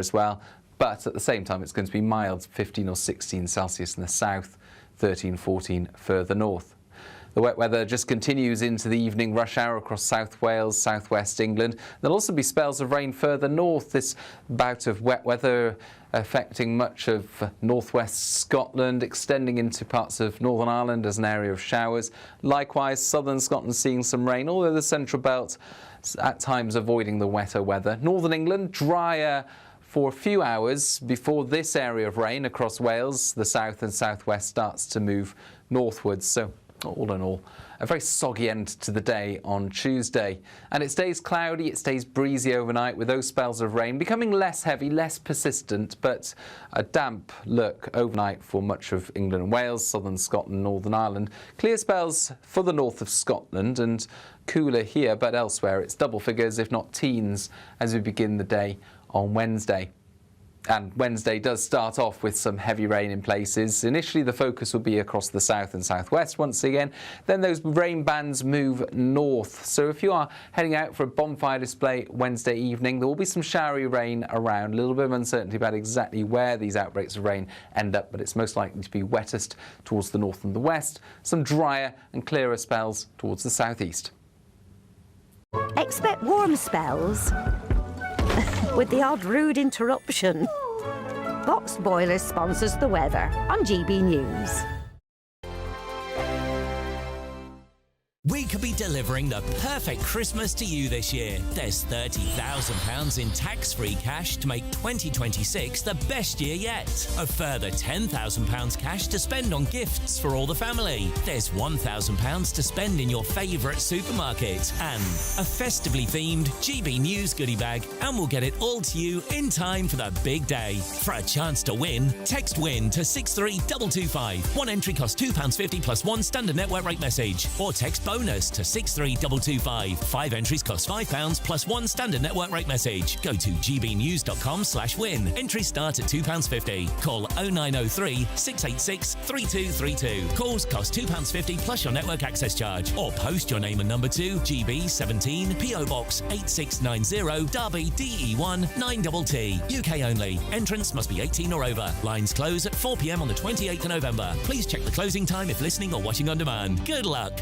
as well, but at the same time it's going to be mild, 15 or 16 Celsius in the south, 13, 14 further north. The wet weather just continues into the evening rush hour across South Wales, southwest England. There'll also be spells of rain further north. This bout of wet weather affecting much of northwest Scotland, extending into parts of Northern Ireland as an area of showers. Likewise, southern Scotland seeing some rain, although the central belt at times avoiding the wetter weather. Northern England drier for a few hours before this area of rain across Wales. The south and southwest starts to move northwards. So all in all, a very soggy end to the day on Tuesday. And it stays cloudy, it stays breezy overnight, with those spells of rain becoming less heavy, less persistent, but a damp look overnight for much of England and Wales, southern Scotland, Northern Ireland. Clear spells for the north of Scotland and cooler here, but elsewhere it's double figures, if not teens, as we begin the day on Wednesday. And Wednesday does start off with some heavy rain in places. Initially the focus will be across the south and southwest once again. Then those rain bands move north. So if you are heading out for a bonfire display Wednesday evening, there will be some showery rain around. A little bit of uncertainty about exactly where these outbreaks of rain end up, but it's most likely to be wettest towards the north and the west. Some drier and clearer spells towards the southeast. Expect warm spells with the odd rude interruption. Box Boilers sponsors the weather on GB News. We could be delivering the perfect Christmas to you this year. There's £30,000 in tax-free cash to make 2026 the best year yet. A further £10,000 cash to spend on gifts for all the family. There's £1,000 to spend in your favourite supermarket. And a festively themed GB News goodie bag. And we'll get it all to you in time for the big day. For a chance to win, text WIN to 63225. One entry costs £2.50 plus one standard network rate message. Or text bonus to 63225. 5 entries cost £5 plus one standard network rate message. Go to gbnews.com/win. Entries start at £2.50. Call 0903 686 3232. Calls cost £2.50 plus your network access charge. Or post your name and number to GB17 PO Box 8690 Derby DE1 9TT. UK only. Entrance must be 18 or over. Lines close at 4 p.m. on the 28th of November. Please check the closing time if listening or watching on demand. Good luck.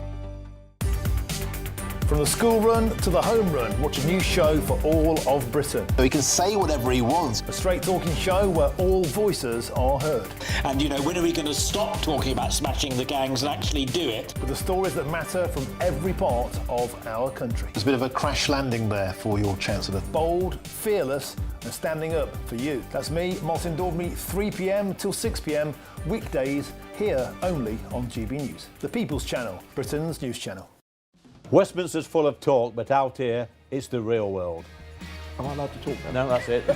From the school run to the home run, watch a new show for all of Britain. So he can say whatever he wants. A straight-talking show where all voices are heard. And, you know, when are we going to stop talking about smashing the gangs and actually do it? With the stories that matter from every part of our country. There's a bit of a crash landing there for your Chancellor. Bold, fearless and standing up for you. That's me, Martin Daubney, 3 p.m. till 6 p.m, weekdays, here only on GB News. The People's Channel, Britain's news channel. Westminster's full of talk, but out here, it's the real world. Am I allowed to talk then? No, that's it.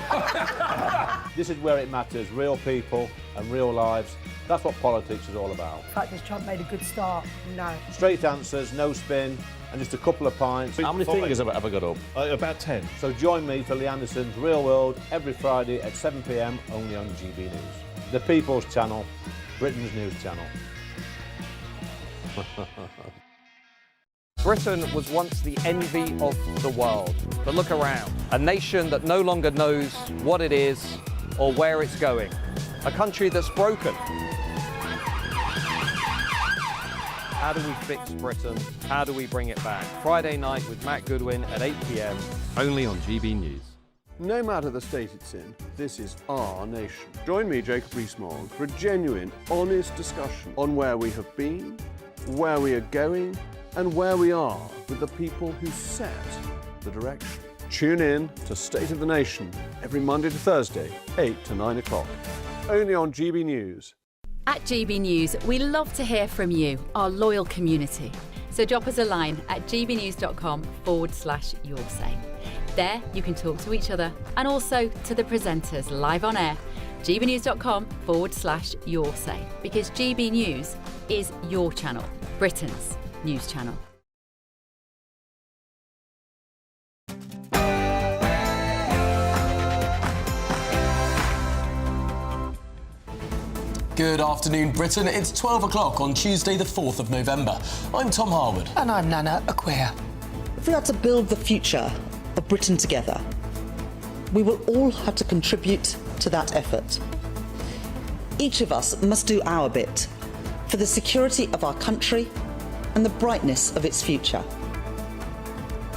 This is where it matters, real people and real lives. That's what politics is all about. In fact, has Trump made a good start? No. Straight answers, no spin, and just a couple of pints. How many fingers have I got up? About 10. So join me for Lee Anderson's Real World every Friday at 7 p.m, only on GB News. The People's Channel, Britain's news channel. Britain was once the envy of the world, but look around. A nation that no longer knows what it is or where it's going. A country that's broken. How do we fix Britain? How do we bring it back? Friday night with Matt Goodwin at 8 p.m, only on GB News. No matter the state it's in, this is our nation. Join me, Jacob Rees-Mogg, for a genuine, honest discussion on where we have been, where we are going, and where we are with the people who set the direction. Tune in to State of the Nation every Monday to Thursday, 8 to 9 o'clock, only on GB News. At GB News, we love to hear from you, our loyal community. So drop us a line at gbnews.com/yoursay. There you can talk to each other and also to the presenters live on air. gbnews.com/yoursay, because GB News is your channel, Britain's news channel. Good afternoon, Britain. It's 12 o'clock on Tuesday, the 4th of November. I'm Tom Harwood. And I'm Nana Akua. If we had to build the future of Britain together, We will all have to contribute to that effort. Each of us must do our bit for the security of our country and the brightness of its future.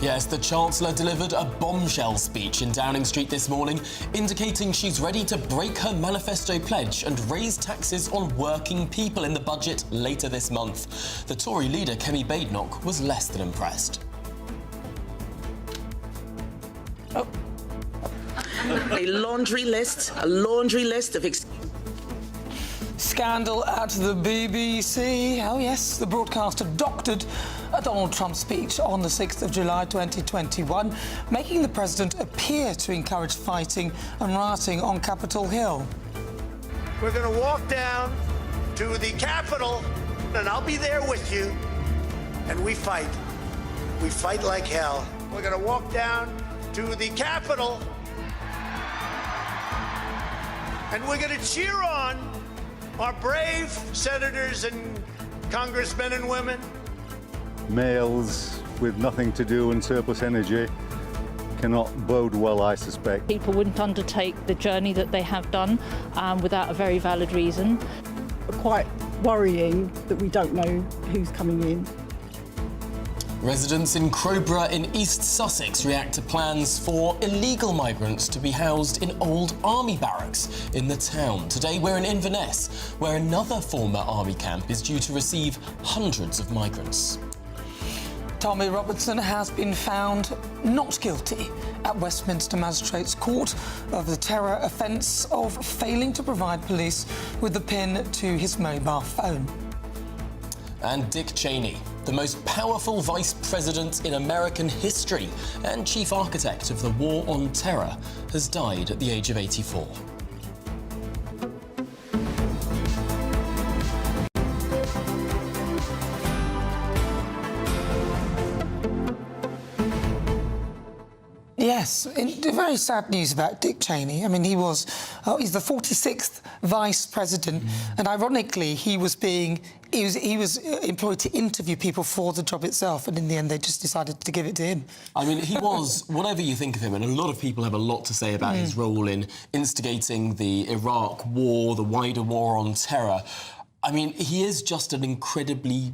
Yes, the Chancellor delivered a bombshell speech in Downing Street this morning, indicating she's ready to break her manifesto pledge and raise taxes on working people in the budget later this month. The Tory leader, Kemi Badenoch, was less than impressed. A laundry list of Scandal at the BBC. Oh yes, the broadcaster doctored a Donald Trump speech on the 6th of July 2021, making the president appear to encourage fighting and rioting on Capitol Hill. We're going to walk down to the Capitol, and I'll be there with you, and we fight. We fight like hell. We're going to walk down to the Capitol, and we're going to cheer on our brave senators and congressmen and women. Males with nothing to do and surplus energy cannot bode well, I suspect. People wouldn't undertake the journey that they have done without a very valid reason. Quite worrying that we don't know who's coming in. Residents in Crowborough in East Sussex react to plans for illegal migrants to be housed in old army barracks in the town. Today we're in Inverness, where another former army camp is due to receive hundreds of migrants. Tommy Robertson has been found not guilty at Westminster Magistrates Court of the terror offence of failing to provide police with the PIN to his mobile phone. And Dick Cheney, the most powerful vice president in American history and chief architect of the war on terror, has died at the age of 84. Yes, very sad news about Dick Cheney. I mean, he's the 46th vice president, and ironically, he was employed to interview people for the job itself, and in the end, they just decided to give it to him. I mean, he was, whatever you think of him, and a lot of people have a lot to say about his role in instigating the Iraq war, the wider war on terror. I mean, he is just an incredibly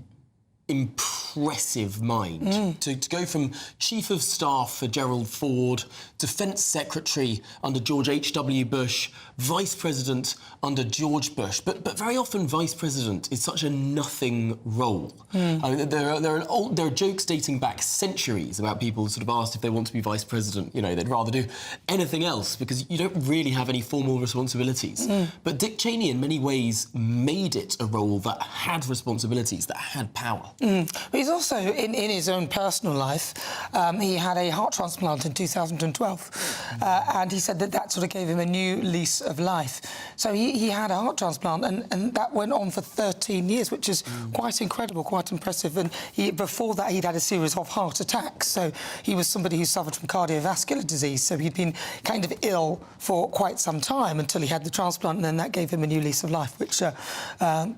impressive mind. To go from Chief of Staff for Gerald Ford, Defence Secretary under George H.W. Bush, Vice President under George Bush, but very often Vice President is such a nothing role. I mean, there are jokes dating back centuries about people sort of asked if they want to be Vice President, you know, they'd rather do anything else because you don't really have any formal responsibilities. But Dick Cheney in many ways made it a role that had responsibilities, that had power. But he's also, in his own personal life, he had a heart transplant in 2012, and he said that sort of gave him a new lease of life. So he had a heart transplant, and that went on for 13 years, which is quite incredible, quite impressive. And before that, he'd had a series of heart attacks, so he was somebody who suffered from cardiovascular disease, so he'd been kind of ill for quite some time until he had the transplant, and then that gave him a new lease of life, which,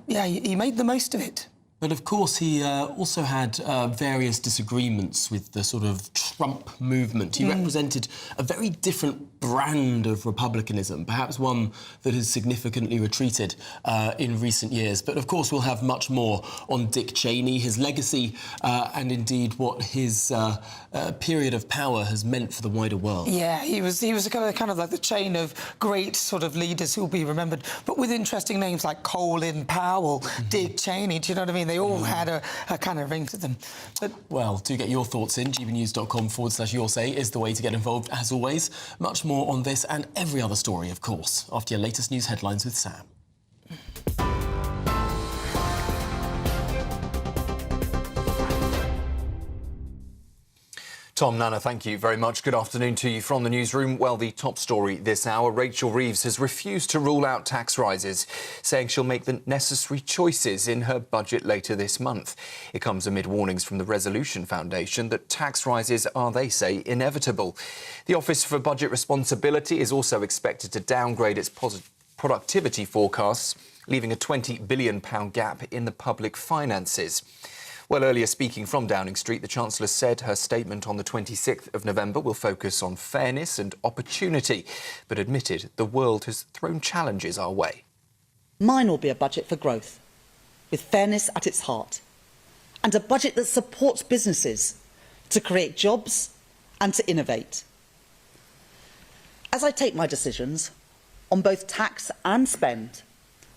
he made the most of it. But of course, he also had various disagreements with the sort of Trump movement. He represented a very different brand of republicanism, perhaps one that has significantly retreated in recent years. But of course, we'll have much more on Dick Cheney, his legacy, and indeed what his period of power has meant for the wider world. Yeah, he was kind of like the chain of great sort of leaders who'll be remembered, but with interesting names like Colin Powell, Dick Cheney. Do you know what I mean? They all had a kind of ring to them. But well, do get your thoughts in. gbnews.com/your say is the way to get involved, as always. Much more on this and every other story, of course, after your latest news headlines with Sam. Tom, Nana, thank you very much. Good afternoon to you from the newsroom. Well, the top story this hour, Rachel Reeves has refused to rule out tax rises, saying she'll make the necessary choices in her budget later this month. It comes amid warnings from the Resolution Foundation that tax rises are, they say, inevitable. The Office for Budget Responsibility is also expected to downgrade its productivity forecasts, leaving a £20 billion gap in the public finances. Well, earlier speaking from Downing Street, the Chancellor said her statement on the 26th of November will focus on fairness and opportunity, but admitted the world has thrown challenges our way. Mine will be a budget for growth, with fairness at its heart, and a budget that supports businesses to create jobs and to innovate. As I take my decisions on both tax and spend,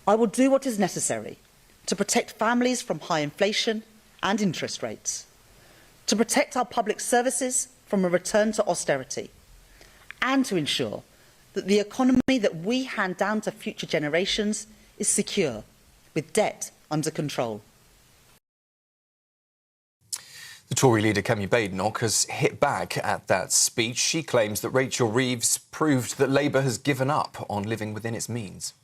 I will do what is necessary to protect families from high inflation and interest rates, to protect our public services from a return to austerity, and to ensure that the economy that we hand down to future generations is secure, with debt under control. The Tory leader Kemi Badenoch has hit back at that speech. She claims that Rachel Reeves proved that Labour has given up on living within its means.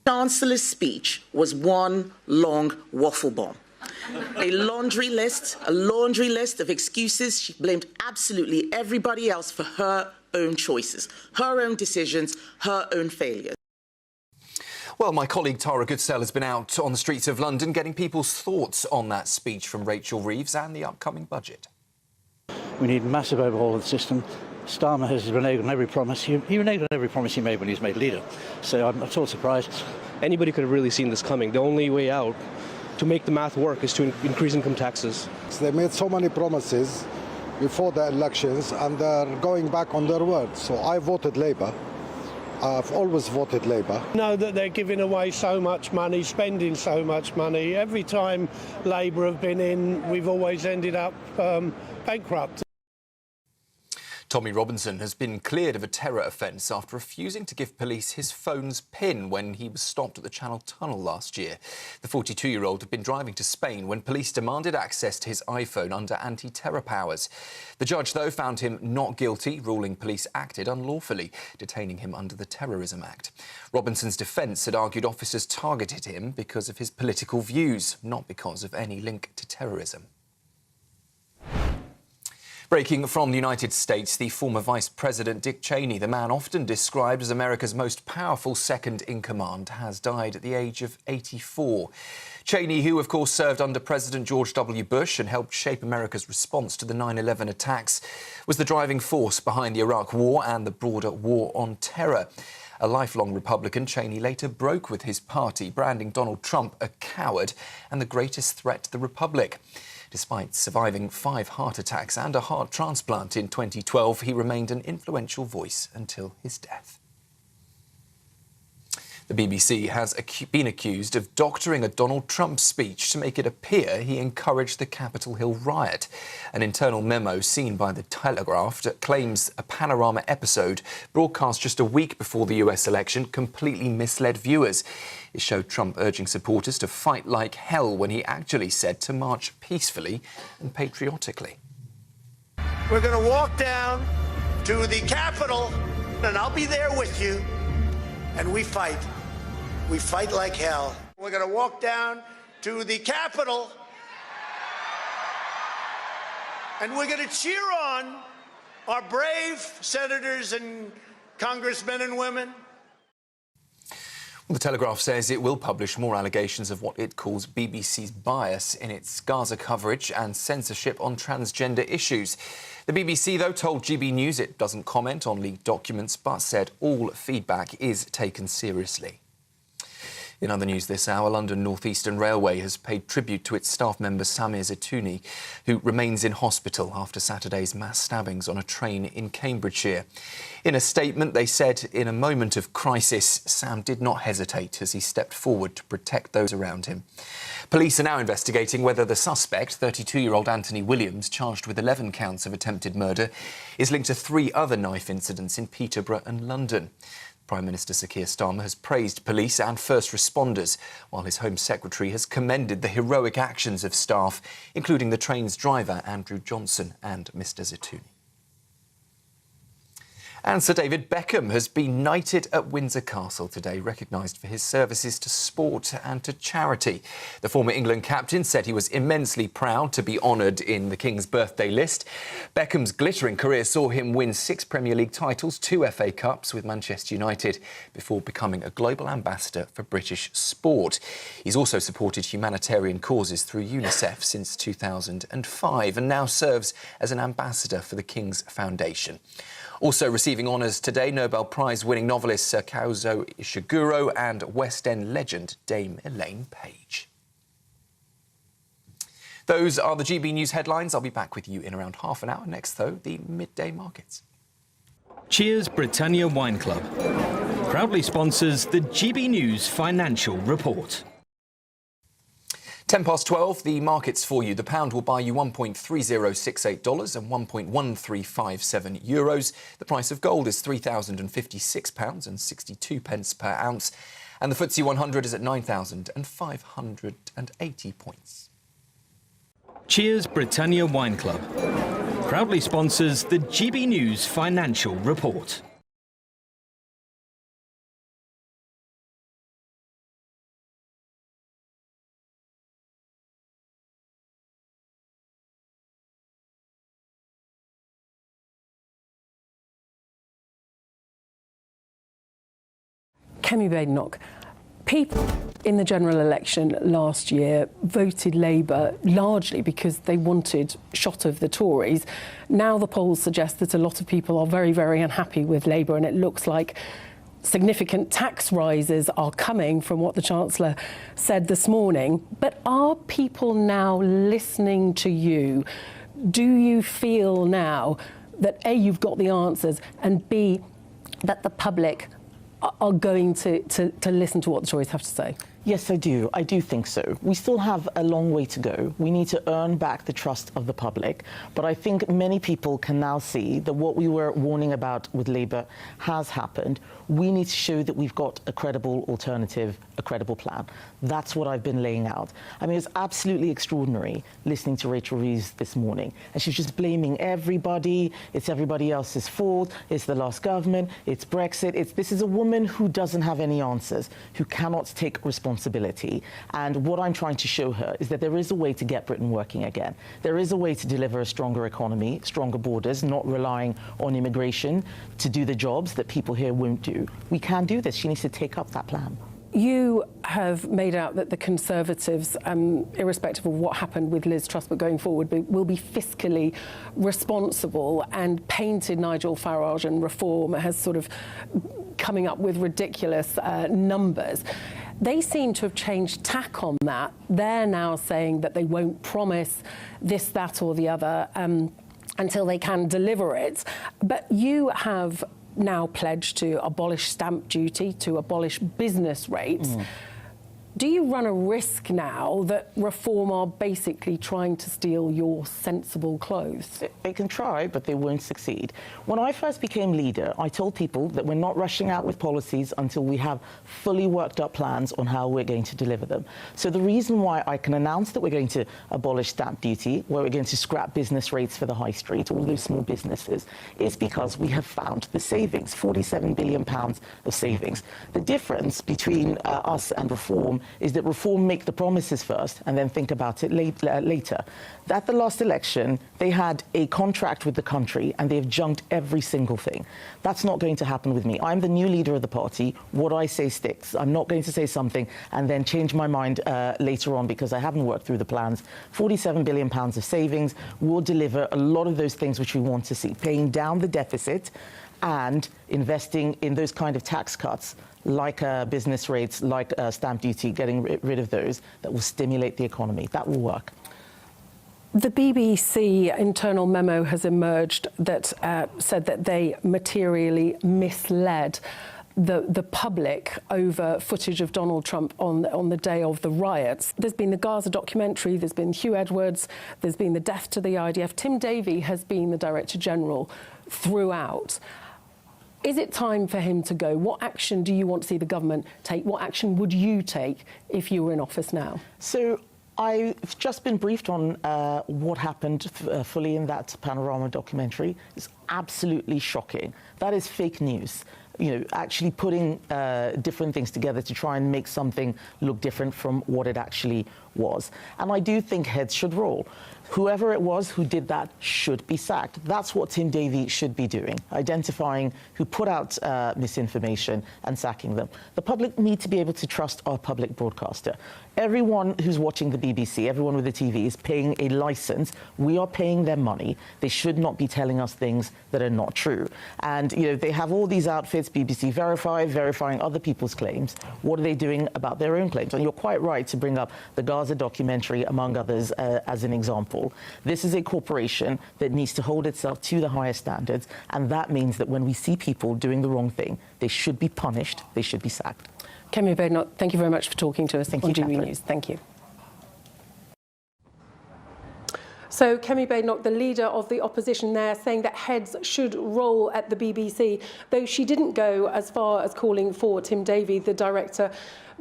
Chancellor's speech was one long waffle bomb. A laundry list of excuses. She blamed absolutely everybody else for her own choices, her own decisions, her own failures. Well, my colleague Tara Goodsell has been out on the streets of London getting people's thoughts on that speech from Rachel Reeves and the upcoming budget. We need massive overhaul of the system. Starmer has reneged on every promise. He reneged on every promise he made when he was made leader. So I'm not at all surprised. Anybody could have really seen this coming. The only way out to make the math work is to increase income taxes. They made so many promises before the elections and they're going back on their word. So I voted Labour. I've always voted Labour. Know that they're giving away so much money, spending so much money. Every time Labour have been in, we've always ended up bankrupt. Tommy Robinson has been cleared of a terror offence after refusing to give police his phone's PIN when he was stopped at the Channel Tunnel last year. The 42-year-old had been driving to Spain when police demanded access to his iPhone under anti-terror powers. The judge, though, found him not guilty, ruling police acted unlawfully, detaining him under the Terrorism Act. Robinson's defence had argued officers targeted him because of his political views, not because of any link to terrorism. Breaking from the United States, the former Vice President Dick Cheney, the man often described as America's most powerful second-in-command, has died at the age of 84. Cheney, who of course served under President George W. Bush and helped shape America's response to the 9/11 attacks, was the driving force behind the Iraq War and the broader war on terror. A lifelong Republican, Cheney later broke with his party, branding Donald Trump a coward and the greatest threat to the Republic. Despite surviving 5 heart attacks and a heart transplant in 2012, he remained an influential voice until his death. The BBC has been accused of doctoring a Donald Trump speech to make it appear he encouraged the Capitol Hill riot. An internal memo seen by The Telegraph claims a Panorama episode broadcast just a week before the US election completely misled viewers. It showed Trump urging supporters to fight like hell when he actually said to march peacefully and patriotically. We're going to walk down to the Capitol, and I'll be there with you, and we fight. We fight like hell. We're going to walk down to the Capitol, and we're going to cheer on our brave senators and congressmen and women. The Telegraph says it will publish more allegations of what it calls BBC's bias in its Gaza coverage and censorship on transgender issues. The BBC, though, told GBNews it doesn't comment on leaked documents, but said all feedback is taken seriously. In other news this hour, London North Eastern Railway has paid tribute to its staff member Samir Zitouni, who remains in hospital after Saturday's mass stabbings on a train in Cambridgeshire. In a statement, they said, in a moment of crisis, Sam did not hesitate as he stepped forward to protect those around him. Police are now investigating whether the suspect, 32-year-old Anthony Williams, charged with 11 counts of attempted murder, is linked to 3 other knife incidents in Peterborough and London. Prime Minister Sir Keir Starmer has praised police and first responders, while his Home Secretary has commended the heroic actions of staff, including the train's driver, Andrew Johnson, and Mr Zitouni. And Sir David Beckham has been knighted at Windsor Castle today, recognised for his services to sport and to charity. The former England captain said he was immensely proud to be honoured in the King's birthday list. Beckham's glittering career saw him win 6 Premier League titles, 2 FA Cups with Manchester United, before becoming a global ambassador for British sport. He's also supported humanitarian causes through UNICEF since 2005 and now serves as an ambassador for the King's Foundation. Also receiving honours today, Nobel Prize-winning novelist Kazuo Ishiguro and West End legend Dame Elaine Page. Those are the GB News headlines. I'll be back with you in around half an hour. Next, though, the midday markets. Cheers Britannia Wine Club proudly sponsors the GB News Financial Report. 12:10, the markets for you. The pound will buy you $1.3068 and €1.1357. The price of gold is £3,056 and 62 pence per ounce. And the FTSE 100 is at 9,580 points. Cheers Britannia Wine Club proudly sponsors the GB News Financial Report. Kemi Badenoch, people in the general election last year voted Labour largely because they wanted shot of the Tories. Now the polls suggest that a lot of people are very, very unhappy with Labour, and it looks like significant tax rises are coming from what the Chancellor said this morning. But are people now listening to you? Do you feel now that A, you've got the answers, and B, that the public are going to listen to what the Tories have to say? Yes, I do. I do think so. We still have a long way to go. We need to earn back the trust of the public. But I think many people can now see that what we were warning about with Labour has happened. We need to show that we've got a credible alternative, a credible plan. That's what I've been laying out. I mean, it's absolutely extraordinary listening to Rachel Reeves this morning. And she's just blaming everybody. It's everybody else's fault. It's the last government. It's Brexit. This is a woman who doesn't have any answers, who cannot take responsibility. And what I'm trying to show her is that there is a way to get Britain working again. There is a way to deliver a stronger economy, stronger borders, not relying on immigration to do the jobs that people here won't do. We can do this. She needs to take up that plan. You have made out that the Conservatives, irrespective of what happened with Liz Truss, but going forward, will be fiscally responsible, and painted Nigel Farage and Reform as sort of coming up with ridiculous numbers. They seem to have changed tack on that. They're now saying that they won't promise this, that or the other until they can deliver it. But you have now pledged to abolish stamp duty, to abolish business rates. Do you run a risk now that Reform are basically trying to steal your sensible clothes? They can try, but they won't succeed. When I first became leader, I told people that we're not rushing out with policies until we have fully worked up plans on how we're going to deliver them. So the reason why I can announce that we're going to abolish stamp duty, where we're going to scrap business rates for the high street, all those small businesses, is because we have found the savings, £47 billion of savings. The difference between us and Reform is that Reform make the promises first and then think about it later. At the last election, they had a contract with the country and they've junked every single thing. That's not going to happen with me. I'm the new leader of the party. What I say sticks. I'm not going to say something and then change my mind later on because I haven't worked through the plans. £47 billion of savings will deliver a lot of those things which we want to see. Paying down the deficit and investing in those kind of tax cuts like business rates, like stamp duty, getting rid of those, that will stimulate the economy. That will work. The BBC internal memo has emerged that said that they materially misled the public over footage of Donald Trump on the day of the riots. There's been the Gaza documentary, there's been Hugh Edwards, there's been the death to the IDF. Tim Davie has been the Director General throughout. Is it time for him to go? What action do you want to see the government take? What action would you take if you were in office now? So I've just been briefed on what happened fully in that Panorama documentary. It's absolutely shocking. That is fake news. You know, actually putting different things together to try and make something look different from what it actually was. And I do think heads should roll. Whoever it was who did that should be sacked. That's what Tim Davie should be doing, identifying who put out misinformation and sacking them. The public need to be able to trust our public broadcaster. Everyone who's watching the BBC, everyone with a TV is paying a license. We are paying them money. They should not be telling us things that are not true. And, you know, they have all these outfits, BBC Verify, verifying other people's claims. What are they doing about their own claims? And you're quite right to bring up the Gaza documentary, among others, as an example. This is a corporation that needs to hold itself to the highest standards, and that means that when we see people doing the wrong thing, they should be punished, they should be sacked. Kemi Badenoch, thank you very much for talking to us on GBNews. Thank you. So Kemi Badenoch, the leader of the opposition there, saying that heads should roll at the BBC, though she didn't go as far as calling for Tim Davie, the Director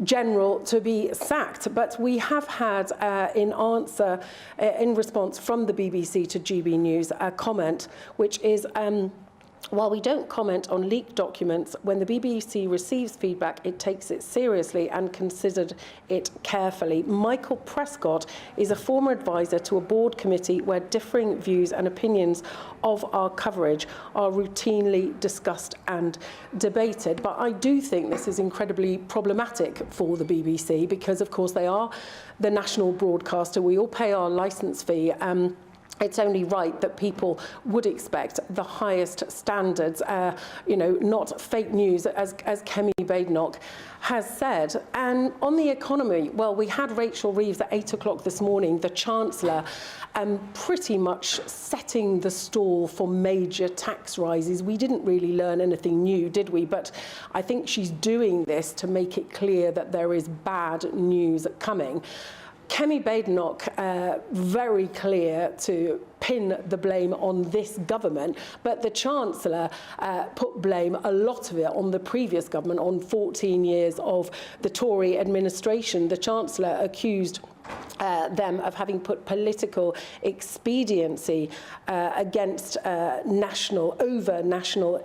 General, to be sacked. But we have had, in response from the BBC to GB News, a comment, which is, while we don't comment on leaked documents, when the BBC receives feedback, it takes it seriously and considered it carefully. Michael Prescott is a former advisor to a board committee where differing views and opinions of our coverage are routinely discussed and debated. But I do think this is incredibly problematic for the BBC because, of course, they are the national broadcaster. We all pay our licence fee. It's only right that people would expect the highest standards, you know, not fake news, as Kemi Badenoch has said. And on the economy, well, we had Rachel Reeves at 8 o'clock this morning, the Chancellor, pretty much setting the stall for major tax rises. We didn't really learn anything new, did we? But I think she's doing this to make it clear that there is bad news coming. Kemi Badenoch, very clear to pin the blame on this government, but the Chancellor put blame, a lot of it, on the previous government, on 14 years of the Tory administration. The Chancellor accused them of having put political expediency against national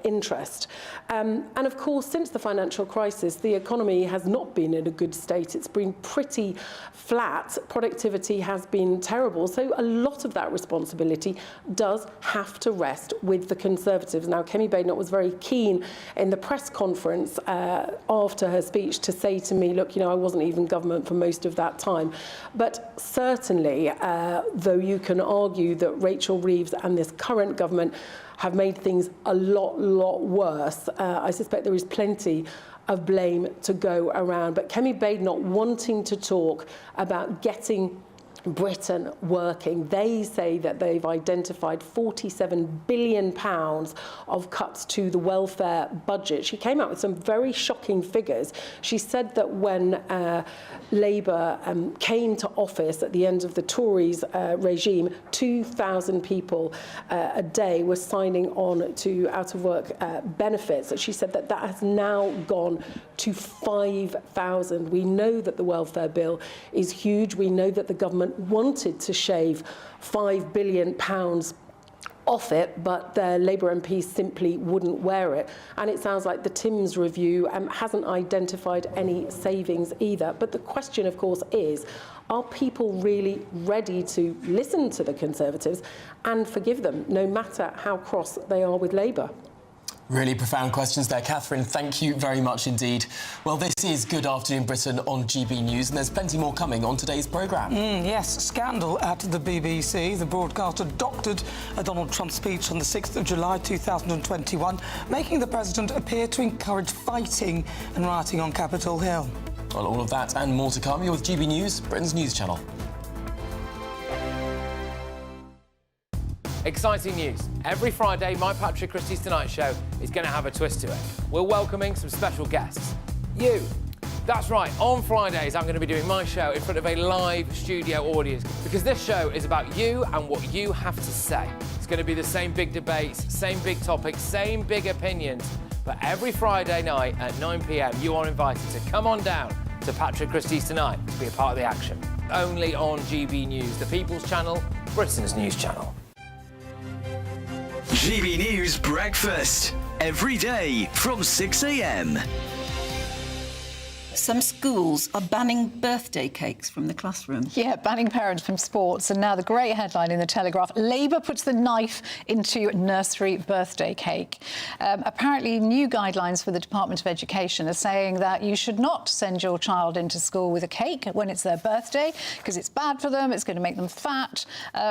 interest. And of course, since the financial crisis, the economy has not been in a good state. It's been pretty flat. Productivity has been terrible. So a lot of that responsibility does have to rest with the Conservatives. Now, Kemi Badenoch was very keen in the press conference after her speech to say to me, look, you know, I wasn't even government for most of that time. But certainly, though you can argue that Rachel Reeves and this current government have made things a lot worse, I suspect there is plenty of blame to go around. But Kemi Badenoch wanting to talk about getting Britain working. They say that they've identified £47 billion of cuts to the welfare budget. She came out with some very shocking figures. She said that when Labour came to office at the end of the Tories' regime, 2,000 people a day were signing on to out-of-work benefits. She said that that has now gone to 5,000. We know that the welfare bill is huge. We know that the government wanted to shave £5 billion off it, but their Labour MPs simply wouldn't wear it. And it sounds like the Timms review hasn't identified any savings either. But the question, of course, is, are people really ready to listen to the Conservatives and forgive them, no matter how cross they are with Labour? Really profound questions there, Catherine. Thank you very much indeed. Well, this is Good Afternoon Britain on GB News, and there's plenty more coming on today's programme. Yes, scandal at the BBC. The broadcaster doctored a Donald Trump speech on the 6th of July 2021, making the president appear to encourage fighting and rioting on Capitol Hill. Well, all of that and more to come. You're with GB News, Britain's news channel. Exciting news. Every Friday, my Patrick Christie's Tonight Show is going to have a twist to it. We're welcoming some special guests. You. That's right, on Fridays I'm going to be doing my show in front of a live studio audience because this show is about you and what you have to say. It's going to be the same big debates, same big topics, same big opinions, but every Friday night at 9 p.m. you are invited to come on down to Patrick Christie's Tonight to be a part of the action. only on GB News, the People's Channel, Britain's news channel. GB News Breakfast, every day from 6 a.m. Some schools are banning birthday cakes from the classroom. Yeah, banning parents from sports. And now the great headline in the Telegraph, Labour puts the knife into nursery birthday cake. Apparently, new guidelines for the Department of Education are saying that you should not send your child into school with a cake when it's their birthday, because it's bad for them, it's going to make them fat,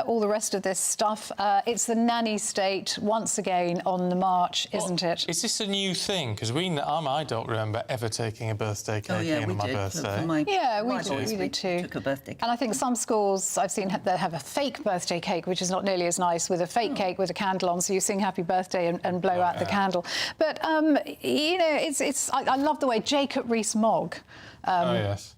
all the rest of this stuff. It's the nanny state once again on the march, isn't it? Is this a new thing? Because I don't remember ever taking a birthday cake. Oh, yeah, we on my did. birthday. Yeah, we did too. Took a birthday cake. And I think some schools I've seen that have a fake birthday cake, which is not nearly as nice, with a fake cake with a candle on, so you sing happy birthday and blow out the candle. But, you know, I love the way Jacob Rees-Mogg... oh, yes.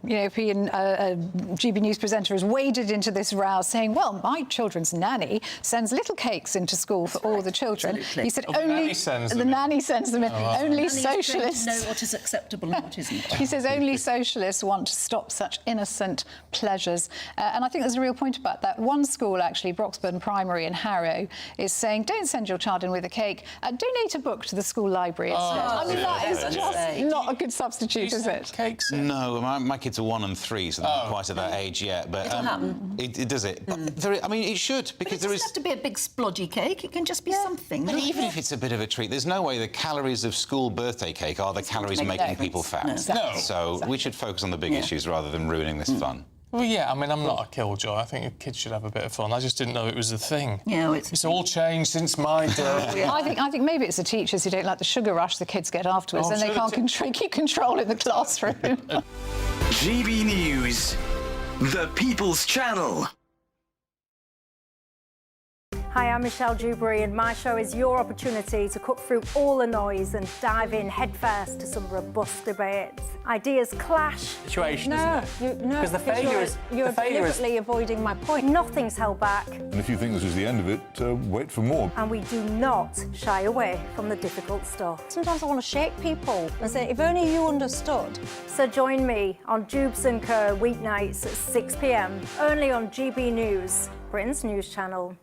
European GB News presenter has waded into this row saying, well, my children's nanny sends little cakes into school for all the children. Absolutely. He said the nanny sends them in. Only socialists know what is acceptable and what isn't. He says only socialists want to stop such innocent pleasures. And I think there's a real point about that. One school, actually, Broxburn Primary in Harrow, is saying, don't send your child in with a cake. Donate a book to the school library instead. I mean, that is just not a good substitute, is it? Cakes? No, my kids are 1 and 3, so they're not quite at that age yet. But It'll happen. It does it. But it should, because there is. It doesn't have to be a big splodgy cake. It can just be something. But even if it's a bit of a treat, there's no way the calories of school birthday cake are the calories making people fat. No. So we should focus on the big issues rather than ruining this fun. Well, yeah, I mean, I'm not a killjoy. I think kids should have a bit of fun. I just didn't know it was a thing. Yeah, it's all changed since my day. I think maybe it's the teachers who don't like the sugar rush the kids get afterwards, and they can't keep control in the classroom. GB News, the People's Channel. Hi, I'm Michelle Dewberry, and my show is your opportunity to cut through all the noise and dive in headfirst to some robust debates. Ideas clash. Situation, no, isn't it? Because the failure is... You're deliberately avoiding my point. Nothing's held back. And if you think this is the end of it, wait for more. And we do not shy away from the difficult stuff. Sometimes I want to shake people and say, if only you understood. So join me on Jubes & Co. weeknights at 6 p.m, only on GB News, Britain's news channel.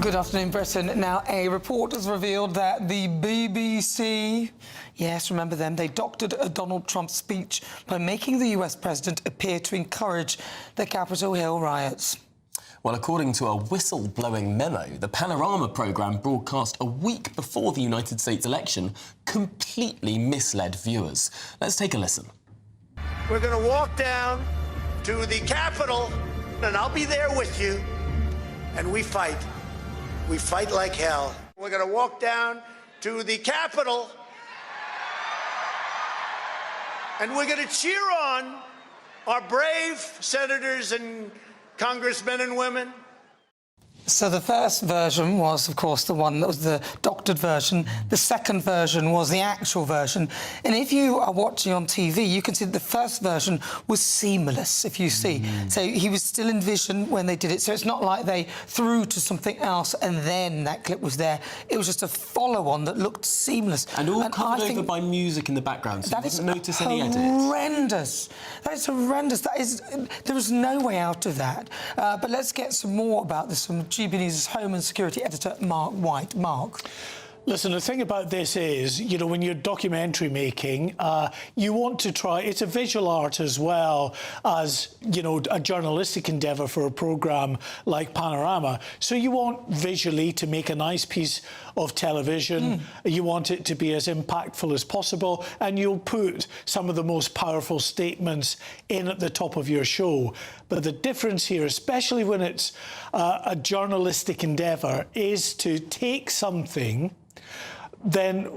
Good afternoon, Britain. Now, a report has revealed that the BBC, yes, remember them, they doctored a Donald Trump speech by making the US president appear to encourage the Capitol Hill riots. Well, according to a whistle-blowing memo, the Panorama programme broadcast a week before the United States election completely misled viewers. Let's take a listen. We're going to walk down to the Capitol, and I'll be there with you, and we fight. We fight like hell. We're going to walk down to the Capitol, and we're going to cheer on our brave senators and congressmen and women. So the first version was, of course, the one that was the doctored version. The second version was the actual version. And if you are watching on TV, you can see that the first version was seamless, if you see. So he was still in vision when they did it. So it's not like they threw to something else and then that clip was there. It was just a follow-on that looked seamless. And all covered over by music in the background, so you didn't notice any edits. Horrendous. That is horrendous. There is no way out of that. But let's get some more about this from GB News' Home and Security Editor, Mark White. Mark. Listen, the thing about this is, you know, when you're documentary making, you want to try... It's a visual art as well as, you know, a journalistic endeavour for a programme like Panorama. So you want visually to make a nice piece of television. You want it to be as impactful as possible, and you'll put some of the most powerful statements in at the top of your show. But the difference here, especially when it's a journalistic endeavour, is to take something, then,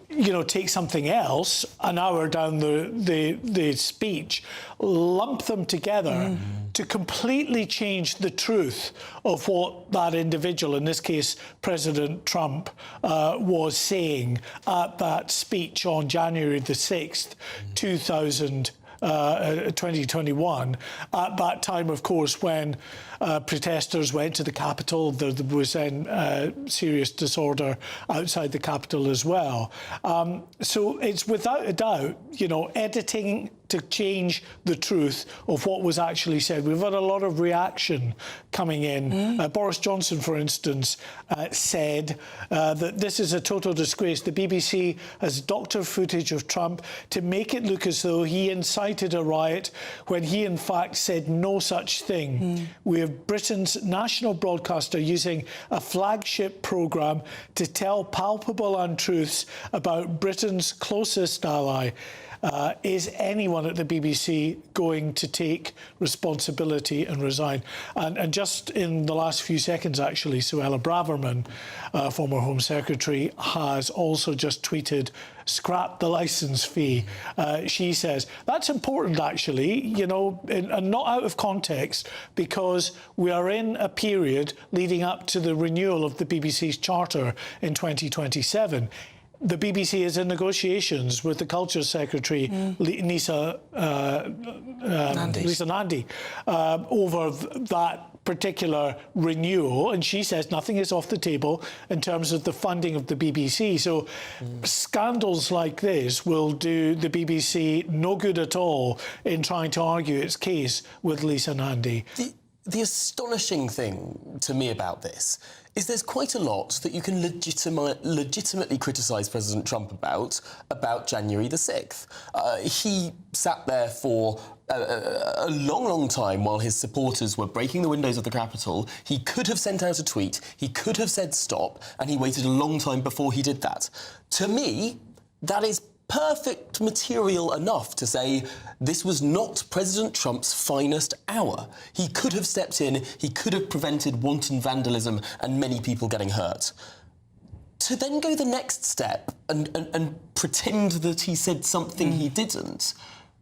you know, take something else, an hour down the speech, lump them together to completely change the truth of what that individual, in this case President Trump, was saying at that speech on January the 6th, 2000. 2021. At that time, of course, when protesters went to the Capitol, there was then serious disorder outside the Capitol as well. So it's without a doubt, you know, editing to change the truth of what was actually said. We've had a lot of reaction coming in. Boris Johnson, for instance, said that this is a total disgrace. The BBC has doctored footage of Trump to make it look as though he incited a riot when he, in fact, said no such thing. We have Britain's national broadcaster using a flagship programme to tell palpable untruths about Britain's closest ally. Is anyone at the BBC going to take responsibility and resign? And just in the last few seconds, actually, Suella Braverman, former Home Secretary, has also just tweeted, scrap the licence fee. She says, that's important, actually, you know, and not out of context, because we are in a period leading up to the renewal of the BBC's charter in 2027. The BBC is in negotiations with the Culture Secretary, Lisa Nandy, over that particular renewal, and she says nothing is off the table in terms of the funding of the BBC. So scandals like this will do the BBC no good at all in trying to argue its case with Lisa Nandy. The astonishing thing to me about this is there's quite a lot that you can legitimately criticise President Trump about January the 6th. He sat there for a long time while his supporters were breaking the windows of the Capitol. He could have sent out a tweet, he could have said stop, and he waited a long time before he did that. To me, that is perfect material enough to say this was not President Trump's finest hour. He could have stepped in, he could have prevented wanton vandalism and many people getting hurt. To then go the next step and pretend that he said something he didn't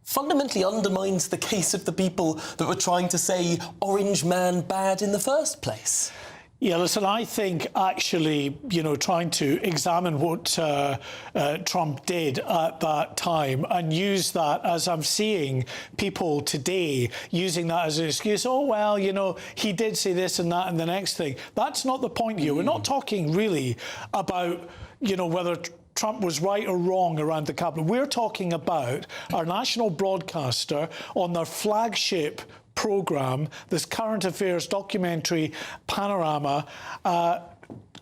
fundamentally undermines the case of the people that were trying to say Orange Man bad in the first place. Yeah, listen, I think actually, you know, trying to examine what Trump did at that time and use that, as I'm seeing people today using that as an excuse, oh, well, you know, he did say this and that and the next thing. That's not the point here. We're not talking really about, you know, whether Trump was right or wrong around the Capitol. We're talking about our national broadcaster on their flagship programme, this current affairs documentary, Panorama,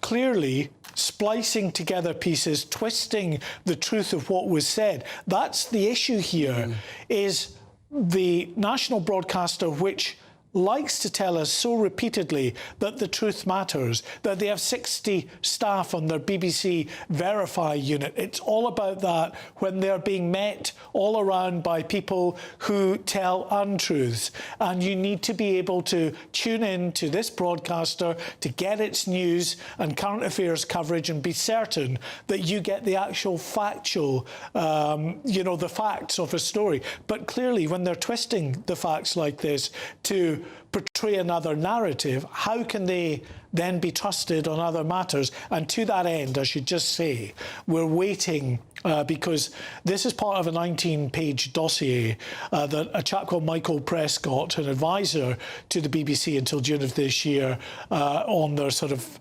clearly splicing together pieces, twisting the truth of what was said. That's the issue here, is the national broadcaster, which likes to tell us so repeatedly that the truth matters, that they have 60 staff on their BBC Verify unit. It's all about that when they're being met all around by people who tell untruths. And you need to be able to tune in to this broadcaster to get its news and current affairs coverage and be certain that you get the actual factual, you know, the facts of a story. But clearly, when they're twisting the facts like this to portray another narrative, how can they then be trusted on other matters? And to that end, I should just say, we're waiting because this is part of a 19-page dossier that a chap called Michael Prescott, an advisor to the BBC until June of this year, on their sort of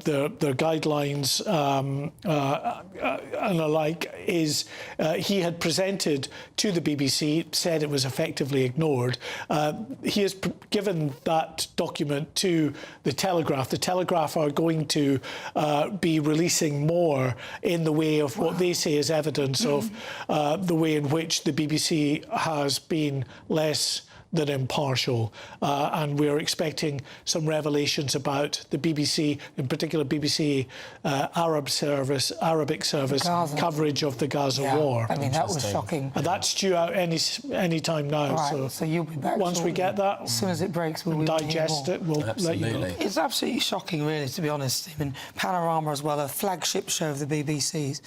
their guidelines and the like, is he had presented to the BBC, said it was effectively ignored. He has given that document to the Telegraph. The Telegraph are going to be releasing more in the way of what they say is evidence of the way in which the BBC has been less than impartial. And we're expecting some revelations about the BBC, in particular BBC Arabic service Gaza. coverage of the Gaza war. I mean, that was shocking. And that's due out any time now. Right, so you'll be back once shortly. we get that, as soon as it breaks, we'll digest it. We'll let you know. It's absolutely shocking, really, to be honest. I mean, Panorama as well, a flagship show of the BBC's,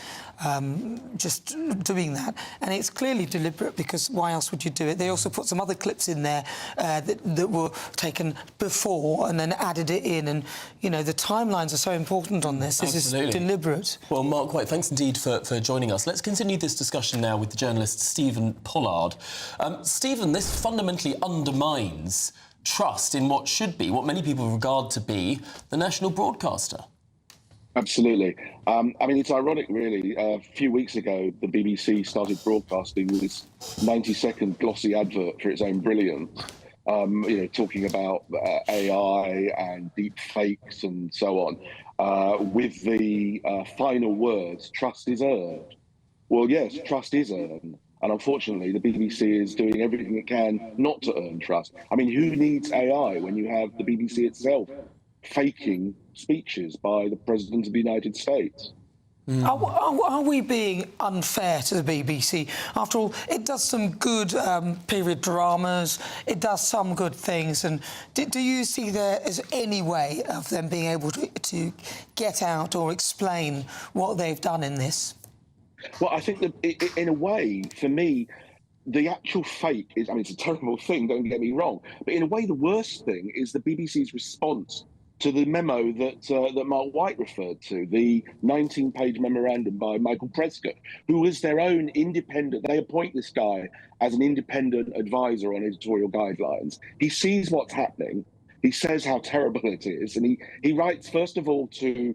just doing that, and it's clearly deliberate because why else would you do it? They also put some other clips in in there that were taken before and then added it in. And, you know, the timelines are so important on this. This is deliberate. Well, Mark White, thanks indeed for joining us. Let's continue this discussion now with the journalist Stephen Pollard. Stephen, this fundamentally undermines trust in what should be, what many people regard to be, the national broadcaster. Absolutely. I mean, it's ironic, really. A few weeks ago, the BBC started broadcasting with this 90-second glossy advert for its own brilliance, you know, talking about AI and deep fakes and so on, with the final words, trust is earned. Well, yes, trust is earned. And unfortunately, the BBC is doing everything it can not to earn trust. I mean, who needs AI when you have the BBC itself faking speeches by the President of the United States? Are we being unfair to the BBC? After all, it does some good period dramas, it does some good things, and do you see there as any way of them being able to get out or explain what they've done in this? Well, I think that in a way, for me, the actual fake is, I mean, it's a terrible thing, don't get me wrong, but in a way, the worst thing is the BBC's response to the memo that Mark White referred to, the 19-page memorandum by Michael Prescott, who was their own independent. They appoint this guy as an independent advisor on editorial guidelines. He sees what's happening. He says how terrible it is. And he writes, first of all, to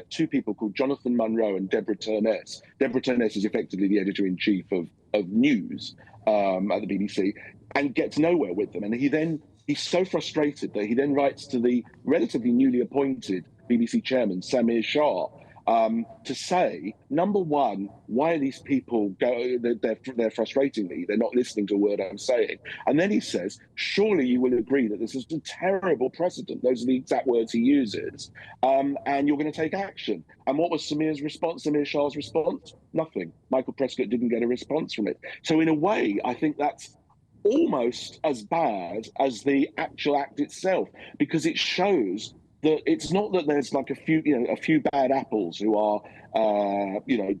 two people called Jonathan Munro and Deborah Turness. Deborah Turness is effectively the editor-in-chief of news at the BBC, and gets nowhere with them. And he's so frustrated that he then writes to the relatively newly appointed BBC chairman, Samir Shah, to say, number one, why are these people they're frustrating me? They're not listening to a word I'm saying. And then he says, surely you will agree that this is a terrible precedent. Those are the exact words he uses. And you're going to take action. And what was Samir Shah's response? Nothing. Michael Prescott didn't get a response from it. So in a way, I think that's almost as bad as the actual act itself, because it shows that it's not that there's like a few bad apples who are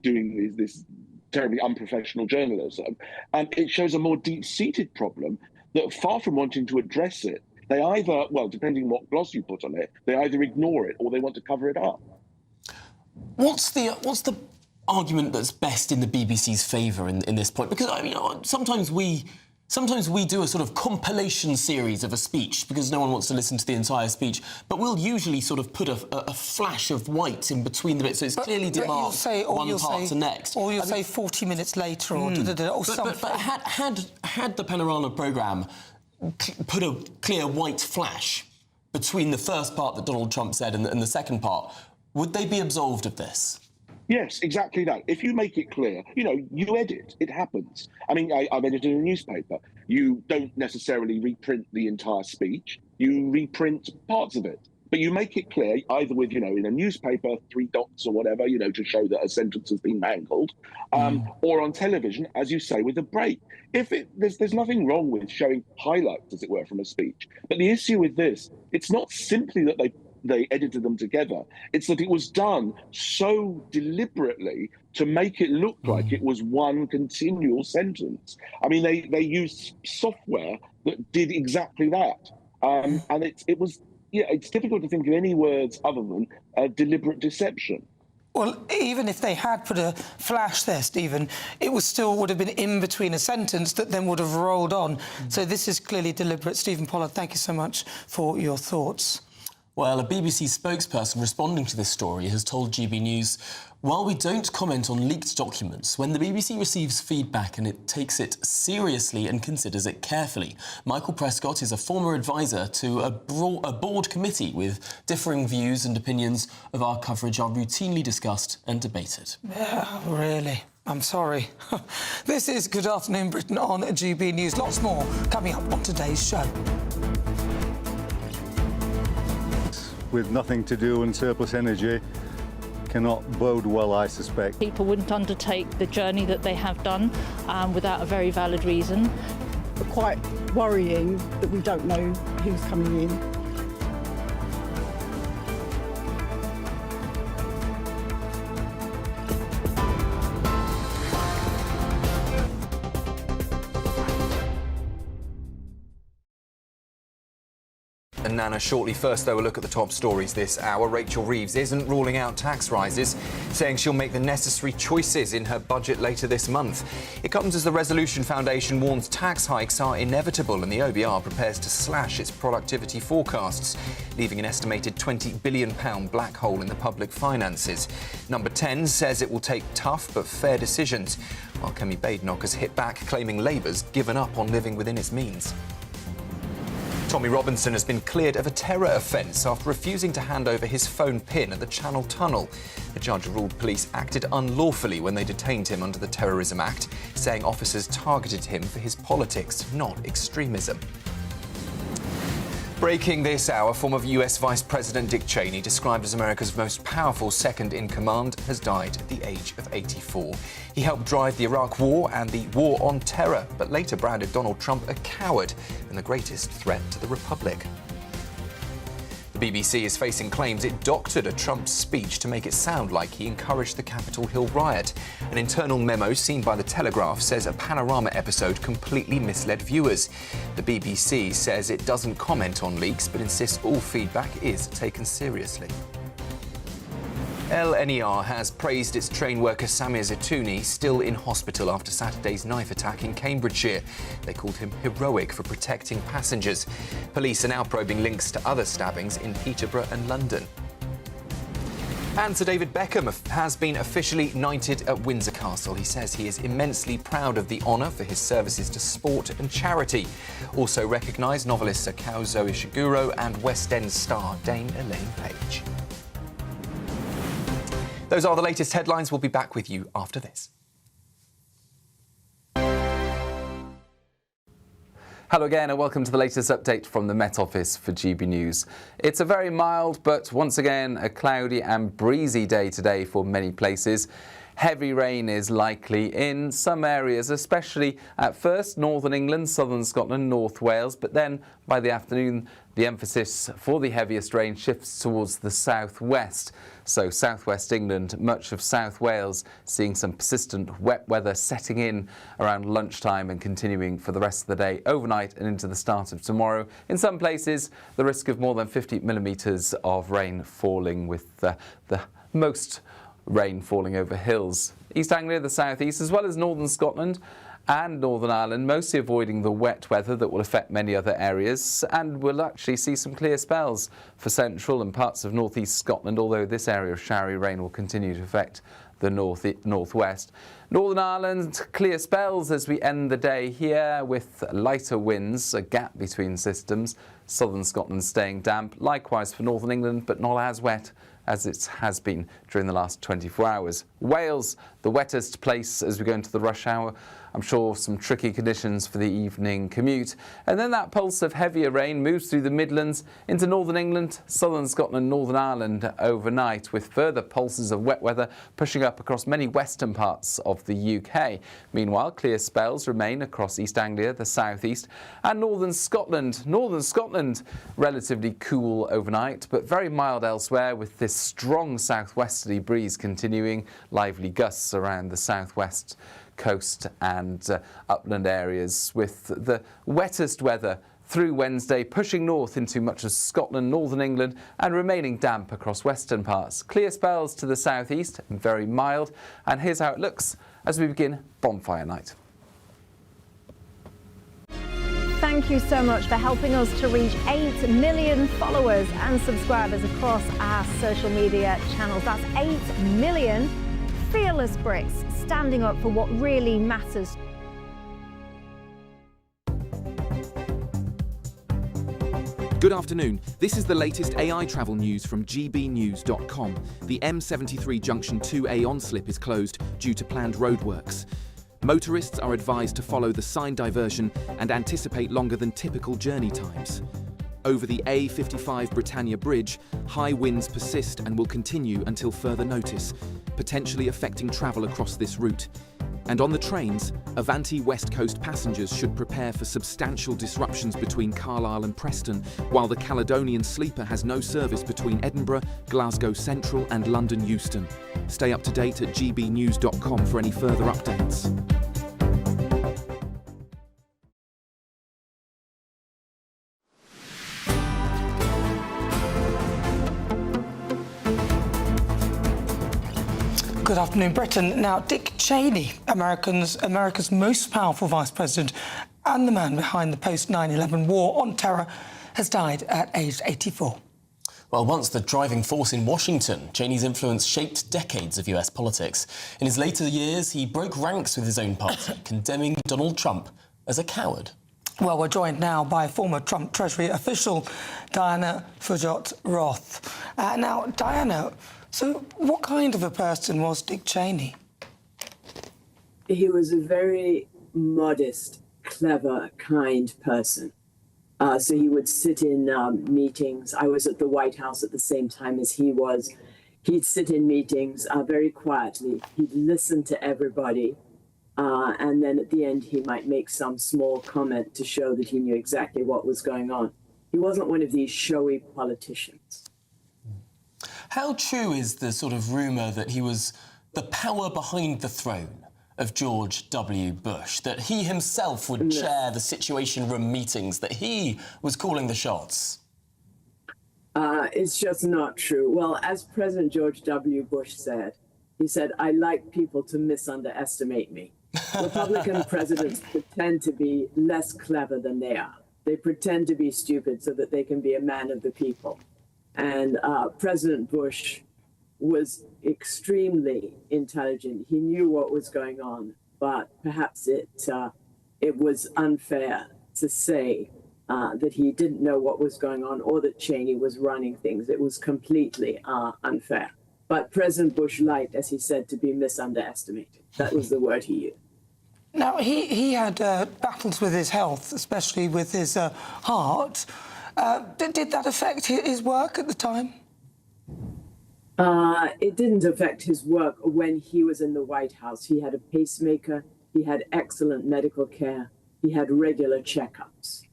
doing this terribly unprofessional journalism. It shows a more deep-seated problem that, far from wanting to address it, they either, well, depending on what gloss you put on it, they either ignore it or they want to cover it up. What's the argument that's best in the BBC's favour in this point? Because I mean, sometimes we do a sort of compilation series of a speech because no one wants to listen to the entire speech, but we'll usually sort of put a flash of white in between the bits, so it's clearly demarked one part to next. Or you'll say 40 minutes later or something. But had the Panorama programme put a clear white flash between the first part that Donald Trump said and the second part, would they be absolved of this? Yes, exactly that. If you make it clear, you edit, it happens. I mean, I've edited a newspaper. You don't necessarily reprint the entire speech. You reprint parts of it. But you make it clear, either with, in a newspaper, 3 dots or whatever, to show that a sentence has been mangled, or on television, as you say, with a break. There's nothing wrong with showing highlights, as it were, from a speech. But the issue with this, it's not simply that they edited them together. It's that it was done so deliberately to make it look like it was one continual sentence. I mean, they used software that did exactly that. And it's difficult to think of any words other than deliberate deception. Well, even if they had put a flash there, Stephen, it would have been in between a sentence that then would have rolled on. So this is clearly deliberate. Stephen Pollard, thank you so much for your thoughts. Well, a BBC spokesperson responding to this story has told GB News, while we don't comment on leaked documents, when the BBC receives feedback and it takes it seriously and considers it carefully. Michael Prescott is a former advisor to a board committee with differing views and opinions of our coverage are routinely discussed and debated. Yeah, really? I'm sorry. This is Good Afternoon Britain on GB News. Lots more coming up on today's show. With nothing to do and surplus energy cannot bode well, I suspect. People wouldn't undertake the journey that they have done without a very valid reason. Quite worrying that we don't know who's coming in. and Nana shortly. First, though, a look at the top stories this hour. Rachel Reeves isn't ruling out tax rises, saying she'll make the necessary choices in her budget later this month. It comes as the Resolution Foundation warns tax hikes are inevitable, and the OBR prepares to slash its productivity forecasts, leaving an estimated £20 billion black hole in the public finances. Number 10 says it will take tough but fair decisions, while Kemi Badenoch has hit back, claiming Labour's given up on living within its means. Tommy Robinson has been cleared of a terror offence after refusing to hand over his phone PIN at the Channel Tunnel. The judge ruled police acted unlawfully when they detained him under the Terrorism Act, saying officers targeted him for his politics, not extremism. Breaking this hour, former US Vice President Dick Cheney, described as America's most powerful second-in-command, has died at the age of 84. He helped drive the Iraq War and the War on Terror, but later branded Donald Trump a coward and the greatest threat to the Republic. The BBC is facing claims it doctored a Trump speech to make it sound like he encouraged the Capitol Hill riot. An internal memo seen by The Telegraph says a Panorama episode completely misled viewers. The BBC says it doesn't comment on leaks but insists all feedback is taken seriously. LNER has praised its train worker Samir Zitouni, still in hospital after Saturday's knife attack in Cambridgeshire. They called him heroic for protecting passengers. Police are now probing links to other stabbings in Peterborough and London. And Sir David Beckham has been officially knighted at Windsor Castle. He says he is immensely proud of the honour for his services to sport and charity. Also recognised novelist Sir Kazuo Ishiguro and West End star Dame Elaine Page. Those are the latest headlines. We'll be back with you after this. Hello again and welcome to the latest update from the Met Office for GB News. It's a very mild but once again a cloudy and breezy day today for many places. Heavy rain is likely in some areas, especially at first northern England, southern Scotland, North Wales, but then by the afternoon the emphasis for the heaviest rain shifts towards the southwest. So southwest England, much of South Wales seeing some persistent wet weather setting in around lunchtime and continuing for the rest of the day, overnight and into the start of tomorrow. In some places the risk of more than 50 millimetres of rain falling, with the most rain falling over hills. East Anglia, the southeast, as well as northern Scotland and Northern Ireland, mostly avoiding the wet weather that will affect many other areas, and we'll actually see some clear spells for central and parts of northeast Scotland, although this area of showery rain will continue to affect the northwest. Northern Ireland, clear spells as we end the day here with lighter winds, a gap between systems. Southern Scotland staying damp, likewise for northern England, but not as wet as it has been during the last 24 hours. Wales, the wettest place as we go into the rush hour. I'm sure some tricky conditions for the evening commute. And then that pulse of heavier rain moves through the Midlands into northern England, southern Scotland, Northern Ireland overnight, with further pulses of wet weather pushing up across many western parts of the UK. Meanwhile, clear spells remain across East Anglia, the southeast, and northern Scotland. Northern Scotland, relatively cool overnight, but very mild elsewhere, with this strong southwesterly breeze continuing, lively gusts around the southwest coast and upland areas, with the wettest weather through Wednesday pushing north into much of Scotland, northern England, and remaining damp across western parts. Clear spells to the southeast and very mild. And here's how it looks as we begin bonfire night. Thank you so much for helping us to reach 8 million followers and subscribers across our social media channels. That's 8 million fearless Brits standing up for what really matters. Good afternoon. This is the latest AI travel news from GBNews.com. The M73 Junction 2A on-slip is closed due to planned roadworks. Motorists are advised to follow the sign diversion and anticipate longer than typical journey times. Over the A55 Britannia Bridge, high winds persist and will continue until further notice, potentially affecting travel across this route. And on the trains, Avanti West Coast passengers should prepare for substantial disruptions between Carlisle and Preston, while the Caledonian Sleeper has no service between Edinburgh, Glasgow Central and London Euston. Stay up to date at gbnews.com for any further updates. Good afternoon, Britain. Now, Dick Cheney, America's most powerful vice president and the man behind the post-9/11 war on terror, has died at age 84. Well, once the driving force in Washington, Cheney's influence shaped decades of US politics. In his later years, he broke ranks with his own party, condemning Donald Trump as a coward. Well, we're joined now by former Trump Treasury official Diana Fujot-Roth. Now, Diana, so what kind of a person was Dick Cheney? He was a very modest, clever, kind person. So he would sit in meetings. I was at the White House at the same time as he was. He'd sit in meetings very quietly. He'd listen to everybody. And then at the end, he might make some small comment to show that he knew exactly what was going on. He wasn't one of these showy politicians. How true is the sort of rumour that he was the power behind the throne of George W. Bush, that he himself would chair the Situation Room meetings, that he was calling the shots? It's just not true. Well, as President George W. Bush said, he said, "I like people to misunderestimate me." Republican presidents pretend to be less clever than they are. They pretend to be stupid so that they can be a man of the people. And President Bush was extremely intelligent. He knew what was going on, but perhaps it was unfair to say that he didn't know what was going on or that Cheney was running things. It was completely unfair. But President Bush liked, as he said, to be misunderestimated. That was the word he used. Now, he had battles with his health, especially with his heart. Did that affect his work at the time? It didn't affect his work when he was in the White House. He had a pacemaker. He had excellent medical care. He had regular checkups.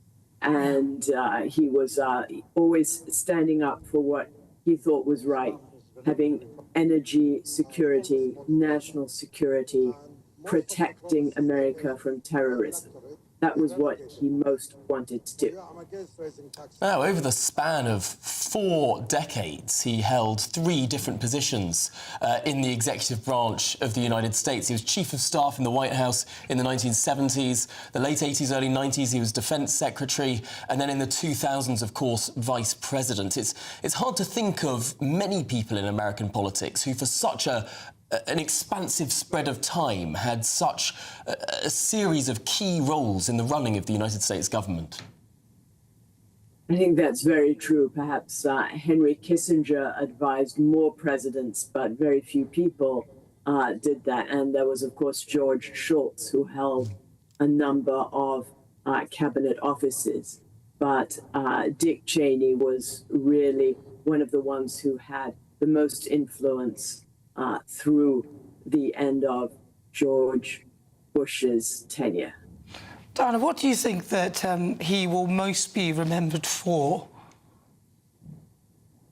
And he was always standing up for what he thought was right, having energy security, national security, protecting America from terrorism. That was what he most wanted to do. Now, over the span of 4 decades, he held 3 different positions in the executive branch of the United States. He was Chief of Staff in the White House in the 1970s, the late 80s, early 90s, he was Defense Secretary, and then in the 2000s, of course, Vice President. It's hard to think of many people in American politics who, for such an expansive spread of time, had such a series of key roles in the running of the United States government. I think that's very true. Perhaps Henry Kissinger advised more presidents, but very few people did that. And there was, of course, George Shultz, who held a number of cabinet offices. But Dick Cheney was really one of the ones who had the most influence through the end of George Bush's tenure. Diana, what do you think that he will most be remembered for?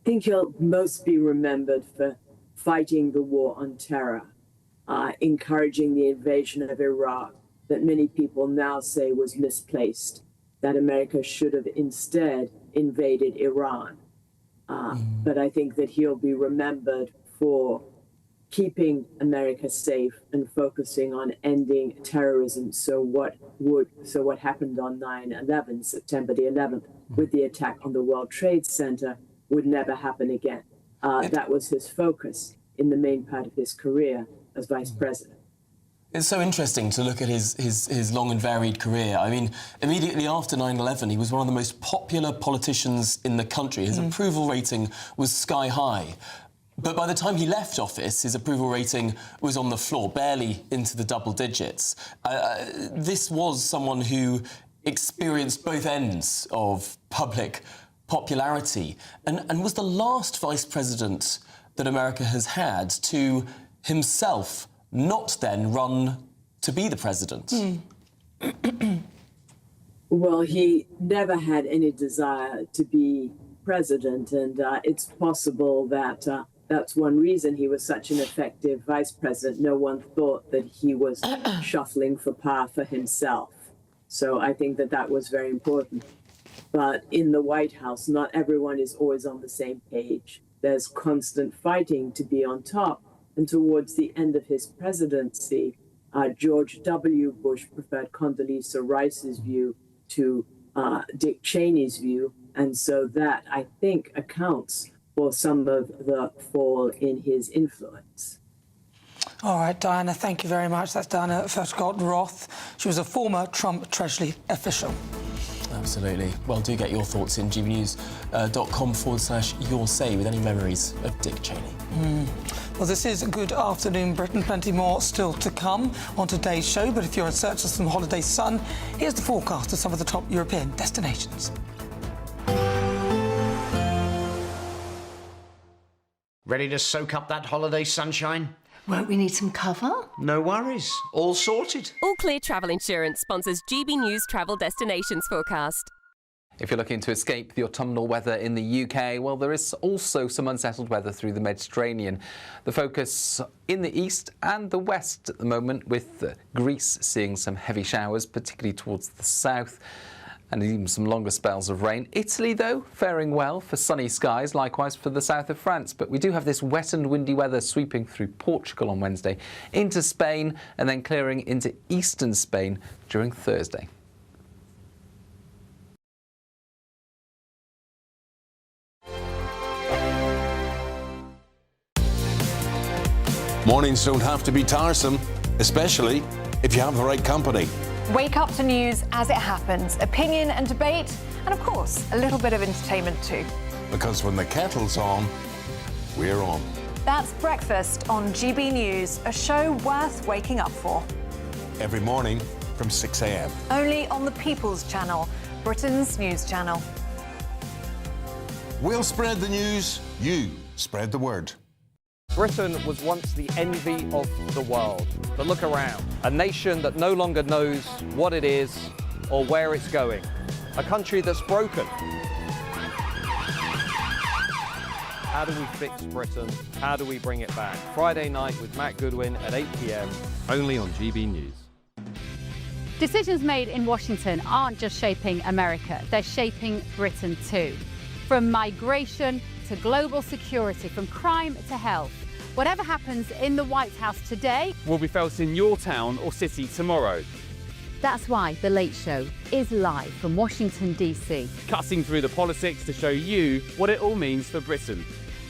I think he'll most be remembered for fighting the war on terror, encouraging the invasion of Iraq that many people now say was misplaced, that America should have instead invaded Iran. But I think that he'll be remembered for keeping America safe and focusing on ending terrorism. So what happened on 9/11, September the 11th, with the attack on the World Trade Center, would never happen again. That was his focus in the main part of his career as vice president. It's so interesting to look at his long and varied career. I mean, immediately after 9/11, he was one of the most popular politicians in the country. His approval rating was sky high. But by the time he left office, his approval rating was on the floor, barely into the double digits. This was someone who experienced both ends of public popularity and was the last vice president that America has had to himself not then run to be the president. Well, he never had any desire to be president, and it's possible that that's one reason he was such an effective vice president. No one thought that he was shuffling for power for himself. So I think that that was very important. But in the White House, not everyone is always on the same page. There's constant fighting to be on top, And towards the end of his presidency, George W. Bush preferred Condoleezza Rice's view to Dick Cheney's view. And so that, I think, accounts for some of the fall in his influence. All right, Diana, thank you very much. That's Diana Furchtgott-Roth. She was a former Trump Treasury official. Absolutely. Well, do get your thoughts in gbnews.com/yoursay with any memories of Dick Cheney. Well, this is Good Afternoon Britain. Plenty more still to come on today's show. But if you're in search of some holiday sun, here's the forecast of some of the top European destinations. Ready to soak up that holiday sunshine? Won't we need some cover? No worries. All sorted. All Clear Travel Insurance sponsors GB News Travel Destinations Forecast. If you're looking to escape the autumnal weather in the UK, well, there is also some unsettled weather through the Mediterranean. The focus in the east and the west at the moment, with Greece seeing some heavy showers, particularly towards the south, and even some longer spells of rain. Italy, though, faring well for sunny skies, likewise for the south of France. But we do have this wet and windy weather sweeping through Portugal on Wednesday, into Spain, and then clearing into eastern Spain during Thursday. Mornings don't have to be tiresome, especially if you have the right company. Wake up to news as it happens, opinion and debate, and of course, a little bit of entertainment too. Because when the kettle's on, we're on. That's Breakfast on GB News, a show worth waking up for. Every morning from 6 a.m. Only on the People's Channel, Britain's news channel. We'll spread the news, you spread the word. Britain was once the envy of the world, but look around. A nation that no longer knows what it is or where it's going. A country that's broken. How do we fix Britain? How do we bring it back? Friday night with Matt Goodwin at 8 p.m, only on GB News. Decisions made in Washington aren't just shaping America, they're shaping Britain too. From migration to global security, from crime to health. Whatever happens in the White House today will be felt in your town or city tomorrow. That's why The Late Show is live from Washington, D.C. Cutting through the politics to show you what it all means for Britain.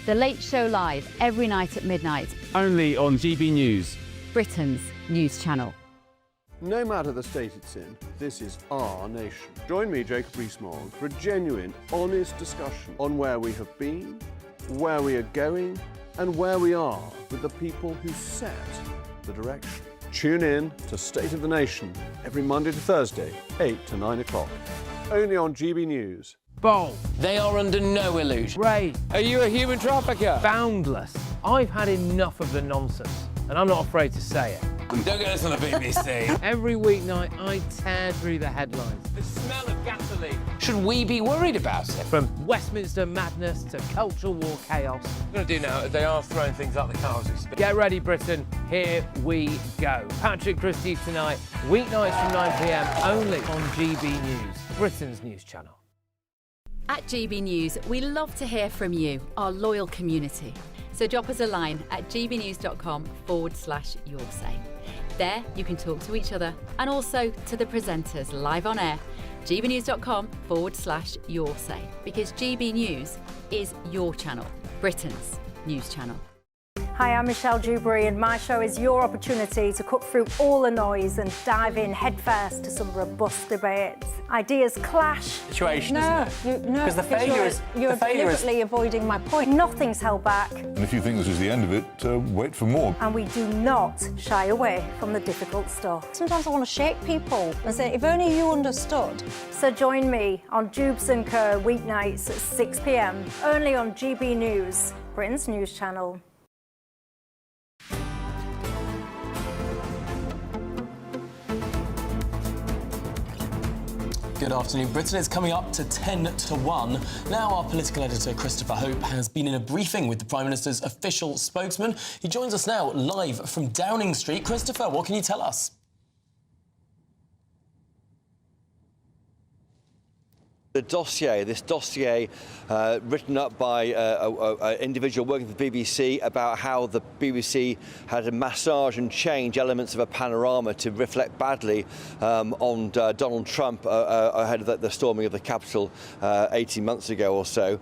The Late Show live every night at midnight. Only on GB News, Britain's news channel. No matter the state it's in, this is our nation. Join me, Jacob Rees-Mogg, for a genuine, honest discussion on where we have been, where we are going, and where we are with the people who set the direction. Tune in to State of the Nation every Monday to Thursday, 8 to 9 o'clock. Only on GB News. Bold. They are under no illusion. Ray, are you a human trafficker? Boundless. I've had enough of the nonsense, and I'm not afraid to say it. Don't get us on the BBC. Every weeknight, I tear through the headlines. The smell of gasoline. Should we be worried about it? From Westminster madness to cultural war chaos. I'm going to do now, they are throwing things out the car as we speak. Get ready, Britain. Here we go. Patrick Christie's tonight, weeknights from 9 p.m, only on GB News, Britain's news channel. At GB News, we love to hear from you, our loyal community. So drop us a line at gbnews.com/yoursay. There you can talk to each other and also to the presenters live on air. gbnews.com/yoursay, because GB News is your channel, Britain's news channel. Hi, I'm Michelle Dewberry, and my show is your opportunity to cut through all the noise and dive in headfirst to some robust debates. Ideas clash. Situation, no, isn't it? No, because the failure is you're deliberately avoiding my point. Nothing's held back. And if you think this is the end of it, wait for more. And we do not shy away from the difficult stuff. Sometimes I want to shake people and say, if only you understood. So join me on Jubes & Kerr weeknights at 6 p.m, only on GB News, Britain's news channel. Good afternoon, Britain. It's coming up to 10 to 1. Now our political editor, Christopher Hope, has been in a briefing with the Prime Minister's official spokesman. He joins us now live from Downing Street. Christopher, what can you tell us? The dossier, this dossier written up by an individual working for the BBC about how the BBC had to massage and change elements of a panorama to reflect badly on Donald Trump ahead of the storming of the Capitol 18 months ago or so.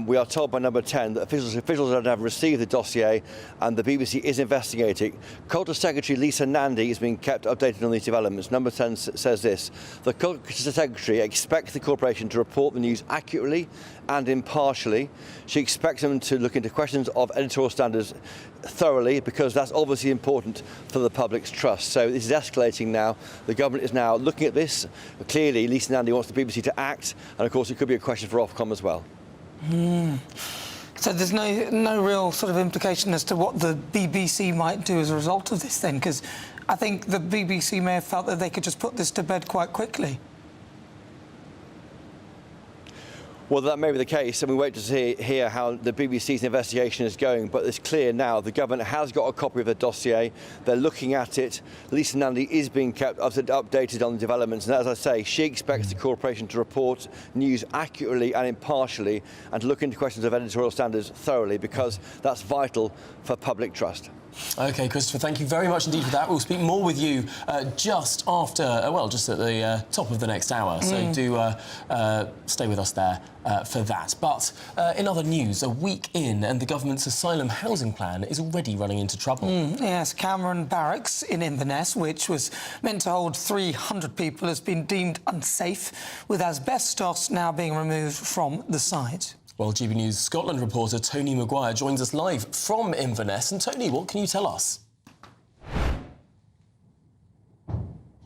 We are told by Number 10 that officials have received the dossier and the BBC is investigating. Culture Secretary Lisa Nandy is being kept updated on these developments. Number 10 says this: the Culture Secretary expects the corporation to report the news accurately and impartially. She expects them to look into questions of editorial standards thoroughly, because that's obviously important for the public's trust. So this is escalating now. The government is now looking at this. Clearly, Lisa Nandy wants the BBC to act, and of course it could be a question for Ofcom as well. So there's no real sort of implication as to what the BBC might do as a result of this then, because I think the BBC may have felt that they could just put this to bed quite quickly. Well, that may be the case, and we wait to hear how the BBC's investigation is going. But it's clear now the government has got a copy of the dossier. They're looking at it. Lisa Nandy is being kept updated on the developments. And as I say, she expects the corporation to report news accurately and impartially, and to look into questions of editorial standards thoroughly, because that's vital for public trust. OK, Christopher, thank you very much indeed for that. We'll speak more with you just after, well, just at the top of the next hour. So do stay with us there for that. But in other news, a week in and the government's asylum housing plan is already running into trouble. Yes, Cameron Barracks in Inverness, which was meant to hold 300 people, has been deemed unsafe, with asbestos now being removed from the site. Well, GB News Scotland reporter Tony Maguire joins us live from Inverness. And Tony, what can you tell us?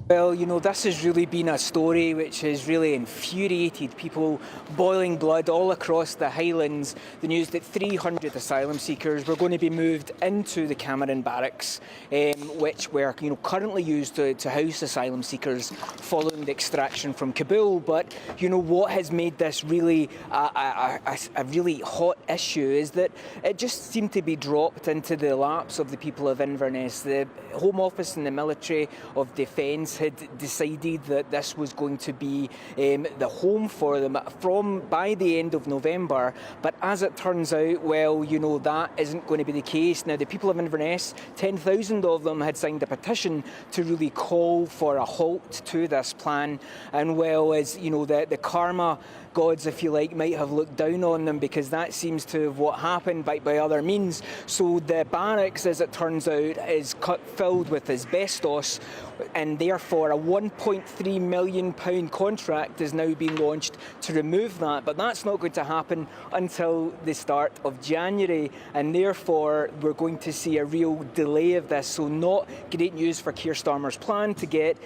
Well, you know, this has really been a story which has really infuriated people, boiling blood all across the Highlands. The news that 300 asylum seekers were going to be moved into the Cameron Barracks, which were, you know, currently used to house asylum seekers following the extraction from Kabul. But, you know, what has made this really a really hot issue is that it just seemed to be dropped into the laps of the people of Inverness. The Home Office and the Military of Defence had decided that this was going to be the home for them by the end of November. But as it turns out, well, you know, that isn't going to be the case. Now, the people of Inverness, 10,000 of them had signed a petition to really call for a halt to this plan. And, well, as you know, the karma gods, if you like, might have looked down on them, because that seems to have what happened by other means. So the barracks, as it turns out, is filled with asbestos, and therefore a £1.3 million contract is now being launched to remove that. But that's not going to happen until the start of January, and therefore we're going to see a real delay of this. So not great news for Keir Starmer's plan to get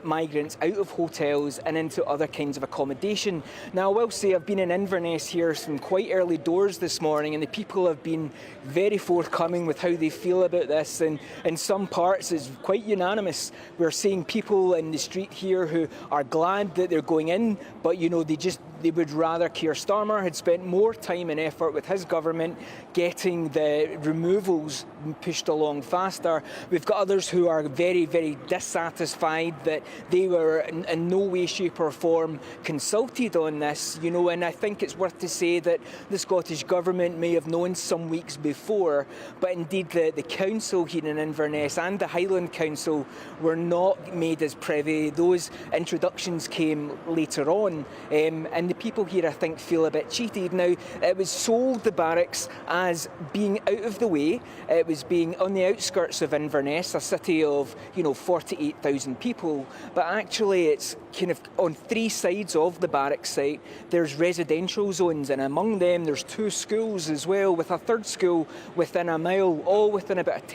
migrants out of hotels and into other kinds of accommodation. Now, I will say I've been in Inverness here from quite early doors this morning, and the people have been very forthcoming with how they feel about this, and in some parts it's quite unanimous. We're seeing people in the street here who are glad that they're going in, but you know, they would rather Keir Starmer had spent more time and effort with his government getting the removals pushed along faster. We've got others who are very, very dissatisfied that they were in no way, shape or form consulted on this, you know, and I think it's worth to say that the Scottish Government may have known some weeks before, but indeed the council here in Inverness and the Highland Council were not made as privy. Those introductions came later on, and the people here, I think, feel a bit cheated. Now, it was sold, the barracks, as being out of the way. It was being on the outskirts of Inverness, a city of, you know, 48,000 people, but actually it's kind of on three sides of the barracks site. There's residential zones, and among them there's two schools as well, with a third school within a mile, all within about a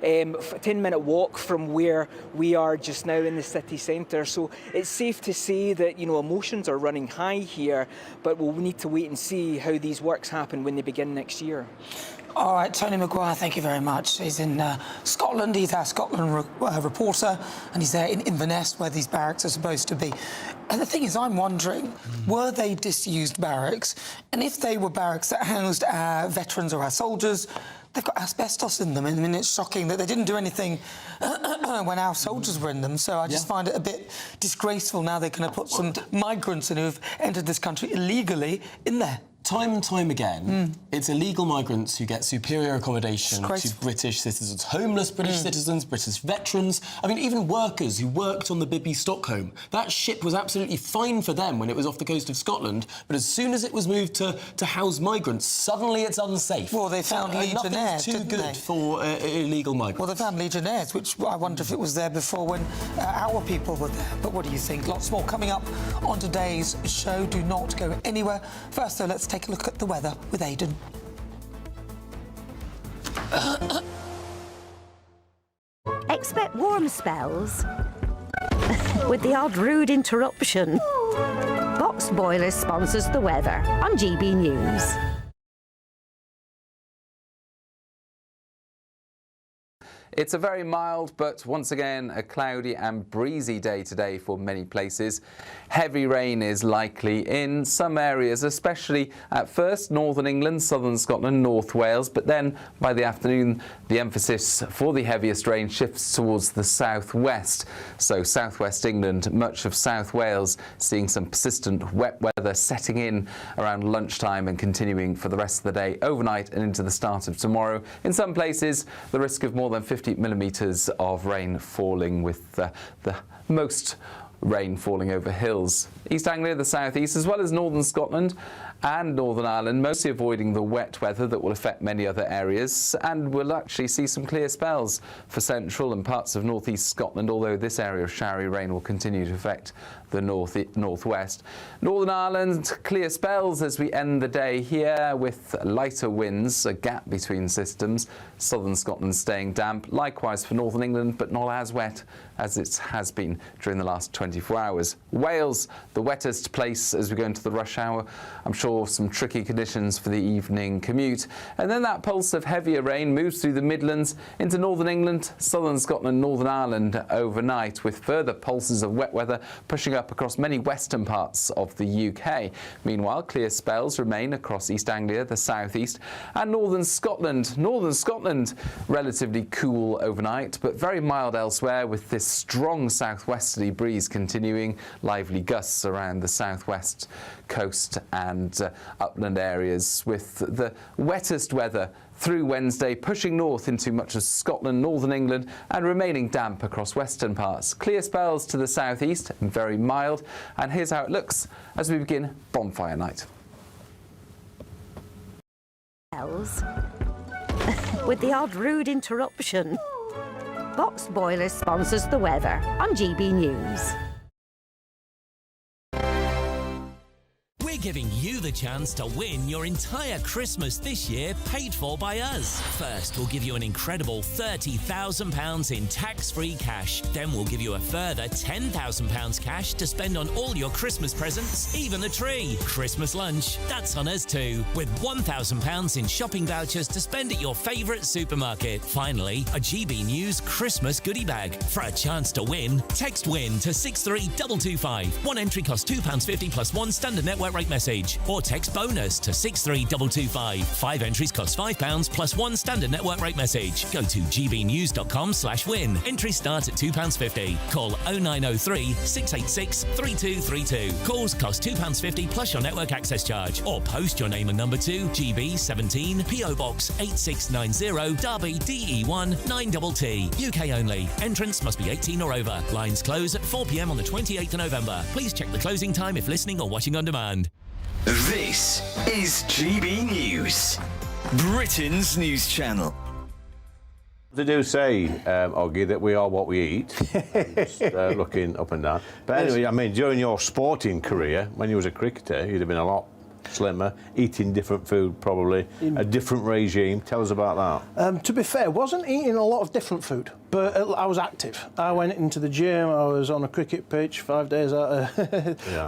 10-minute walk from where we are just now in the city centre. So it's safe to say that, you know, emotions are running high here, but we'll need to wait and see how these works happen when they begin next year. All right, Tony Maguire, thank you very much. He's in Scotland. He's our Scotland reporter, and he's there in Inverness, where these barracks are supposed to be. And the thing is, I'm wondering, were they disused barracks? And if they were barracks that housed our veterans or our soldiers, they've got asbestos in them. I mean, it's shocking that they didn't do anything when our soldiers were in them. So I just find it a bit disgraceful now they're going to put some migrants in who've entered this country illegally in there. Time and time again, it's illegal migrants who get superior accommodation to British citizens. Homeless British citizens, British veterans. I mean, even workers who worked on the Bibby Stockholm. That ship was absolutely fine for them when it was off the coast of Scotland, but as soon as it was moved to house migrants, suddenly it's unsafe. Well, they found legionnaires, Nothing's too good for illegal migrants. Well, they found legionnaires, which I wonder if it was there before when our people were there. But what do you think? Lots more coming up on today's show. Do not go anywhere. First, though, let's take a look at the weather with Aidan. Expect warm spells with the odd rude interruption. Box Boilers sponsors the weather on GB News. It's a very mild, but once again, a cloudy and breezy day today for many places. Heavy rain is likely in some areas, especially at first northern England, southern Scotland, North Wales, but then by the afternoon, the emphasis for the heaviest rain shifts towards the southwest. So southwest England, much of South Wales, seeing some persistent wet weather setting in around lunchtime and continuing for the rest of the day, overnight and into the start of tomorrow. In some places, the risk of more than 50 millimetres of rain falling, with the most rain falling over hills. East Anglia, the southeast, as well as northern Scotland and Northern Ireland, mostly avoiding the wet weather that will affect many other areas, and we'll actually see some clear spells for central and parts of northeast Scotland, although this area of showery rain will continue to affect the northwest. Northern Ireland, clear spells as we end the day here with lighter winds, a gap between systems. Southern Scotland staying damp, likewise for northern England, but not as wet as it has been during the last 24 hours. Wales, the wettest place as we go into the rush hour. I'm sure some tricky conditions for the evening commute. And then that pulse of heavier rain moves through the Midlands into northern England, southern Scotland, Northern Ireland overnight, with further pulses of wet weather pushing up across many western parts of the UK. Meanwhile, clear spells remain across East Anglia, the southeast, and northern Scotland. Northern Scotland, relatively cool overnight, but very mild elsewhere, with this strong southwesterly breeze continuing. Lively gusts around the southwest coast and upland areas, with the wettest weather through Wednesday pushing north into much of Scotland, northern England, and remaining damp across western parts. Clear spells to the southeast and very mild. And here's how it looks as we begin bonfire night. With the odd rude interruption. Box Boilers sponsors the weather on GB News. We're giving you the chance to win your entire Christmas this year paid for by us. First, we'll give you an incredible £30,000 in tax-free cash. Then we'll give you a further £10,000 cash to spend on all your Christmas presents, even the tree. Christmas lunch, that's on us too, with £1,000 in shopping vouchers to spend at your favourite supermarket. Finally, a GB News Christmas goodie bag. For a chance to win, text WIN to 63225. One entry costs £2.50 plus one standard network rate message, or text BONUS to 63225. 5 entries cost £5 plus one standard network rate message. Go to gbnews.com/win. Entries start at £2.50. Call 0903 686 3232. Calls cost £2.50 plus your network access charge, or post your name and number to GB17 PO Box 8690 Derby DE1 9TT. UK only. Entrance must be 18 or over. Lines close at 4 p.m. on the 28th of November. Please check the closing time if listening or watching on demand. This is GB News, Britain's news channel. They do say, Oggy, that we are what we eat. Just looking up and down. But anyway, I mean, during your sporting career, when you was a cricketer, you'd have been a lot slimmer, eating different food probably, a different regime. Tell us about that. To be fair, wasn't eating a lot of different food, but I was active. I went into the gym, I was on a cricket pitch 5 days out,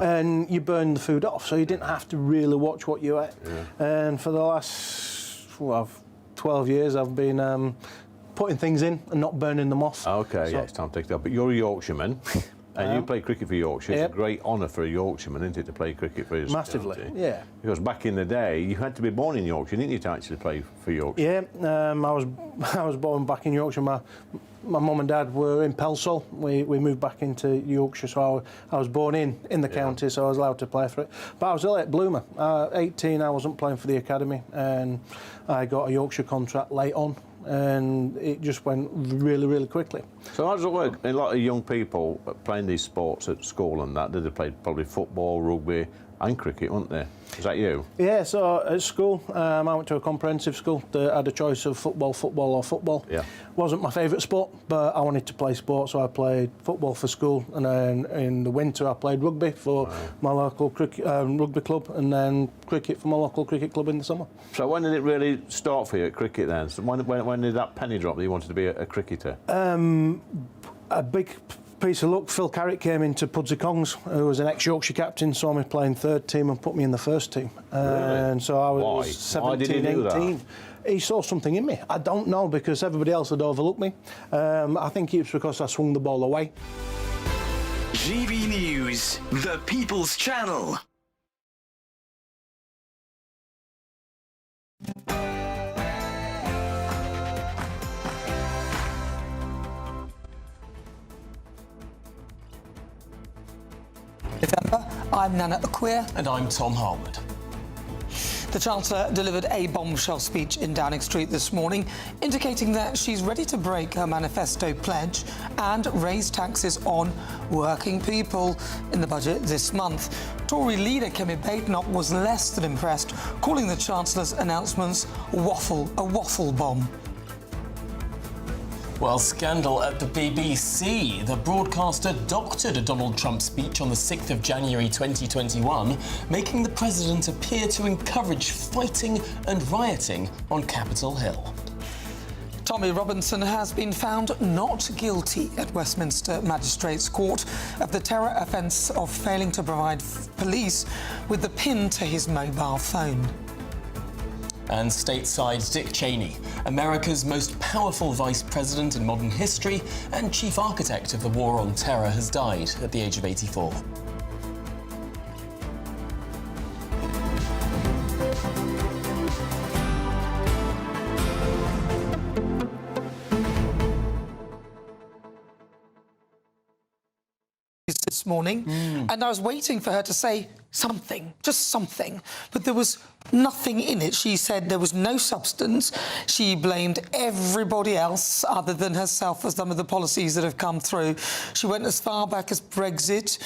and you burned the food off, so you didn't have to really watch what you ate. And for the last 12 years, I've been putting things in and not burning them off. Okay, so, yeah, it's time to take that. But you're a Yorkshireman. And you play cricket for Yorkshire. It's a great honour for a Yorkshireman, isn't it, to play cricket for his Massively, county? yeah. Because back in the day, you had to be born in Yorkshire, didn't you, to actually play for Yorkshire? Yeah, I was born back in Yorkshire. My mum and dad were in Pelsall. We moved back into Yorkshire, so I was born in the county, so I was allowed to play for it. But I was a late bloomer. 18, I wasn't playing for the academy, and I got a Yorkshire contract late on, and it just went really, really quickly. So how does it work? A lot of young people playing these sports at school and that, they played probably football, rugby and cricket, weren't they? Is that you? Yeah, so at school, I went to a comprehensive school that had a choice of football or football. Yeah. Wasn't my favourite sport, but I wanted to play sport, so I played football for school, and then in the winter I played rugby for my local rugby club, and then cricket for my local cricket club in the summer. So when did it really start for you at cricket then? So when did that penny drop that you wanted to be a cricketer? A big piece of luck. Phil Carrick came into Pudsey Kongs, who was an ex-Yorkshire captain, saw me playing third team and put me in the first team. And so I was 17, 18. He saw something in me. I don't know, because everybody else had overlooked me. I think it's because I swung the ball away. GB News, the People's Channel. November. I'm Nana Akua. And I'm Tom Harwood. The Chancellor delivered a bombshell speech in Downing Street this morning, indicating that she's ready to break her manifesto pledge and raise taxes on working people in the budget this month. Tory leader Kemi Badenoch was less than impressed, calling the Chancellor's announcements a waffle bomb. Well, scandal at the BBC. The broadcaster doctored a Donald Trump speech on the 6th of January 2021, making the president appear to encourage fighting and rioting on Capitol Hill. Tommy Robinson has been found not guilty at Westminster Magistrates Court of the terror offence of failing to provide police with the PIN to his mobile phone. And stateside, Dick Cheney, America's most powerful vice president in modern history and chief architect of the war on terror, has died at the age of 84. This morning, and I was waiting for her to say something, just something, but there was nothing in it. She said there was no substance. She blamed everybody else other than herself for some of the policies that have come through. She went as far back as Brexit.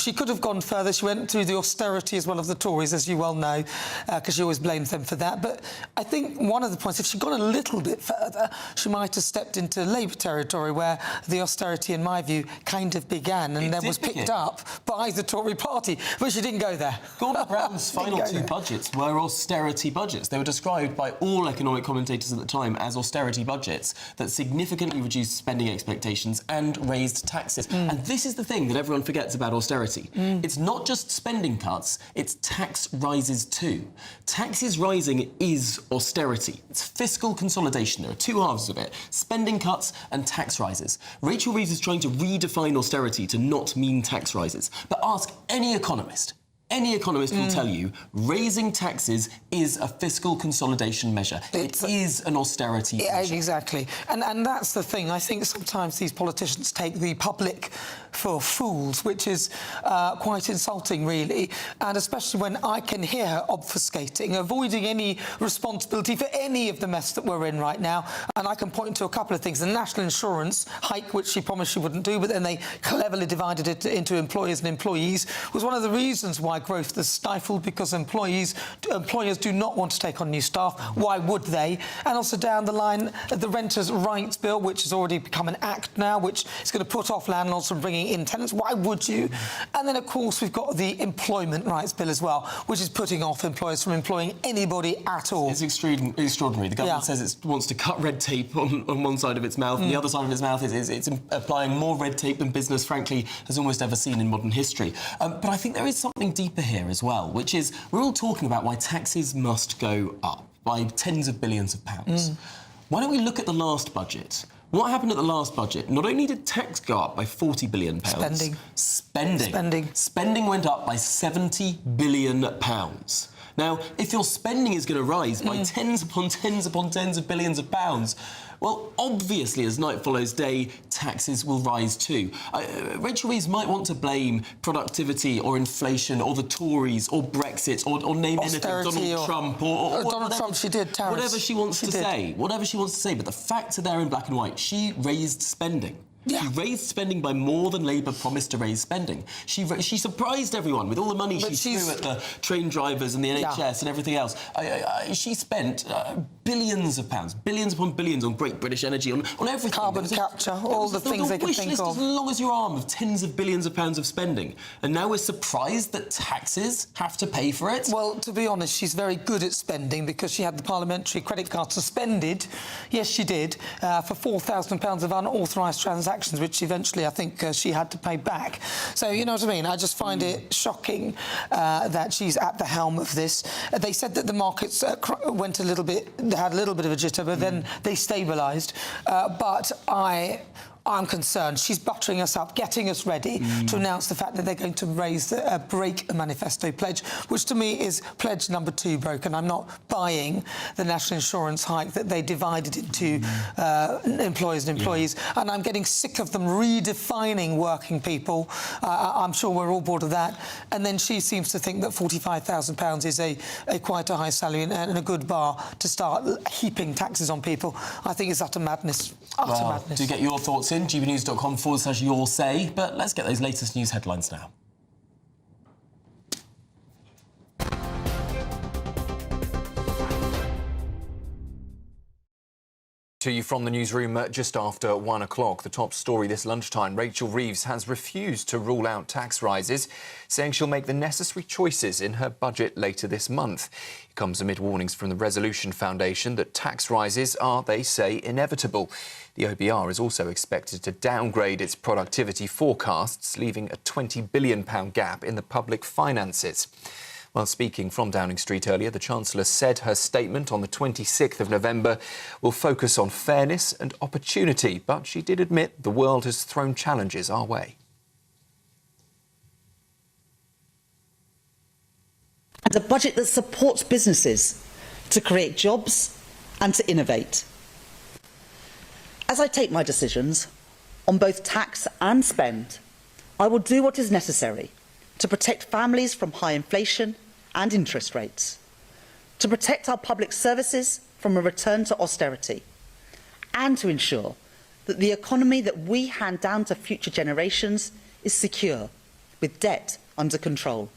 She could have gone further. She went through the austerity as well of the Tories, as you well know, because she always blames them for that. But I think one of the points, if she'd gone a little bit further, she might have stepped into Labour territory, where the austerity, in my view, kind of began and then was picked up by the Tory party. But she didn't go there. Gordon Brown's final two budgets were austerity budgets. They were described by all economic commentators at the time as austerity budgets that significantly reduced spending expectations and raised taxes. And this is the thing that everyone forgets about austerity. It's not just spending cuts, it's tax rises too. Taxes rising is austerity. It's fiscal consolidation. There are two halves of it: spending cuts and tax rises. Rachel Reeves is trying to redefine austerity to not mean tax rises. But ask any economist. Any economist will tell you raising taxes is a fiscal consolidation measure. It is an austerity measure. Exactly. And that's the thing. I think sometimes these politicians take the public for fools, which is quite insulting, really. And especially when I can hear her obfuscating, avoiding any responsibility for any of the mess that we're in right now. And I can point to a couple of things. The national insurance hike, which she promised she wouldn't do, but then they cleverly divided it into employers and employees, was one of the reasons why growth is stifled, because employers do not want to take on new staff. Why would they? And also down the line, the Renters' Rights Bill, which has already become an act now, which is going to put off landlords from bringing in tenants. Why would you? And then, of course, we've got the Employment Rights Bill as well, which is putting off employers from employing anybody at all. It's extraordinary. The government says it wants to cut red tape on one side of its mouth, and the other side of its mouth is it's applying more red tape than business, frankly, has almost ever seen in modern history. But I think there is something deeper here as well, which is we're all talking about why taxes must go up by tens of billions of pounds. Why don't we look at the last budget, What happened at the last budget? Not only did tax go up by £40 billion... Spending went up by £70 billion. Now, if your spending is going to rise by tens upon tens upon tens of billions of pounds, well, obviously, as night follows day, taxes will rise too. Rachel Reeves might want to blame productivity or inflation or the Tories or Brexit or name anything, Donald Trump or Donald Trump, she did, tariffs. Whatever she wants to say. Whatever she wants to say. But the facts are there in black and white. She raised spending. Yeah. She raised spending by more than Labour promised to raise spending. She surprised everyone with all the money she threw at the train drivers and the NHS and everything else. She spent billions of pounds, billions upon billions on Great British Energy, on everything. Carbon capture, all the things they could think of. As long as your arm of tens of billions of pounds of spending. And now we're surprised that taxes have to pay for it? Well, to be honest, she's very good at spending because she had the parliamentary credit card suspended. Yes, she did, for £4,000 of unauthorised transactions, which eventually I think she had to pay back. So, you know what I mean? I just find it shocking that she's at the helm of this. They said that the markets went a little bit, had a little bit of a jitter, but then they stabilised. But I'm concerned. She's buttering us up, getting us ready to announce the fact that they're going to break the manifesto pledge, which to me is pledge number 2 broken. I'm not buying the national insurance hike that they divided into employers and employees, and I'm getting sick of them redefining working people. I'm sure we're all bored of that. And then she seems to think that £45,000 is quite a high salary and a good bar to start heaping taxes on people. I think it's utter madness. Utter madness. Do get your thoughts in gbnews.com/your say, but let's get those latest news headlines now. To you from the newsroom just after 1 o'clock. The top story this lunchtime. Rachel Reeves has refused to rule out tax rises, saying she'll make the necessary choices in her budget later this month. It comes amid warnings from the Resolution Foundation that tax rises are, they say, inevitable. The OBR is also expected to downgrade its productivity forecasts, leaving a £20 billion gap in the public finances. While speaking from Downing Street earlier, the Chancellor said her statement on the 26th of November will focus on fairness and opportunity, but she did admit the world has thrown challenges our way. And a budget that supports businesses to create jobs and to innovate. As I take my decisions on both tax and spend, I will do what is necessary to protect families from high inflation and interest rates, to protect our public services from a return to austerity, and to ensure that the economy that we hand down to future generations is secure, with debt under control.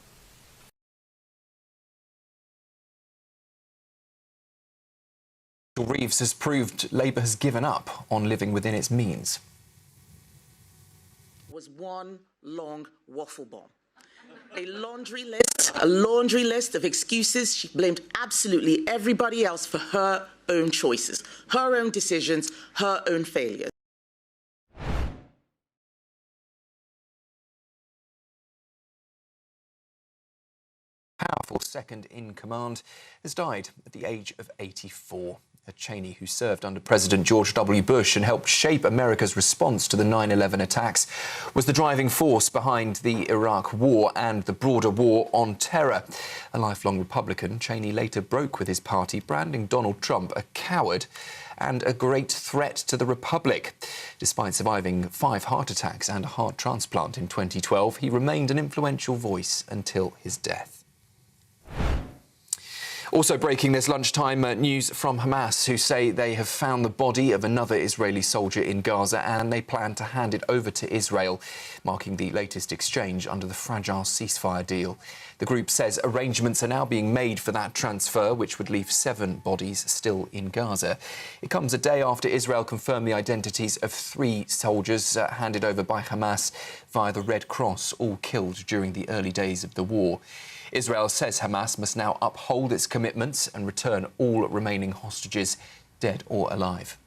Reeves has proved Labour has given up on living within its means. Was one long waffle bomb. A laundry list of excuses. She blamed absolutely everybody else for her own choices, her own decisions, her own failures. Powerful second in command has died at the age of 84. Cheney, who served under President George W. Bush and helped shape America's response to the 9/11 attacks, was the driving force behind the Iraq War and the broader war on terror. A lifelong Republican, Cheney later broke with his party, branding Donald Trump a coward and a great threat to the Republic. Despite surviving 5 heart attacks and a heart transplant in 2012, he remained an influential voice until his death. Also breaking this lunchtime, news from Hamas, who say they have found the body of another Israeli soldier in Gaza and they plan to hand it over to Israel, marking the latest exchange under the fragile ceasefire deal. The group says arrangements are now being made for that transfer, which would leave 7 bodies still in Gaza. It comes a day after Israel confirmed the identities of 3 soldiers handed over by Hamas via the Red Cross, all killed during the early days of the war. Israel says Hamas must now uphold its commitments and return all remaining hostages, dead or alive.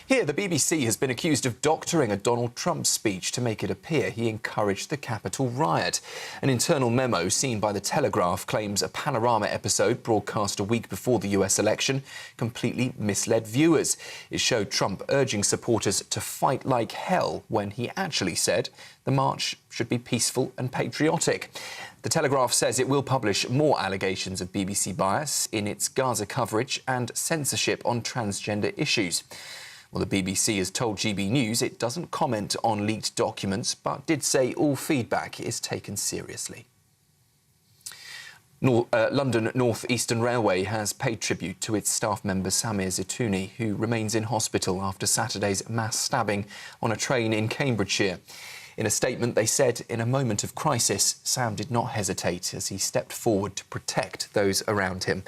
Here, the BBC has been accused of doctoring a Donald Trump speech to make it appear he encouraged the Capitol riot. An internal memo seen by The Telegraph claims a Panorama episode broadcast a week before the US election completely misled viewers. It showed Trump urging supporters to fight like hell when he actually said the march should be peaceful and patriotic. The Telegraph says it will publish more allegations of BBC bias in its Gaza coverage and censorship on transgender issues. Well, the BBC has told GB News it doesn't comment on leaked documents, but did say all feedback is taken seriously. London North Eastern Railway has paid tribute to its staff member Samir Zitouni, who remains in hospital after Saturday's mass stabbing on a train in Cambridgeshire. In a statement, they said, in a moment of crisis, Sam did not hesitate as he stepped forward to protect those around him.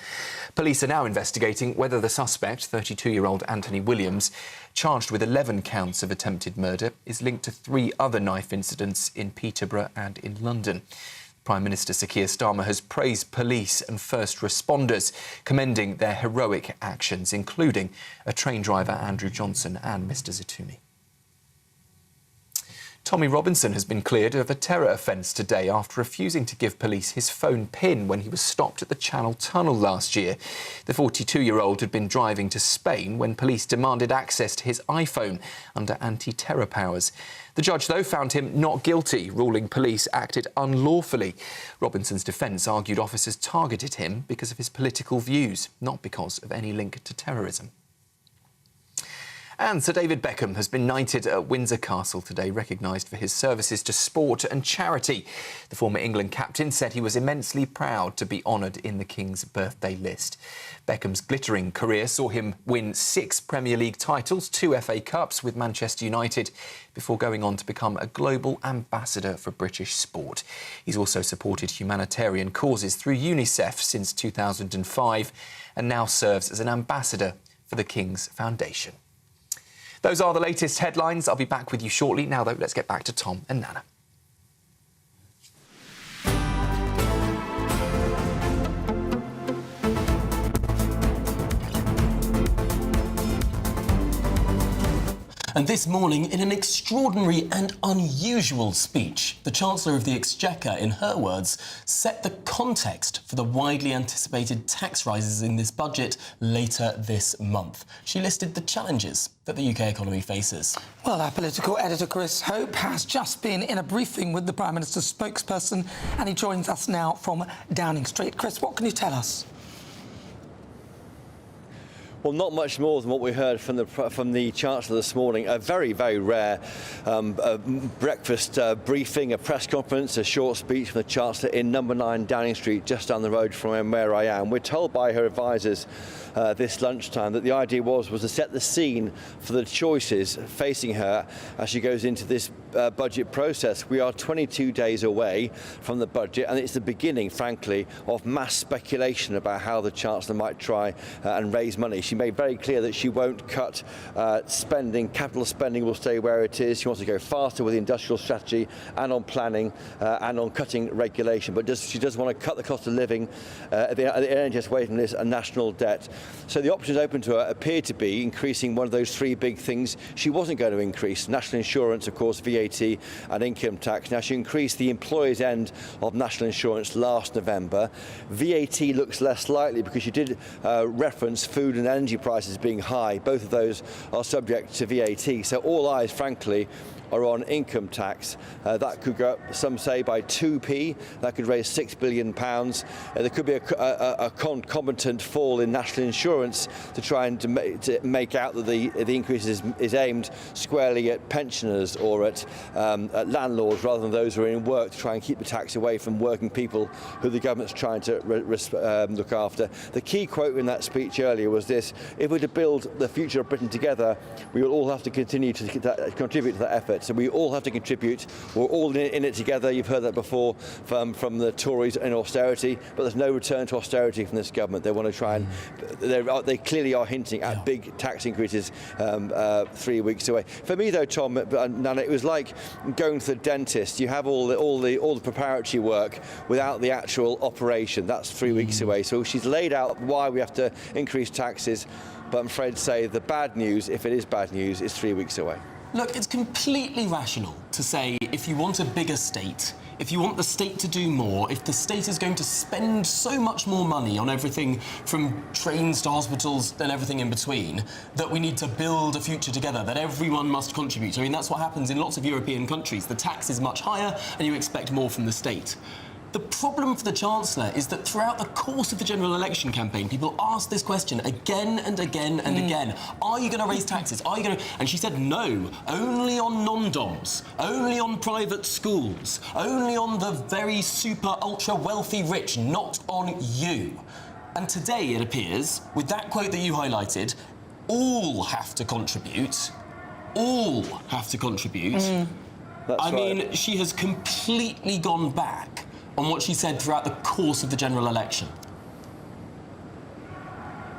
Police are now investigating whether the suspect, 32-year-old Anthony Williams, charged with 11 counts of attempted murder, is linked to 3 other knife incidents in Peterborough and in London. Prime Minister Sir Keir Starmer has praised police and first responders, commending their heroic actions, including a train driver, Andrew Johnson, and Mr Zitouni. Tommy Robinson has been cleared of a terror offence today after refusing to give police his phone PIN when he was stopped at the Channel Tunnel last year. The 42-year-old had been driving to Spain when police demanded access to his iPhone under anti-terror powers. The judge, though, found him not guilty, ruling police acted unlawfully. Robinson's defence argued officers targeted him because of his political views, not because of any link to terrorism. And Sir David Beckham has been knighted at Windsor Castle today, recognised for his services to sport and charity. The former England captain said he was immensely proud to be honoured in the King's birthday list. Beckham's glittering career saw him win 6 Premier League titles, 2 FA Cups with Manchester United, before going on to become a global ambassador for British sport. He's also supported humanitarian causes through UNICEF since 2005 and now serves as an ambassador for the King's Foundation. Those are the latest headlines. I'll be back with you shortly. Now, though, let's get back to Tom and Nana. And this morning, in an extraordinary and unusual speech, the Chancellor of the Exchequer, in her words, set the context for the widely anticipated tax rises in this budget later this month. She listed the challenges that the UK economy faces. Well, our political editor, Chris Hope, has just been in a briefing with the Prime Minister's spokesperson, and he joins us now from Downing Street. Chris, what can you tell us? Well, not much more than what we heard from the Chancellor this morning. A very, very rare breakfast briefing, a press conference, a short speech from the Chancellor in number 9 Downing Street, just down the road from where I am. We're told by her advisers this lunchtime that the idea was to set the scene for the choices facing her as she goes into this budget process. We are 22 days away from the budget, and it's the beginning, frankly, of mass speculation about how the Chancellor might try and raise money. She made very clear that she won't cut spending. Capital spending will stay where it is. She wants to go faster with the industrial strategy and on planning and on cutting regulation. But she does want to cut the cost of living at the NHS waiting list and national debt. So the options open to her appear to be increasing one of those 3 big things she wasn't going to increase. National insurance, of course, VAT and income tax. Now, she increased the employer's end of national insurance last November. VAT looks less likely because she did reference food and energy prices being high. Both of those are subject to VAT. So all eyes, frankly, are on income tax. That could go up, some say, by 2p. That could raise £6 billion. There could be a concomitant fall in national insurance to try and to make out that the increase is aimed squarely at pensioners or at landlords rather than those who are in work, to try and keep the tax away from working people who the government's trying to look after. The key quote in that speech earlier was this: if we're to build the future of Britain together, we will all have to continue to contribute to that effort. So we all have to contribute. We're all in it together. You've heard that before from the Tories in austerity, but there's no return to austerity from this government. They want to try and they clearly are hinting at big tax increases 3 weeks away. For me, though, Tom, Nana, it was like going to the dentist. You have all the preparatory work without the actual operation. That's 3 weeks away. So she's laid out why we have to increase taxes but I'm afraid to say the bad news, if it is bad news, is 3 weeks away. Look, it's completely rational to say if you want a bigger state, if you want the state to do more, if the state is going to spend so much more money on everything from trains to hospitals and everything in between, that we need to build a future together, that everyone must contribute. I mean, that's what happens in lots of European countries. The tax is much higher and you expect more from the state. The problem for the Chancellor is that throughout the course of the general election campaign, people asked this question again and again and again. Are you going to raise taxes? Are you going to... And she said no, only on non-doms, only on private schools, only on the very super ultra-wealthy rich, not on you. And today, it appears, with that quote that you highlighted, all have to contribute. All have to contribute. I mean, she has completely gone back on what she said throughout the course of the general election.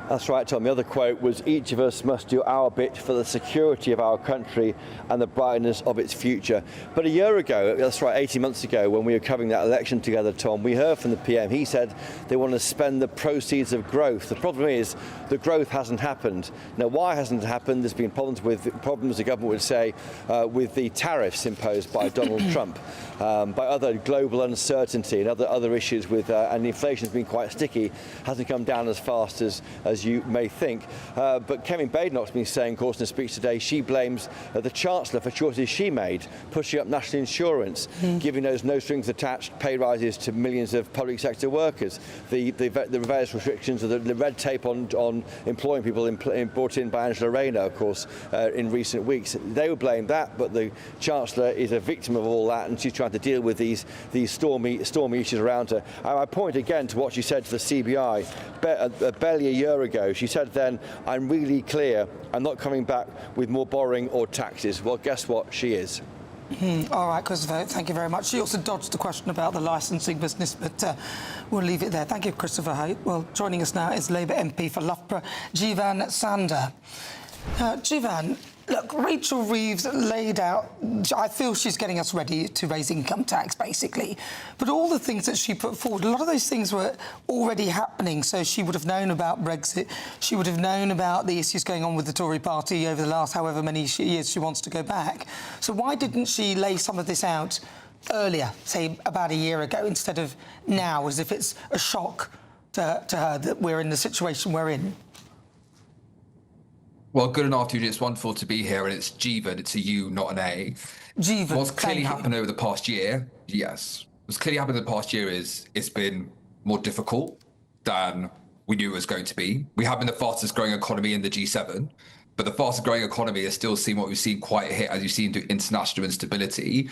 That's right, Tom. The other quote was, each of us must do our bit for the security of our country and the brightness of its future. But a year ago, that's right, 18 months ago, when we were covering that election together, Tom, we heard from the PM. He said they want to spend the proceeds of growth. The problem is the growth hasn't happened. Now, why hasn't it happened? There's been problems, the government would say, with the tariffs imposed by Donald Trump, by other global uncertainty and other issues with, and inflation's been quite sticky, hasn't come down as fast as you may think. But Kevin Badenoch's been saying, of course, in a speech today, she blames the Chancellor for choices she made, pushing up national insurance, giving those no strings attached pay rises to millions of public sector workers, the various restrictions, the red tape on employing people brought in by Angela Rayner, of course, in recent weeks. They would blame that, but the Chancellor is a victim of all that, and she's trying to deal with these stormy issues around her. I point again to what she said to the CBI barely a year ago. She said then, I'm really clear, I'm not coming back with more borrowing or taxes. Well, guess what? She is. All right, Christopher, thank you very much. She also dodged the question about the licensing business, but we'll leave it there. Thank you, Christopher. Well, joining us now is Labour MP for Loughborough, Jivan Sander. Jivan, look, Rachel Reeves laid out, I feel she's getting us ready to raise income tax, basically. But all the things that she put forward, a lot of those things were already happening. So she would have known about Brexit. She would have known about the issues going on with the Tory party over the last however many years she wants to go back. So why didn't she lay some of this out earlier, say about a year ago, instead of now, as if it's a shock to her that we're in the situation we're in? Well, good afternoon. It's wonderful to be here, and it's Jivan. It's a U, not an A. Jivan, what's clearly happened over the past year, what's clearly happened in the past year is it's been more difficult than we knew it was going to be. We have been the fastest growing economy in the G7, but the fastest growing economy has still seen what we've seen quite a hit, as you've seen, to international instability.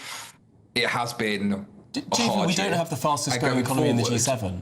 It has been a hard we don't have the fastest growing economy in the G7.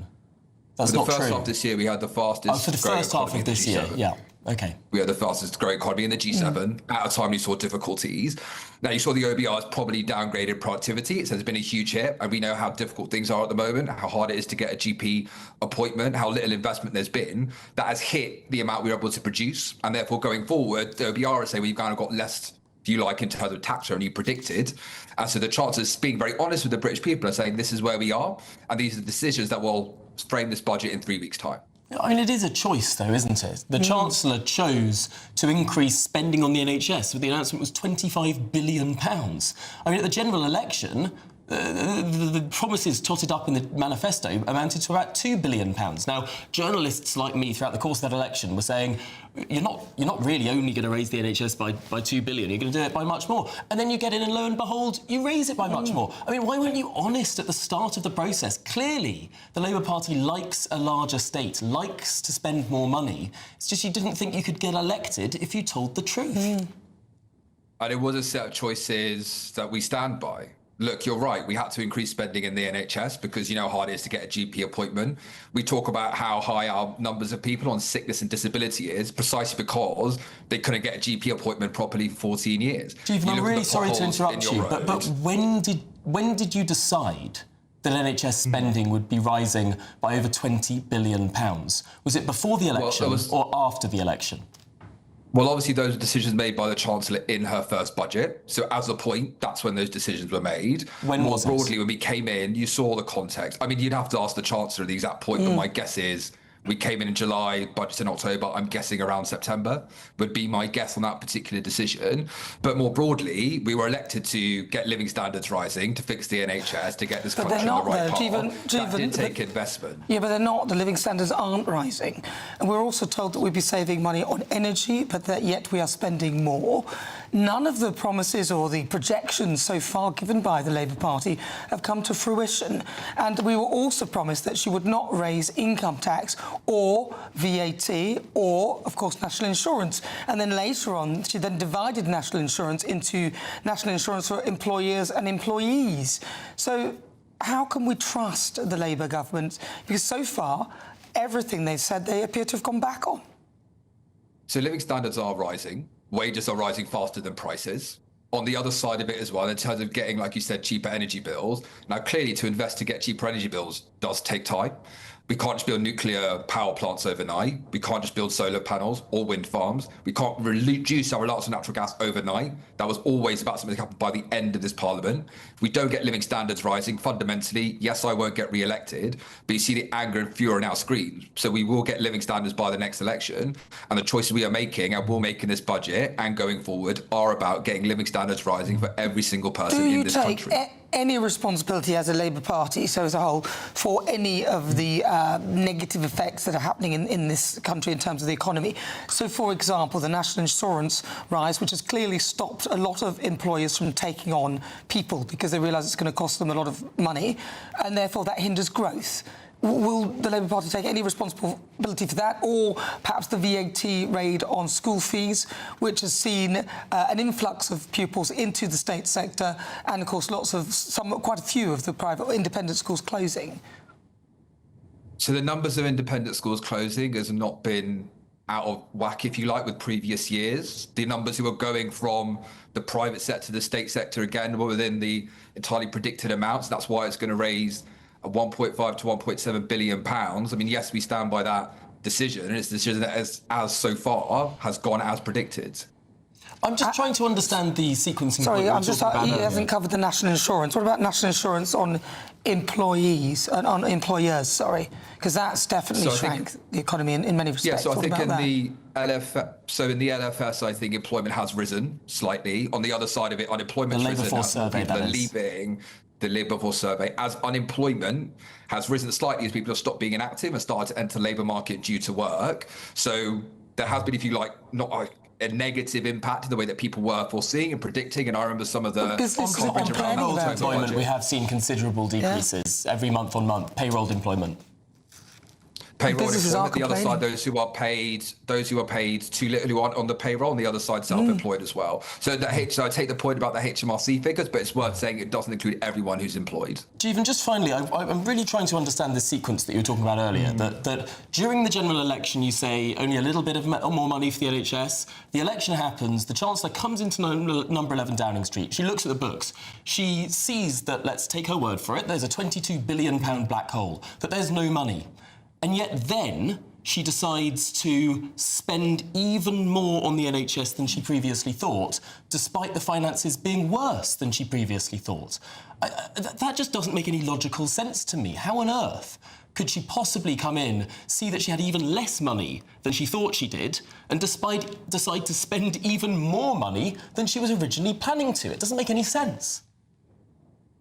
That's not true. For the first half of this year, we had the fastest. For the first half of this year, yeah. OK. We had the fastest growing economy in the G7. At a time you saw difficulties. Now, you saw the OBR's probably downgraded productivity. It says it's been a huge hit. And we know how difficult things are at the moment, how hard it is to get a GP appointment, how little investment there's been. That has hit the amount we were able to produce. And therefore, going forward, the OBR is saying we've kind of got less, if you like, in terms of tax revenue predicted. And so the Chancellor's being very honest with the British people and saying this is where we are. And these are the decisions that will frame this budget in 3 weeks' time. I mean, it is a choice, though, isn't it? The Chancellor chose to increase spending on the NHS. The announcement was £25 billion. I mean, at the general election, the promises totted up in the manifesto amounted to about £2 billion. Now, journalists like me throughout the course of that election were saying, you're not really only going to raise the NHS by £2 billion, you're going to do it by much more. And then you get in and lo and behold, you raise it by much more. I mean, why weren't you honest at the start of the process? Clearly, the Labour Party likes a larger state, likes to spend more money. It's just you didn't think you could get elected if you told the truth. And it was a set of choices that we stand by. Look, you're right. We had to increase spending in the NHS because you know how hard it is to get a GP appointment. We talk about how high our numbers of people on sickness and disability is precisely because they couldn't get a GP appointment properly for 14 years. Stephen, I'm really sorry to interrupt you, but when did you decide that NHS spending would be rising by over £20 billion? Was it before the election or after the election? Well, obviously, those were decisions made by the Chancellor in her first budget. So as a point, that's when those decisions were made. When was it? More broadly, when we came in, you saw the context. I mean, you'd have to ask the Chancellor the exact point, but my guess is We came in July, budgets in October, I'm guessing around September would be my guess on that particular decision. But more broadly, we were elected to get living standards rising, to fix the NHS, to get this country on the right path. That did take investment. Yeah, but they're not. The living standards aren't rising. And we're also told that we'd be saving money on energy, but that yet we are spending more. None of the promises or the projections so far given by the Labour Party have come to fruition. And we were also promised that she would not raise income tax or VAT or, of course, national insurance. And then later on, she then divided national insurance into national insurance for employers and employees. So how can we trust the Labour government? Because so far, everything they've said, they appear to have gone back on. So living standards are rising. Wages are rising faster than prices. On the other side of it as well, in terms of getting, like you said, cheaper energy bills. Now, clearly, to invest to get cheaper energy bills does take time. We can't just build nuclear power plants overnight. We can't just build solar panels or wind farms. We can't reduce our reliance on natural gas overnight. That was always about something to happen by the end of this parliament. If we don't get living standards rising, fundamentally, yes, I won't get re-elected, but you see the anger and fury on our screens. So we will get living standards by the next election. And the choices we are making and will make in this budget and going forward are about getting living standards rising for every single person in this country. Any responsibility as a Labour Party, so as a whole, for any of the negative effects that are happening in this country in terms of the economy? So, for example, the national insurance rise, which has clearly stopped a lot of employers from taking on people because they realise it's going to cost them a lot of money, and therefore that hinders growth. Will the Labour Party take any responsibility for that, or perhaps the VAT raid on school fees, which has seen an influx of pupils into the state sector, and of course quite a few of the private independent schools closing? So the numbers of independent schools closing has not been out of whack, if you like, with previous years. The numbers who are going from the private sector to the state sector, again, were within the entirely predicted amounts. That's why it's going to raise 1.5 to 1.7 billion pounds. I mean, yes, we stand by that decision, and it's a decision that, as so far, has gone as predicted. I'm just trying to understand the sequencing. Sorry, he hasn't covered the national insurance. What about national insurance on employees and on employers? Sorry, because that's definitely shrank the economy in many respects. Yeah, so I think in that? the LFS, I think employment has risen slightly. On the other side of it, unemployment's risen. People are leaving. The Labour Force survey, as unemployment has risen slightly as people have stopped being inactive and started to enter the labour market due to work. So there has been, if you like, not a negative impact in the way that people were foreseeing and predicting. And I remember some of the on payroll employment, we have seen considerable decreases every month on month. Payroll employment. Payroll employment, the other side, those who are paid too little, who aren't on the payroll, and the other side self-employed as well. So I take the point about the HMRC figures, but it's worth saying it doesn't include everyone who's employed. Jeevan, just finally, I'm really trying to understand the sequence that you were talking about earlier, that during the general election you say only a little bit of more money for the NHS, the election happens, the Chancellor comes into number 11 Downing Street, she looks at the books, she sees that, let's take her word for it, there's a £22 billion black hole, that there's no money. And yet then she decides to spend even more on the NHS than she previously thought, despite the finances being worse than she previously thought. That just doesn't make any logical sense to me. How on earth could she possibly come in, see that she had even less money than she thought she did, and decide to spend even more money than she was originally planning to? It doesn't make any sense.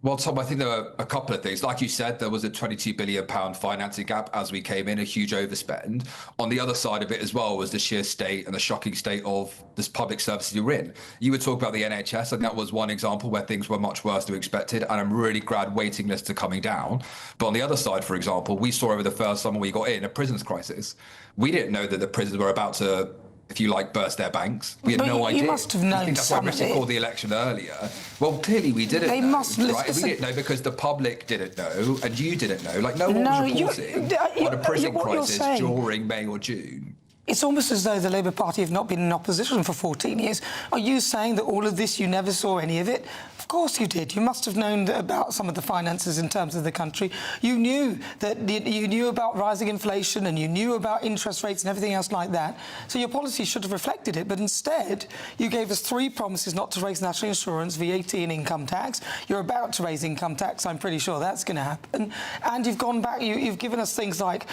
Well, Tom, I think there were a couple of things. Like you said, there was a £22 billion financing gap as we came in, a huge overspend. On the other side of it as well was the sheer state and the shocking state of this public services you're in. You would talk about the NHS, I think that was one example where things were much worse than we expected, and I'm really glad waiting lists are coming down. But on the other side, for example, we saw over the first summer we got in a prisons crisis. We didn't know that the prisons were about to, if you like, burst their banks. We had no idea. You must have known. I think that's why Britain called the election earlier. Well, clearly we didn't know. Right? We didn't know because the public didn't know and you didn't know. Like, no one was reporting on a prison crisis during May or June. It's almost as though the Labour Party have not been in opposition for 14 years. Are you saying that all of this, you never saw any of it? Of course you did. You must have known about some of the finances in terms of the country. You knew that you knew about rising inflation and you knew about interest rates and everything else like that. So your policy should have reflected it. But instead, you gave us 3 promises not to raise national insurance, VAT and income tax. You're about to raise income tax. I'm pretty sure that's going to happen. And you've gone back, you've given us things like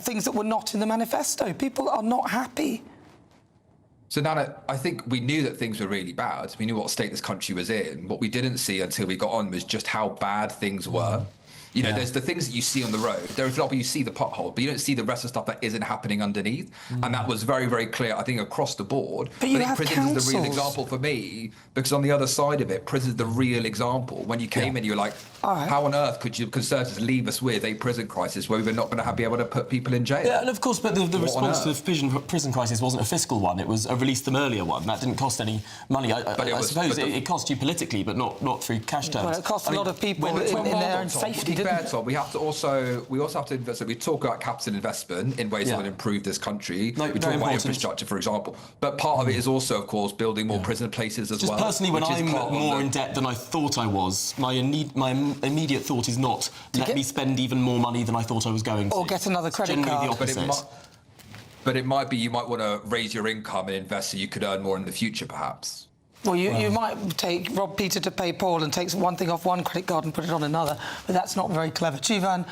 things that were not in the manifesto. People are not happy. So, Nana, I think we knew that things were really bad. We knew what state this country was in. What we didn't see until we got on was just how bad things were. You know, there's the things that you see on the road. For example, you see the pothole, but you don't see the rest of stuff that isn't happening underneath. And that was very, very clear, I think, across the board. But you have prisons is the real example for me, because on the other side of it, prison's the real example. When you came in, you were like, how on earth could you Conservatives leave us with a prison crisis where we were not going to be able to put people in jail? Yeah, and of course, but the response to the prison crisis wasn't a fiscal one. It was a release them earlier one. That didn't cost any money. I suppose it cost you politically, but not through cash terms. Well, it cost a lot of people in their own safety, didn't it? We also have to invest. We talk about capital investment in ways that will improve this country. We talk about infrastructure, for example. But part of it is also, of course, building more prison places as well. Just personally, when I'm more in debt than I thought I was, my immediate thought is not let me spend even more money than I thought I was going to. Or get another credit card. The opposite. But it might be you might want to raise your income and invest so you could earn more in the future, perhaps. Well, you might rob Peter to pay Paul and take one thing off one credit card and put it on another, but that's not very clever. Jivan,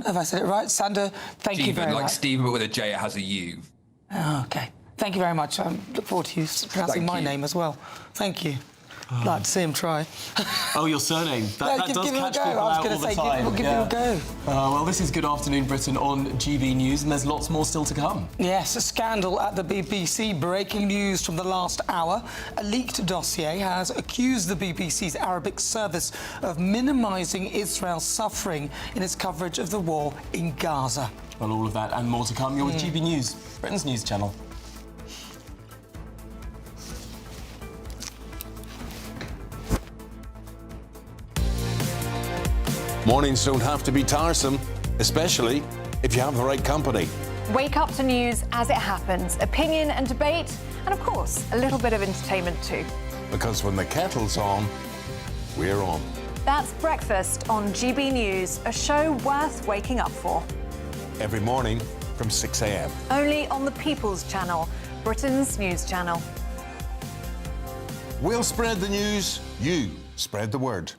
have I said it right? Sander, thank you very much. Like Stephen, but with a J, it has a U. Oh, OK. Thank you very much. I look forward to you pronouncing my name as well. Thank you. I'd like to see him try. Oh, your surname. That does catch people out all the time. I was going to say, give him a go. Well, this is Good Afternoon Britain on GB News, and there's lots more still to come. Yes, a scandal at the BBC. Breaking news from the last hour. A leaked dossier has accused the BBC's Arabic service of minimising Israel's suffering in its coverage of the war in Gaza. Well, all of that and more to come. You're with GB News, Britain's news channel. Mornings don't have to be tiresome, especially if you have the right company. Wake up to news as it happens, opinion and debate, and of course, a little bit of entertainment too. Because when the kettle's on, we're on. That's Breakfast on GB News, a show worth waking up for. Every morning from 6 a.m. Only on the People's Channel, Britain's news channel. We'll spread the news, you spread the word.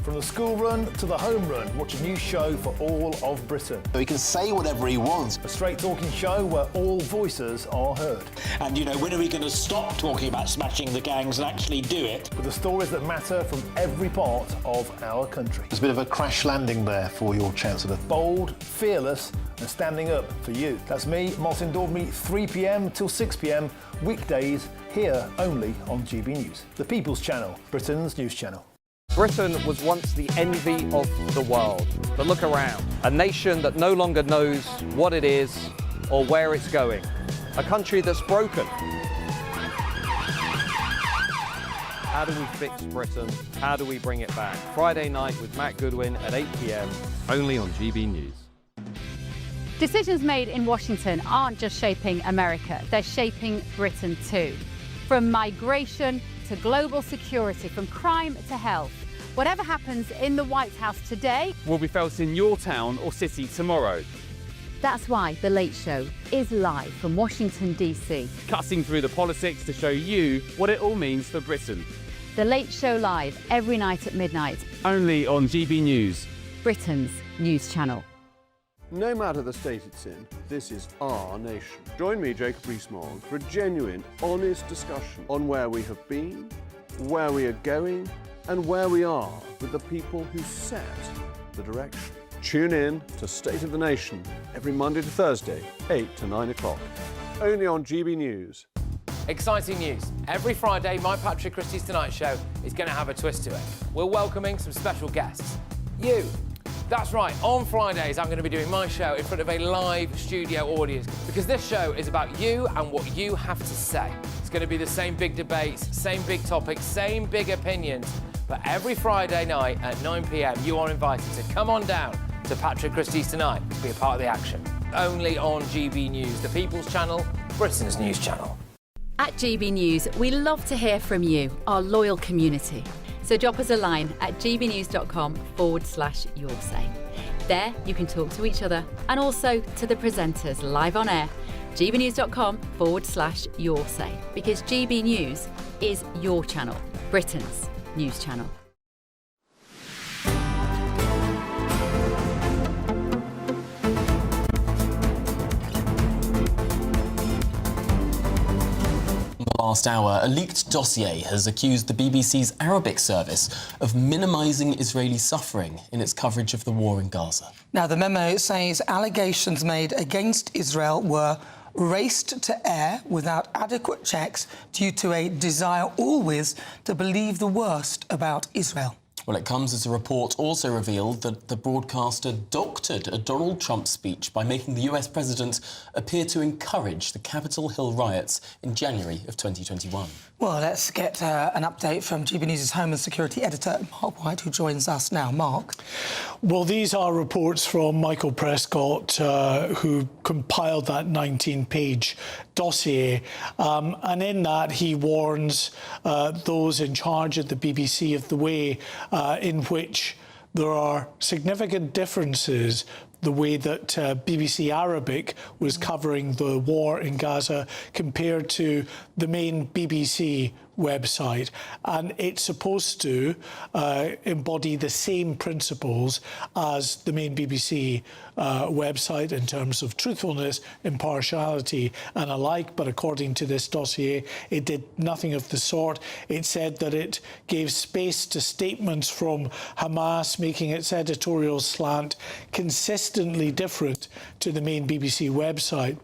From the school run to the home run, watch a new show for all of Britain. So he can say whatever he wants. A straight-talking show where all voices are heard. And, you know, when are we going to stop talking about smashing the gangs and actually do it? With the stories that matter from every part of our country. There's a bit of a crash landing there for your Chancellor. Bold, fearless and standing up for you. That's me, Martin Daubney, 3 p.m. till 6 p.m, weekdays, here only on GB News. The People's Channel, Britain's news channel. Britain was once the envy of the world, but look around. A nation that no longer knows what it is or where it's going. A country that's broken. How do we fix Britain? How do we bring it back? Friday night with Matt Goodwin at 8 p.m, only on GB News. Decisions made in Washington aren't just shaping America, they're shaping Britain too. From migration to global security, from crime to health. Whatever happens in the White House today will be felt in your town or city tomorrow. That's why The Late Show is live from Washington, DC. Cutting through the politics to show you what it all means for Britain. The Late Show live every night at midnight. Only on GB News, Britain's news channel. No matter the state it's in, this is our nation. Join me, Jacob Rees-Mogg, for a genuine, honest discussion on where we have been, where we are going, and where we are with the people who set the direction. Tune in to State of the Nation every Monday to Thursday, 8 to 9 o'clock. Only on GB News. Exciting news. Every Friday, my Patrick Christie's Tonight Show is going to have a twist to it. We're welcoming some special guests. You. That's right, on Fridays I'm going to be doing my show in front of a live studio audience because this show is about you and what you have to say. It's going to be the same big debates, same big topics, same big opinions, but every Friday night at 9 p.m. you are invited to come on down to Patrick Christie's Tonight to be a part of the action. only on GB News, the People's Channel, Britain's news channel. At GB News, we love to hear from you, our loyal community. So drop us a line at gbnews.com/yoursay. There you can talk to each other and also to the presenters live on air. gbnews.com/yoursay, because GB News is your channel, Britain's news channel. Last hour, a leaked dossier has accused the BBC's Arabic service of minimising Israeli suffering in its coverage of the war in Gaza. Now, the memo says allegations made against Israel were raced to air without adequate checks due to a desire always to believe the worst about Israel. Well, it comes as a report also revealed that the broadcaster doctored a Donald Trump speech by making the US president appear to encourage the Capitol Hill riots in January of 2021. Well, let's get an update from GB News' Home and Security editor, Mark White, who joins us now. Mark. Well, these are reports from Michael Prescott, who compiled that 19-page dossier. And in that, he warns those in charge at the BBC of the way in which there are significant differences the way that BBC Arabic was covering the war in Gaza compared to the main BBC website. And it's supposed to embody the same principles as the main BBC website in terms of truthfulness, impartiality and alike. But according to this dossier, it did nothing of the sort. It said that it gave space to statements from Hamas, making its editorial slant consistently different to the main BBC website.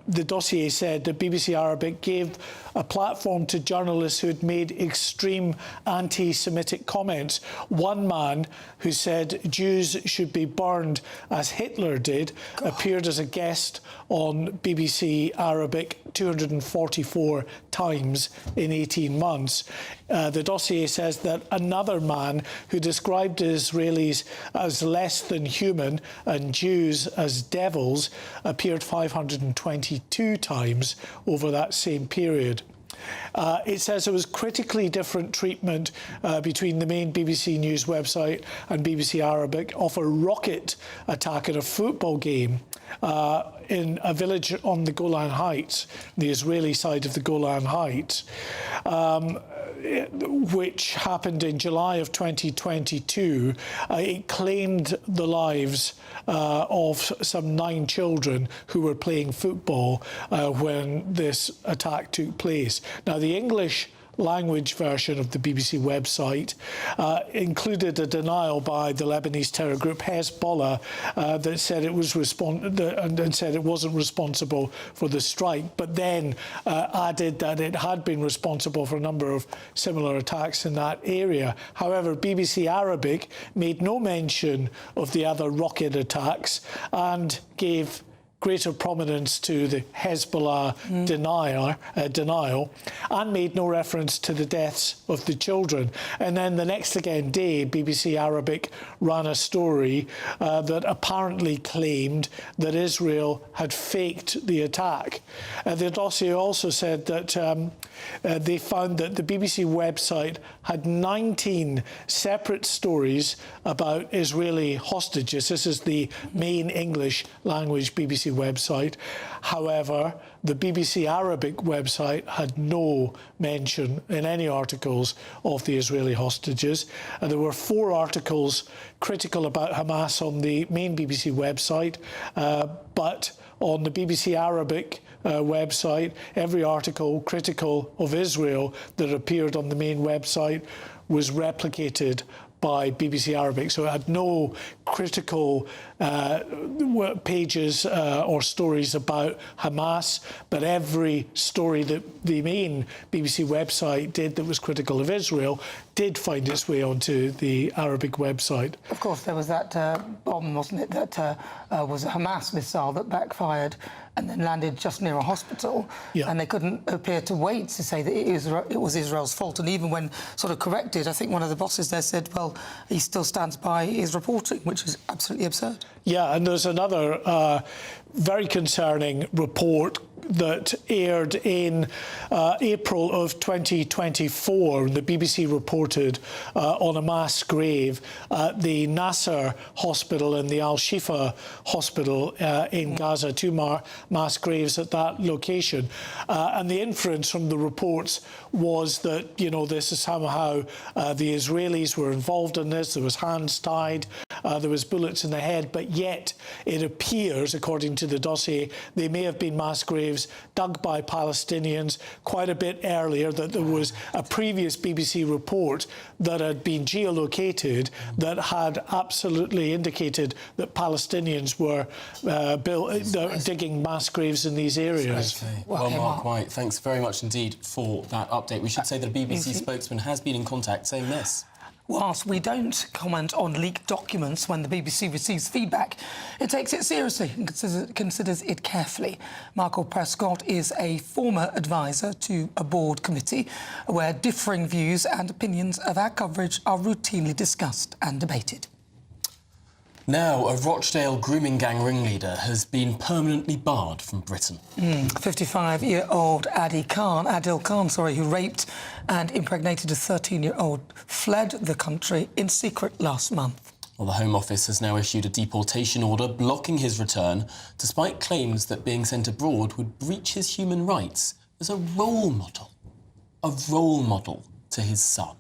The dossier said that BBC Arabic gave a platform to journalists who had made extreme anti-Semitic comments. One man who said Jews should be burned as Hitler did appeared as a guest on BBC Arabic 244 times in 18 months. The dossier says that another man who described Israelis as less than human and Jews as devils appeared 522 times over that same period. It says there was critically different treatment between the main BBC News website and BBC Arabic of a rocket attack at a football game in a village on the Golan Heights, the Israeli side of the Golan Heights, which happened in July of 2022. It claimed the lives of some 9 children who were playing football when this attack took place. Now, the English language version of the BBC website included a denial by the Lebanese terror group Hezbollah that said it was and said it wasn't responsible for the strike, but then added that it had been responsible for a number of similar attacks in that area. However, BBC Arabic made no mention of the other rocket attacks and gave greater prominence to the Hezbollah denial and made no reference to the deaths of the children. And then the next again day, BBC Arabic ran a story that apparently claimed that Israel had faked the attack. The dossier also said that they found that the BBC website had 19 separate stories about Israeli hostages. This is the main English language BBC website. However, the BBC Arabic website had no mention in any articles of the Israeli hostages. There were 4 articles critical about Hamas on the main BBC website, but on the BBC Arabic website, every article critical of Israel that appeared on the main website was replicated by BBC Arabic. So it had no critical pages or stories about Hamas, but every story that the main BBC website did that was critical of Israel did find its way onto the Arabic website. Of course, there was that bomb, wasn't it, that was a Hamas missile that backfired and then landed just near a hospital, and they couldn't appear to wait to say that it was Israel's fault. And even when sort of corrected, I think one of the bosses there said, well, he still stands by his reporting, which is absolutely absurd. Yeah, and there's another very concerning report that aired in April of 2024. The BBC reported on a mass grave at the Nasser Hospital and the Al-Shifa Hospital in Gaza, two mass graves at that location. And the inference from the reports was that, this is somehow the Israelis were involved in this. There was hands tied, there was bullets in the head, but yet it appears, according to the dossier, they may have been mass graves dug by Palestinians quite a bit earlier, that there was a previous BBC report that had been geolocated that had absolutely indicated that Palestinians were digging mass graves in these areas. Well, Mark White, thanks very much indeed for that update. We should say that a BBC spokesman has been in contact saying this. Whilst we don't comment on leaked documents when the BBC receives feedback, it takes it seriously and considers it carefully. Michael Prescott is a former advisor to a board committee where differing views and opinions of our coverage are routinely discussed and debated. Now, a Rochdale grooming gang ringleader has been permanently barred from Britain. 55-year-old Adil Khan, who raped and impregnated a 13-year-old, fled the country in secret last month. Well, the Home Office has now issued a deportation order blocking his return, despite claims that being sent abroad would breach his human rights as a role model to his son.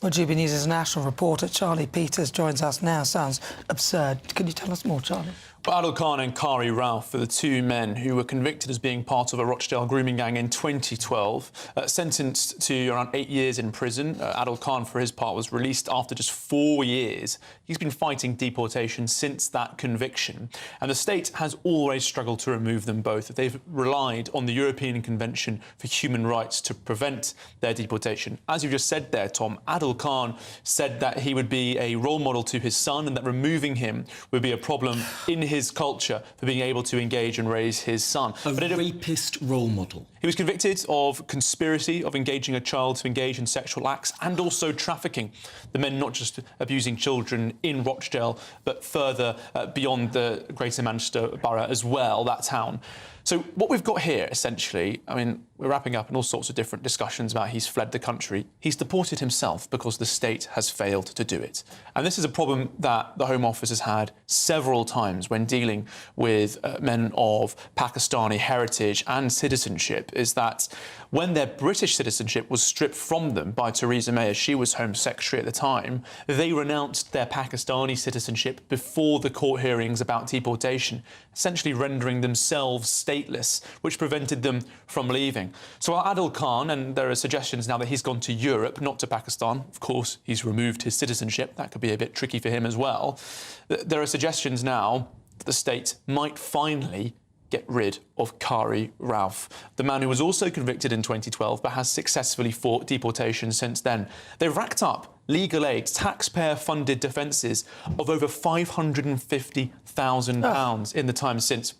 Well, GBNews' national reporter Charlie Peters joins us now. Sounds absurd. Can you tell us more, Charlie? Well, Adil Khan and Kari Ralph are the two men who were convicted as being part of a Rochdale grooming gang in 2012, sentenced to around 8 years in prison. Adil Khan, for his part, was released after just 4 years. He's been fighting deportation since that conviction, and the state has always struggled to remove them both. They've relied on the European Convention for Human Rights to prevent their deportation. As you just said there, Tom, Adil Khan said that he would be a role model to his son and that removing him would be a problem in his culture for being able to engage and raise his son. A rapist role model. He was convicted of conspiracy of engaging a child to engage in sexual acts and also trafficking. The men not just abusing children in Rochdale, but further beyond the Greater Manchester borough as well, that town. So what we've got here, essentially, I mean, we're wrapping up in all sorts of different discussions about he's fled the country. He's deported himself because the state has failed to do it. And this is a problem that the Home Office has had several times when dealing with men of Pakistani heritage and citizenship, is that when their British citizenship was stripped from them by Theresa May, as she was Home Secretary at the time, they renounced their Pakistani citizenship before the court hearings about deportation, essentially rendering themselves stateless, which prevented them from leaving. So Adil Khan, and there are suggestions now that he's gone to Europe, not to Pakistan. Of course, he's removed his citizenship. That could be a bit tricky for him as well. There are suggestions now that the state might finally get rid of Kari Ralph, the man who was also convicted in 2012 but has successfully fought deportation since then. They've racked up legal aid, taxpayer-funded defences of over £550,000 in the time since.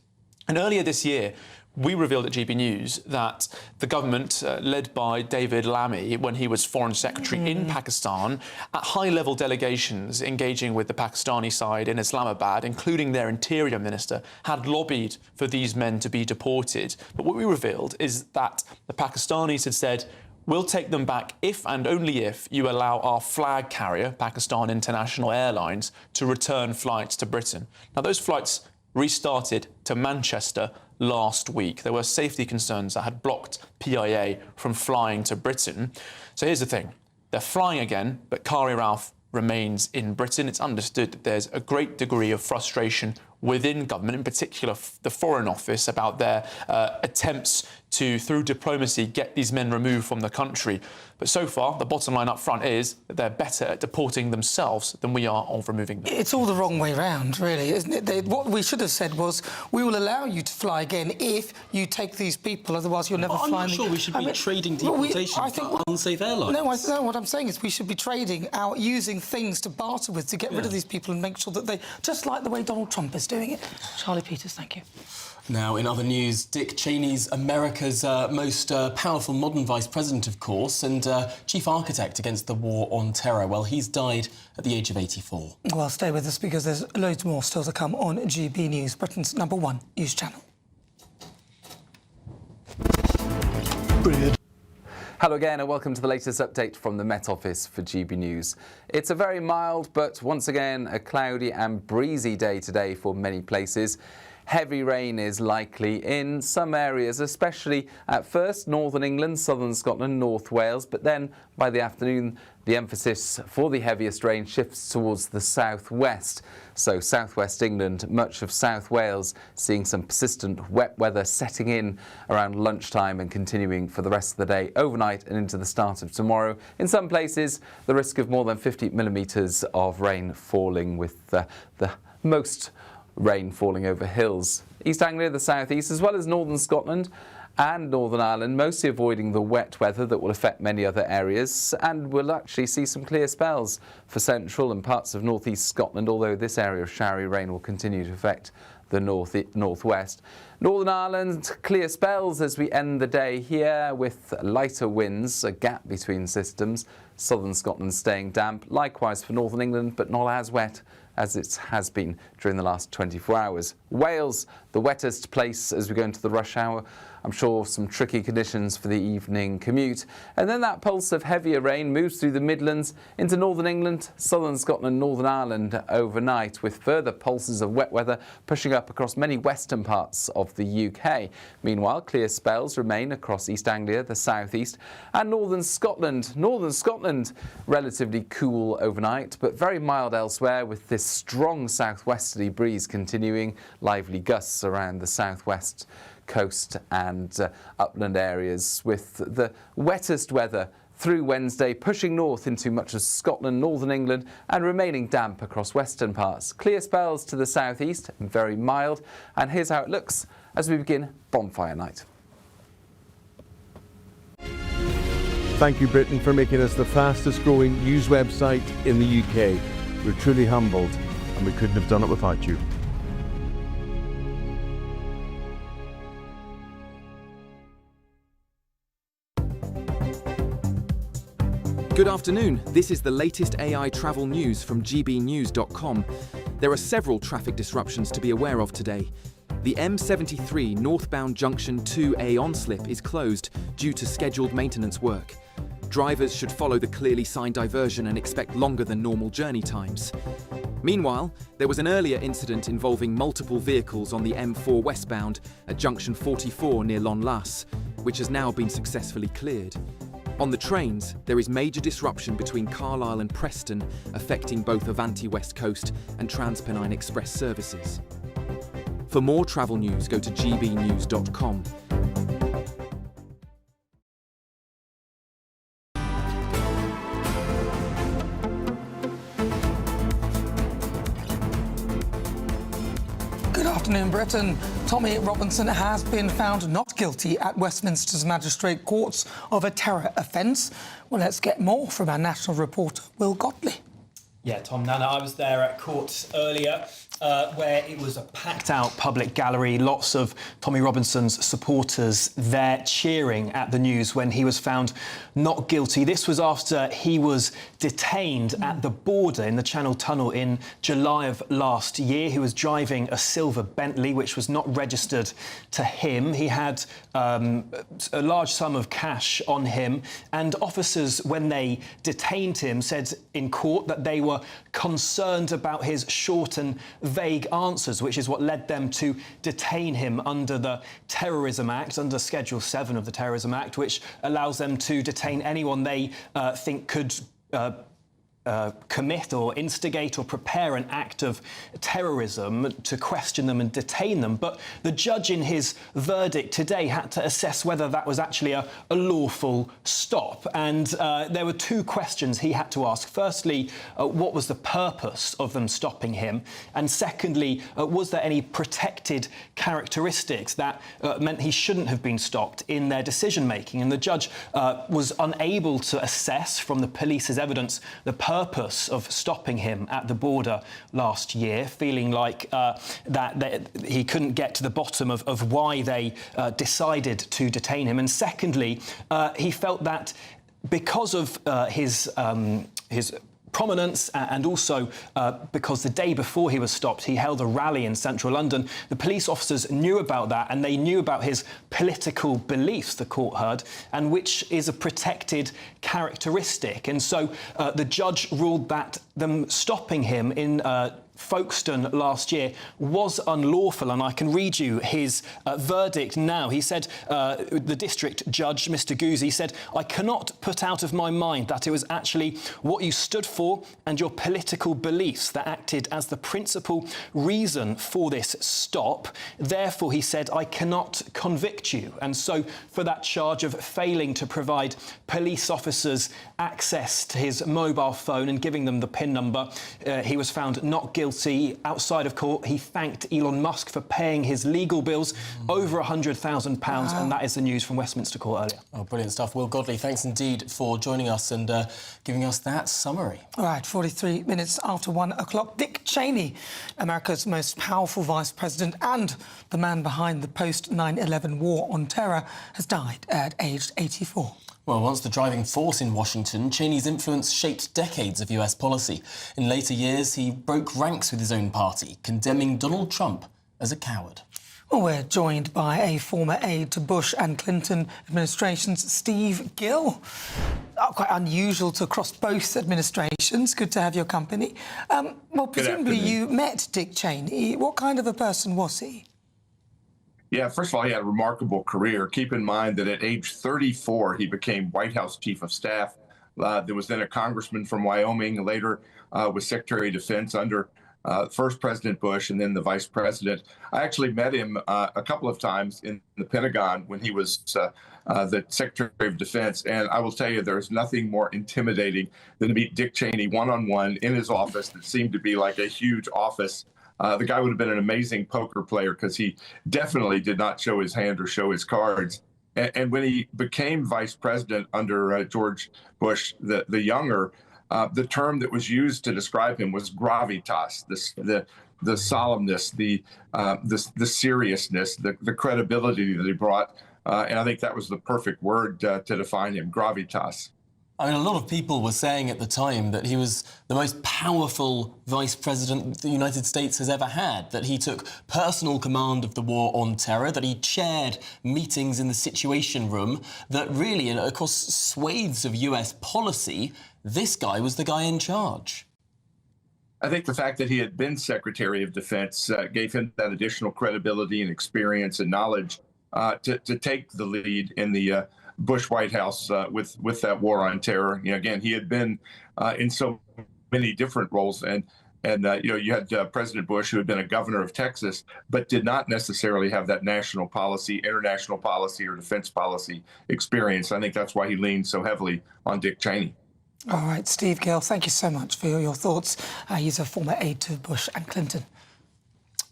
And earlier this year, we revealed at GB News that the government, led by David Lammy, when he was Foreign Secretary in Pakistan, at high-level delegations engaging with the Pakistani side in Islamabad, including their Interior Minister, had lobbied for these men to be deported. But what we revealed is that the Pakistanis had said, we'll take them back if and only if you allow our flag carrier, Pakistan International Airlines, to return flights to Britain. Now, those flights restarted to Manchester last week. There were safety concerns that had blocked PIA from flying to Britain. So here's the thing. They're flying again, but Kari Ralph remains in Britain. It's understood that there's a great degree of frustration within government, in particular the Foreign Office, about their attempts to, through diplomacy, get these men removed from the country. But so far, the bottom line up front is that they're better at deporting themselves than we are of removing them. It's all the wrong way round, really, isn't it? What we should have said was, we will allow you to fly again if you take these people, otherwise you'll never fly. I'm not sure we should be trading deportation for unsafe airlines. No, what I'm saying is we should be trading out, using things to barter with to get rid of these people and make sure that they, just like the way Donald Trump is doing it. Charlie Peters, thank you. Now, in other news, Dick Cheney's America's most powerful modern vice president, of course, and chief architect against the war on terror. Well, he's died at the age of 84. Well, stay with us because there's loads more still to come on GB News, Britain's #1 news channel. Brilliant. Hello again and welcome to the latest update from the Met Office for GB News. It's a very mild but once again a cloudy and breezy day today for many places. Heavy rain is likely in some areas, especially at first northern England, southern Scotland, North Wales, but then by the afternoon the emphasis for the heaviest rain shifts towards the southwest. So southwest England, much of South Wales seeing some persistent wet weather setting in around lunchtime and continuing for the rest of the day, overnight and into the start of tomorrow. In some places the risk of more than 50 millimetres of rain falling, with the most rain falling over hills. East Anglia, the southeast, as well as northern Scotland and Northern Ireland, mostly avoiding the wet weather that will affect many other areas, and we'll actually see some clear spells for central and parts of northeast Scotland, although this area of showery rain will continue to affect the northwest. Northern Ireland, clear spells as we end the day here with lighter winds, a gap between systems. Southern Scotland staying damp, likewise for northern England, but not as wet as it has been during the last 24 hours. Wales, the wettest place as we go into the rush hour. I'm sure some tricky conditions for the evening commute. And then that pulse of heavier rain moves through the Midlands into northern England, southern Scotland, Northern Ireland overnight, with further pulses of wet weather pushing up across many western parts of the UK. Meanwhile, clear spells remain across East Anglia, the southeast, and northern Scotland. Northern Scotland, relatively cool overnight, but very mild elsewhere, with this strong southwesterly breeze continuing, lively gusts around the southwest coast and upland areas, with the wettest weather through Wednesday pushing north into much of Scotland, northern England, and remaining damp across western parts. Clear spells to the southeast, very mild, and here's how it looks as we begin bonfire night. Thank you, Britain, for making us the fastest growing news website in the UK. We're truly humbled, and we couldn't have done it without you. Good afternoon. This is the latest AI travel news from GBNews.com. There are several traffic disruptions to be aware of today. The M73 northbound junction 2A on-slip is closed due to scheduled maintenance work. Drivers should follow the clearly signed diversion and expect longer than normal journey times. Meanwhile, there was an earlier incident involving multiple vehicles on the M4 westbound at junction 44 near Lonlas, which has now been successfully cleared. On the trains, there is major disruption between Carlisle and Preston, affecting both Avanti West Coast and TransPennine Express services. For more travel news, go to gbnews.com. Good afternoon, Britain. Tommy Robinson has been found not guilty at Westminster's Magistrate Courts of a terror offence. Well, let's get more from our national reporter, Will Godley. Yeah, Tom, Nana, I was there at court earlier where it was a packed-out public gallery, lots of Tommy Robinson's supporters there cheering at the news when he was found not guilty. This was after he was detained at the border in the Channel Tunnel in July of last year. He was driving a silver Bentley, which was not registered to him. He had a large sum of cash on him, and officers, when they detained him, said in court that they were concerned about his short and vague answers, which is what led them to detain him under the Terrorism Act, under Schedule 7 of the Terrorism Act, which allows them to detain anyone they think could commit or instigate or prepare an act of terrorism, to question them and detain them. But the judge in his verdict today had to assess whether that was actually a lawful stop. And there were two questions he had to ask. Firstly, what was the purpose of them stopping him? And secondly, was there any protected characteristics that meant he shouldn't have been stopped in their decision-making? And the judge was unable to assess from the police's evidence the purpose of stopping him at the border last year, feeling like that he couldn't get to the bottom of why they decided to detain him. And secondly, he felt that because of his prominence, and also because the day before he was stopped, he held a rally in central London. The police officers knew about that, and they knew about his political beliefs, the court heard, and which is a protected characteristic. And so the judge ruled that them stopping him in Folkestone last year was unlawful, and I can read you his verdict now. He said, the district judge, Mr. Guzzi, said, "I cannot put out of my mind that it was actually what you stood for and your political beliefs that acted as the principal reason for this stop. Therefore," he said, "I cannot convict you." And so for that charge of failing to provide police officers access to his mobile phone and giving them the PIN number, he was found not guilty. Outside of court, he thanked Elon Musk for paying his legal bills, over £100,000, and that is the news from Westminster Court earlier. Oh, brilliant stuff. Will Godley, thanks indeed for joining us and giving us that summary. All right, 43 minutes after 1 o'clock. Dick Cheney, America's most powerful vice president and the man behind the post-9/11 war on terror, has died at aged 84. Well, once the driving force in Washington, Cheney's influence shaped decades of US policy. In later years, he broke ranks with his own party, condemning Donald Trump as a coward. Well, we're joined by a former aide to Bush and Clinton administrations, Steve Gill. Quite unusual to cross both administrations. Good to have your company. Well, presumably you met Dick Cheney. What kind of a person was he? Yeah, first of all, he had a remarkable career. Keep in mind that at age 34, he became White House Chief of Staff. There was then a congressman from Wyoming, later was Secretary of Defense under first President Bush and then the Vice President. I actually met him a couple of times in the Pentagon when he was the Secretary of Defense. And I will tell you, there's nothing more intimidating than to meet Dick Cheney one-on-one in his office that seemed to be like a huge office. The guy would have been an amazing poker player because he definitely did not show his hand or show his cards. And when he became vice president under George Bush, the younger, the term that was used to describe him was gravitas, the solemnness, the seriousness, the credibility that he brought. And I think that was the perfect word to define him, gravitas. I mean, a lot of people were saying at the time that he was the most powerful vice president the United States has ever had, that he took personal command of the war on terror, that he chaired meetings in the Situation Room, that really, across swathes of US policy, this guy was the guy in charge. I think the fact that he had been Secretary of Defense gave him that additional credibility and experience and knowledge to take the lead in the Bush White House with that war on terror. You know, again, he had been in so many different roles, and you know, you had President Bush, who had been a governor of Texas, but did not necessarily have that national policy, international policy, or defense policy experience. I think that's why he leaned so heavily on Dick Cheney. All right, Steve Gill, thank you so much for your thoughts. He's a former aide to Bush and Clinton.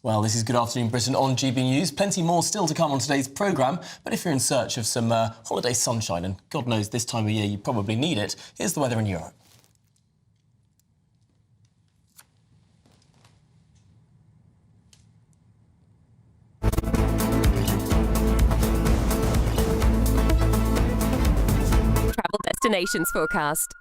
Well, this is Good Afternoon Britain on GB News. Plenty more still to come on today's programme, but if you're in search of some holiday sunshine, and God knows this time of year you probably need it, here's the weather in Europe. Travel Destinations Forecast.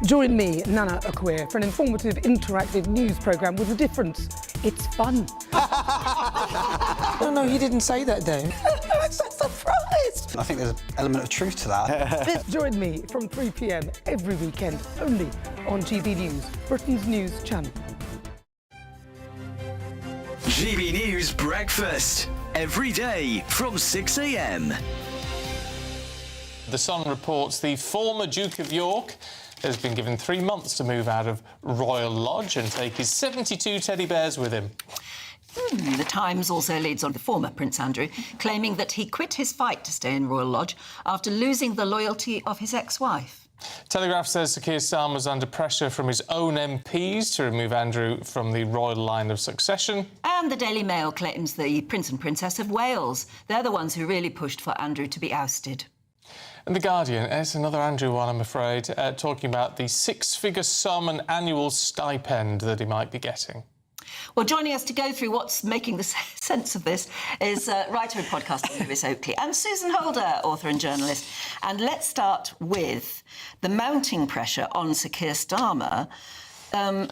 Join me, Nana Akua, for an informative, interactive news programme with a difference. It's fun. No, he didn't say that, though. I'm so surprised. I think there's an element of truth to that. Join me from 3 p.m. every weekend, only on GB News, Britain's news channel. GB News Breakfast, every day from 6 a.m. The Sun reports the former Duke of York has been given 3 months to move out of Royal Lodge and take his 72 teddy bears with him. The Times also leads on the former Prince Andrew, claiming that he quit his fight to stay in Royal Lodge after losing the loyalty of his ex-wife. Telegraph says Sir Keir Starmer was under pressure from his own MPs to remove Andrew from the royal line of succession. And the Daily Mail claims the Prince and Princess of Wales. They're the ones who really pushed for Andrew to be ousted. And The Guardian, it's another Andrew one, I'm afraid, talking about the six-figure sum and annual stipend that he might be getting. Well, joining us to go through what's making the sense of this is writer and podcaster Lewis Oakley and Susan Holder, author and journalist. And let's start with the mounting pressure on Sir Keir Starmer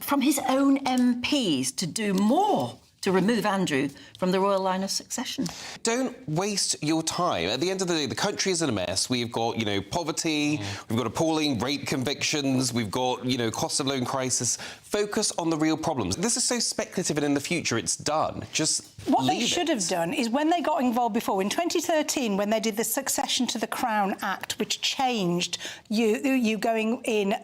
from his own MPs to do more to remove Andrew from the royal line of succession. Don't waste your time. At the end of the day, the country is in a mess. We've got, poverty, we've got appalling rape convictions, we've got, cost of loan crisis. Focus on the real problems. This is so speculative and in the future it's done. Just What they leave should it. have done is when they got involved before, in 2013, when they did the Succession to the Crown Act, which changed you going in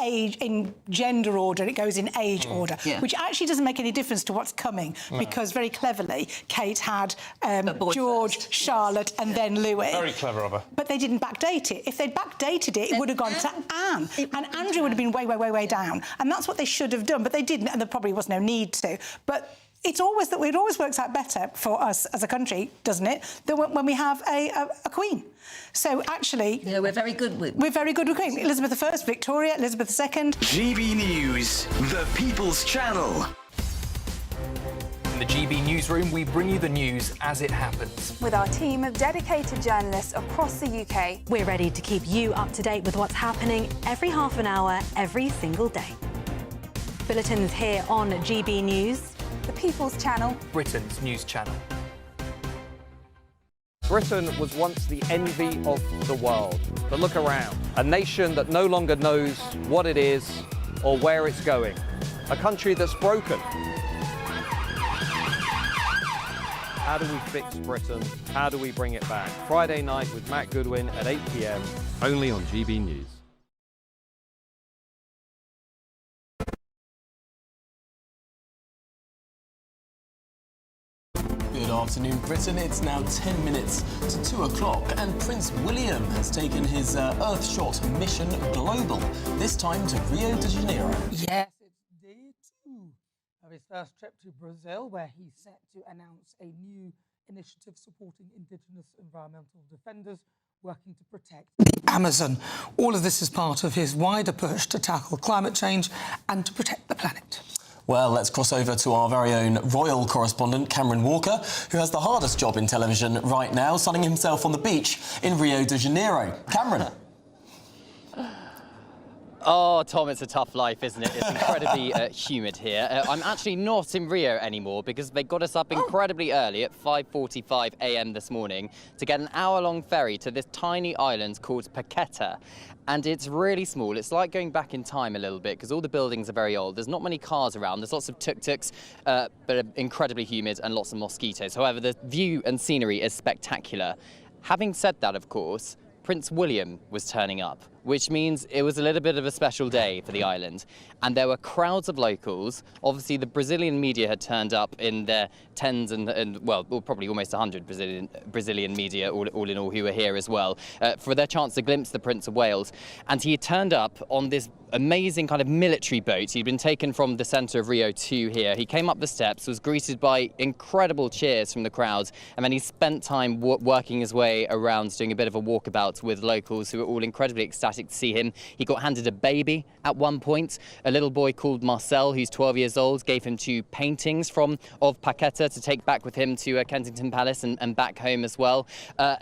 age, in gender order, it goes in age order, which actually doesn't make any difference to what's coming, because very cleverly, Kate had George, Charlotte, and then Louis. Very clever of her. But they didn't backdate it. If they'd backdated it, it would have gone to Anne, and Andrew would have been way, way, way, way down. And that's what they should have done, but they didn't, and there probably was no need to. But it always works out better for us as a country, doesn't it, than when we have a queen. So actually, we're very good with Queen. Elizabeth I, Victoria, Elizabeth II. GB News, the People's Channel. In the GB newsroom, we bring you the news as it happens. With our team of dedicated journalists across the UK, we're ready to keep you up to date with what's happening every half an hour, every single day. Bulletins here on GB News, the People's Channel, Britain's news channel. Britain was once the envy of the world. But look around. A nation that no longer knows what it is or where it's going. A country that's broken. How do we fix Britain? How do we bring it back? Friday night with Matt Goodwin at 8 p.m. Only on GB News. Good afternoon, Britain. It's now 10 minutes to 2 o'clock, and Prince William has taken his Earthshot mission global, this time to Rio de Janeiro. Yes, it's day 2 of his first trip to Brazil, where he's set to announce a new initiative supporting indigenous environmental defenders working to protect the Amazon. All of this is part of his wider push to tackle climate change and to protect the planet. Well, let's cross over to our very own royal correspondent, Cameron Walker, who has the hardest job in television right now, sunning himself on the beach in Rio de Janeiro. Cameron. Oh, Tom, it's a tough life, isn't it? It's incredibly humid here. I'm actually not in Rio anymore because they got us up incredibly early at 5:45 a.m. this morning to get an hour-long ferry to this tiny island called Paqueta. And it's really small. It's like going back in time a little bit because all the buildings are very old. There's not many cars around. There's lots of tuk-tuks, but incredibly humid and lots of mosquitoes. However, the view and scenery is spectacular. Having said that, of course, Prince William was turning up, which means it was a little bit of a special day for the island. And there were crowds of locals. Obviously, the Brazilian media had turned up in their tens and well, probably almost 100 Brazilian media, all in all, who were here as well, for their chance to glimpse the Prince of Wales. And he had turned up on this amazing kind of military boat. He'd been taken from the centre of Rio to here. He came up the steps, was greeted by incredible cheers from the crowds, and then he spent time working his way around, doing a bit of a walkabout with locals who were all incredibly ecstatic to see him. He got handed a baby at one point. A little boy called Marcel, who's 12 years old, gave him 2 paintings of Paqueta to take back with him to Kensington Palace and back home as well.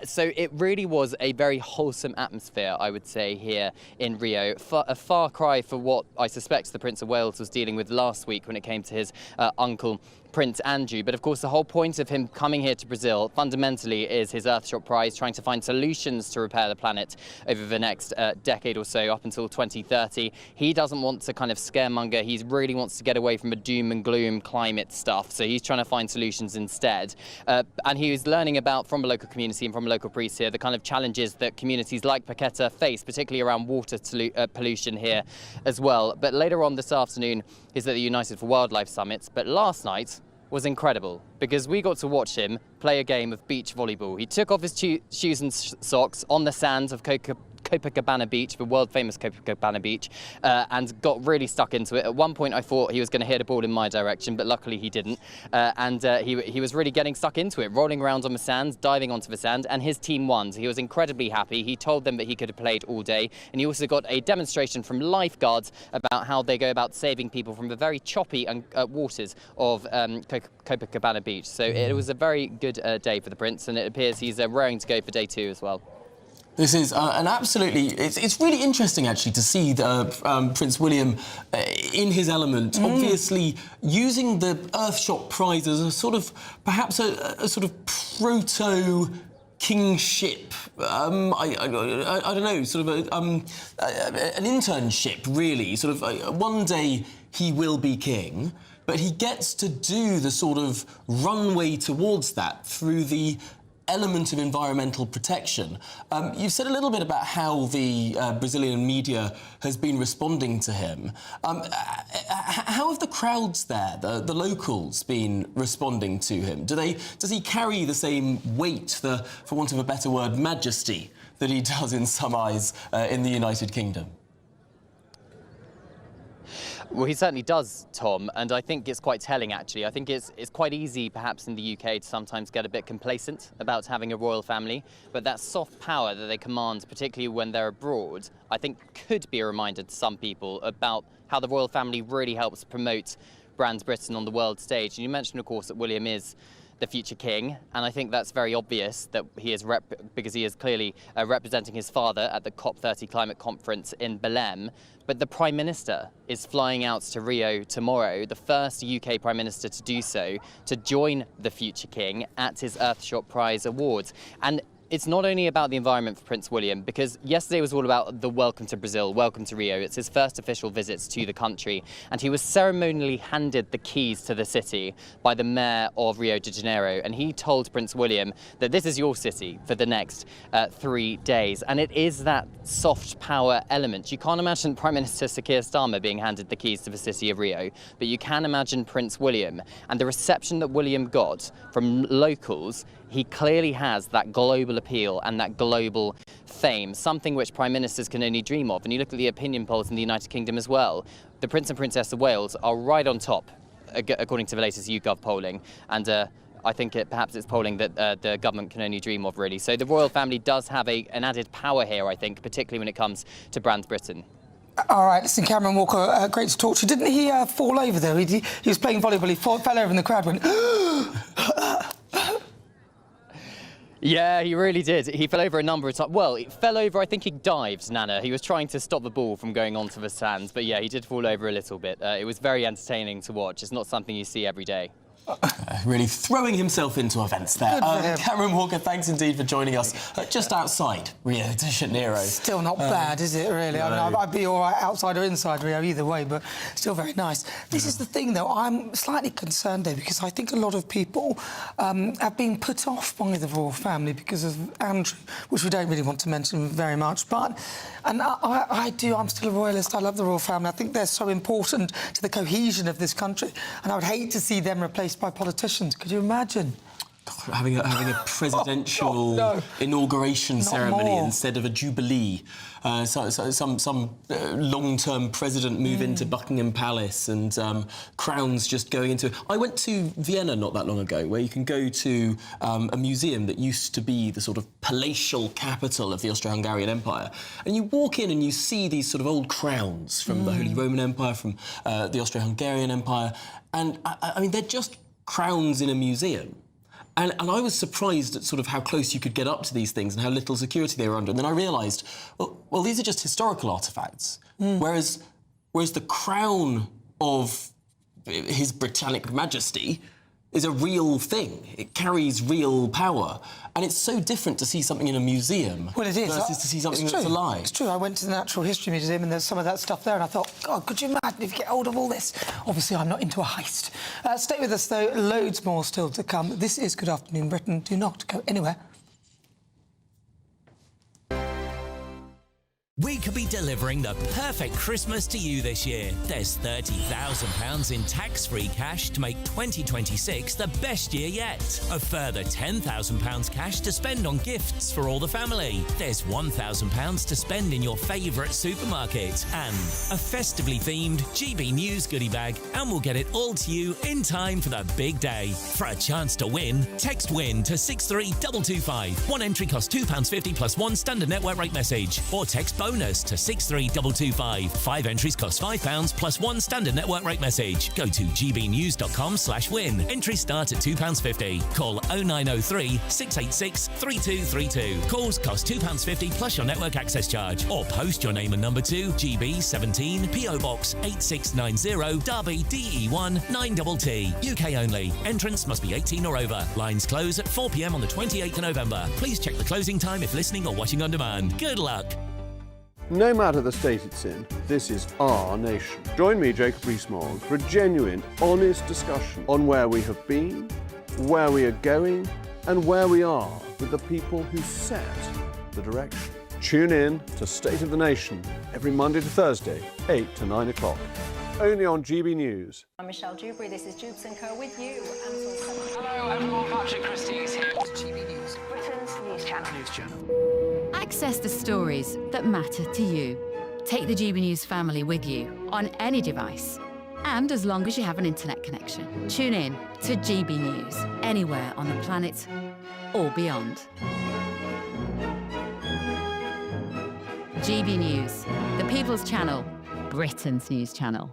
So it really was a very wholesome atmosphere, I would say, here in Rio. A far cry for what I suspect the Prince of Wales was dealing with last week when it came to his uncle, Prince Andrew. But of course, the whole point of him coming here to Brazil fundamentally is his Earthshot Prize, trying to find solutions to repair the planet over the next decade or so, up until 2030. He doesn't want to kind of scaremonger. He really wants to get away from a doom and gloom climate stuff. So he's trying to find solutions instead. And he was learning about, from a local community and from a local priest here, the kind of challenges that communities like Paqueta face, particularly around water pollution here as well. But later on this afternoon is at the United for Wildlife Summit. But last night was incredible because we got to watch him play a game of beach volleyball. He took off his shoes and socks on the sand of Copacabana Beach, the world-famous Copacabana Beach, and got really stuck into it. At one point, I thought he was going to hit a ball in my direction, but luckily he didn't. He was really getting stuck into it, rolling around on the sand, diving onto the sand, and his team won. So he was incredibly happy. He told them that he could have played all day, and he also got a demonstration from lifeguards about how they go about saving people from the very choppy waters of Copacabana Beach. So it was a very good day for the Prince, and it appears he's raring to go for day 2 as well. This is an absolutely... It's really interesting, actually, to see Prince William in his element, obviously using the Earthshot Prize as a sort of, perhaps a sort of proto-kingship. I don't know, sort of an internship, really. Sort of one day he will be king, but he gets to do the sort of runway towards that through the element of environmental protection. You've said a little bit about how the Brazilian media has been responding to him. How have the crowds there, the locals, been responding to him? Does he carry the same weight, for want of a better word, majesty, that he does in some eyes in the United Kingdom? Well, he certainly does, Tom, and I think it's quite telling, actually. I think it's quite easy, perhaps, in the UK to sometimes get a bit complacent about having a royal family, but that soft power that they command, particularly when they're abroad, I think could be a reminder to some people about how the royal family really helps promote Brands Britain on the world stage. And you mentioned, of course, that William is the future king, and I think that's very obvious that he is because he is clearly representing his father at the COP30 climate conference in Belém. But the Prime Minister is flying out to Rio tomorrow, the first UK Prime Minister to do so, to join the future king at his Earthshot Prize Awards. And it's not only about the environment for Prince William, because yesterday was all about the welcome to Brazil, welcome to Rio. It's his first official visits to the country, and he was ceremonially handed the keys to the city by the mayor of Rio de Janeiro, and he told Prince William that this is your city for the next 3 days. And it is that soft power element. You can't imagine Prime Minister Sir Keir Starmer being handed the keys to the city of Rio, but you can imagine Prince William, and the reception that William got from locals. He clearly has that global appeal and that global fame, something which Prime Ministers can only dream of. And you look at the opinion polls in the United Kingdom as well. The Prince and Princess of Wales are right on top, according to the latest YouGov polling. And I think perhaps it's polling that the government can only dream of, really. So the royal family does have an added power here, I think, particularly when it comes to Brands Britain. All right, listen, Cameron Walker, great to talk to you. Didn't he fall over, though? He was playing volleyball, he fell over and the crowd went... Yeah, he really did. He fell over a number of times. Well, he fell over, I think he dived, Nana. He was trying to stop the ball from going onto the sands. But yeah, he did fall over a little bit. It was very entertaining to watch. It's not something you see every day. Really throwing himself into events there. Cameron Walker, thanks indeed for joining us just outside Rio de Janeiro. Still not bad, is it, really? No. I mean, I'd be all right outside or inside Rio either way, but still very nice. This is the thing, though. I'm slightly concerned, though, because I think a lot of people have been put off by the royal family because of Andrew, which we don't really want to mention very much. And I do. I'm still a royalist. I love the royal family. I think they're so important to the cohesion of this country, and I would hate to see them replaced by politicians. Could you imagine? Having a presidential inauguration ceremony instead of a jubilee. Some long-term president move into Buckingham Palace and crowns just going into it. I went to Vienna not that long ago, where you can go to a museum that used to be the sort of palatial capital of the Austro-Hungarian Empire. And you walk in and you see these sort of old crowns from the Holy Roman Empire, from the Austro-Hungarian Empire. And, I mean, they're just crowns in a museum. And I was surprised at sort of how close you could get up to these things and how little security they were under. And then I realised, well, these are just historical artefacts. Whereas the crown of His Britannic Majesty is a real thing. It carries real power. And it's so different to see something in a museum versus to see something that's alive. It's true. I went to the Natural History Museum and there's some of that stuff there and I thought, God, could you imagine if you get hold of all this? Obviously, I'm not into a heist. Stay with us, though. Loads more still to come. This is Good Afternoon Britain. Do not go anywhere. could be delivering the perfect Christmas to you this year. There's £30,000 in tax-free cash to make 2026 the best year yet. A further £10,000 cash to spend on gifts for all the family. There's £1,000 to spend in your favourite supermarket. And a festively themed GB News goodie bag, and we'll get it all to you in time for the big day. For a chance to win, text WIN to 63225. One entry costs £2.50 plus one standard network rate message. Or text BONUS to 63225. 5 entries cost £5 plus one standard network rate message. Go to gbnews.com/win. Entries start at £2.50. Call 0903 686 3232. Calls cost £2.50 plus your network access charge. Or post your name and number to GB17 PO Box 8690 Derby DE1 9TT. UK only. Entrance must be 18 or over. Lines close at 4 p.m. on the 28th of November. Please check the closing time if listening or watching on demand. Good luck. No matter the state it's in, this is our nation. Join me, Jacob Rees-Mogg, for a genuine, honest discussion on where we have been, where we are going, and where we are with the people who set the direction. Tune in to State of the Nation every Monday to Thursday, 8 to 9 o'clock. Only on GB News. I'm Michelle Dewberry, this is Jubes & Co with you. Hello everyone, Patrick Christie is here. GB News, Britain's news channel. Access the stories that matter to you. Take the GB News family with you on any device. And as long as you have an internet connection. Tune in to GB News, anywhere on the planet or beyond. GB News, the People's Channel, Britain's news channel.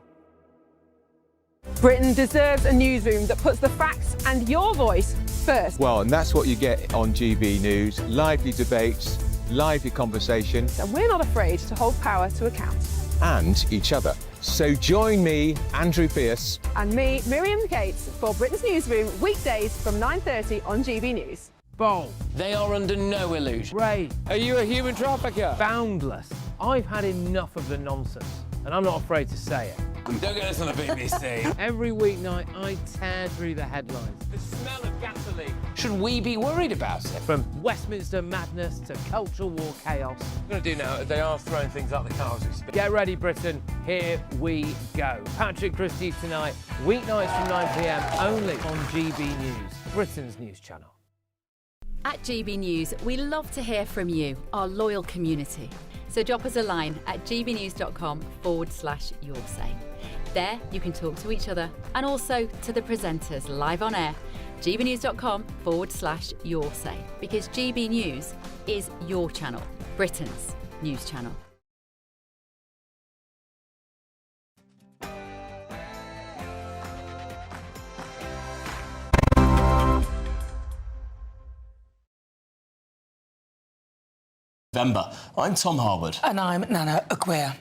Britain deserves a newsroom that puts the facts and your voice first. Well, and that's what you get on GB News. Lively debates, lively conversations. And we're not afraid to hold power to account. And each other. So join me, Andrew Pearce. And me, Miriam Gates, for Britain's Newsroom, weekdays from 9:30 on GB News. Bold. They are under no illusion. Ray, Are you a human trafficker? boundless. I've had enough of the nonsense, and I'm not afraid to say it. Don't get this on the BBC. Every weeknight, I tear through the headlines. The smell of gasoline. Should we be worried about it? From Westminster madness to cultural war chaos. What I'm going to do now, they are throwing things out the car as we speak. Get ready, Britain. Here we go. Patrick Christie tonight, weeknights from 9 p.m. only on GB News, Britain's news channel. At GB News, we love to hear from you, our loyal community. So drop us a line at gbnews.com/yoursay. There you can talk to each other and also to the presenters live on air. gbnews.com/yoursay, because GB News is your channel, Britain's news channel. November. I'm Tom Harwood. And I'm Nana Akua.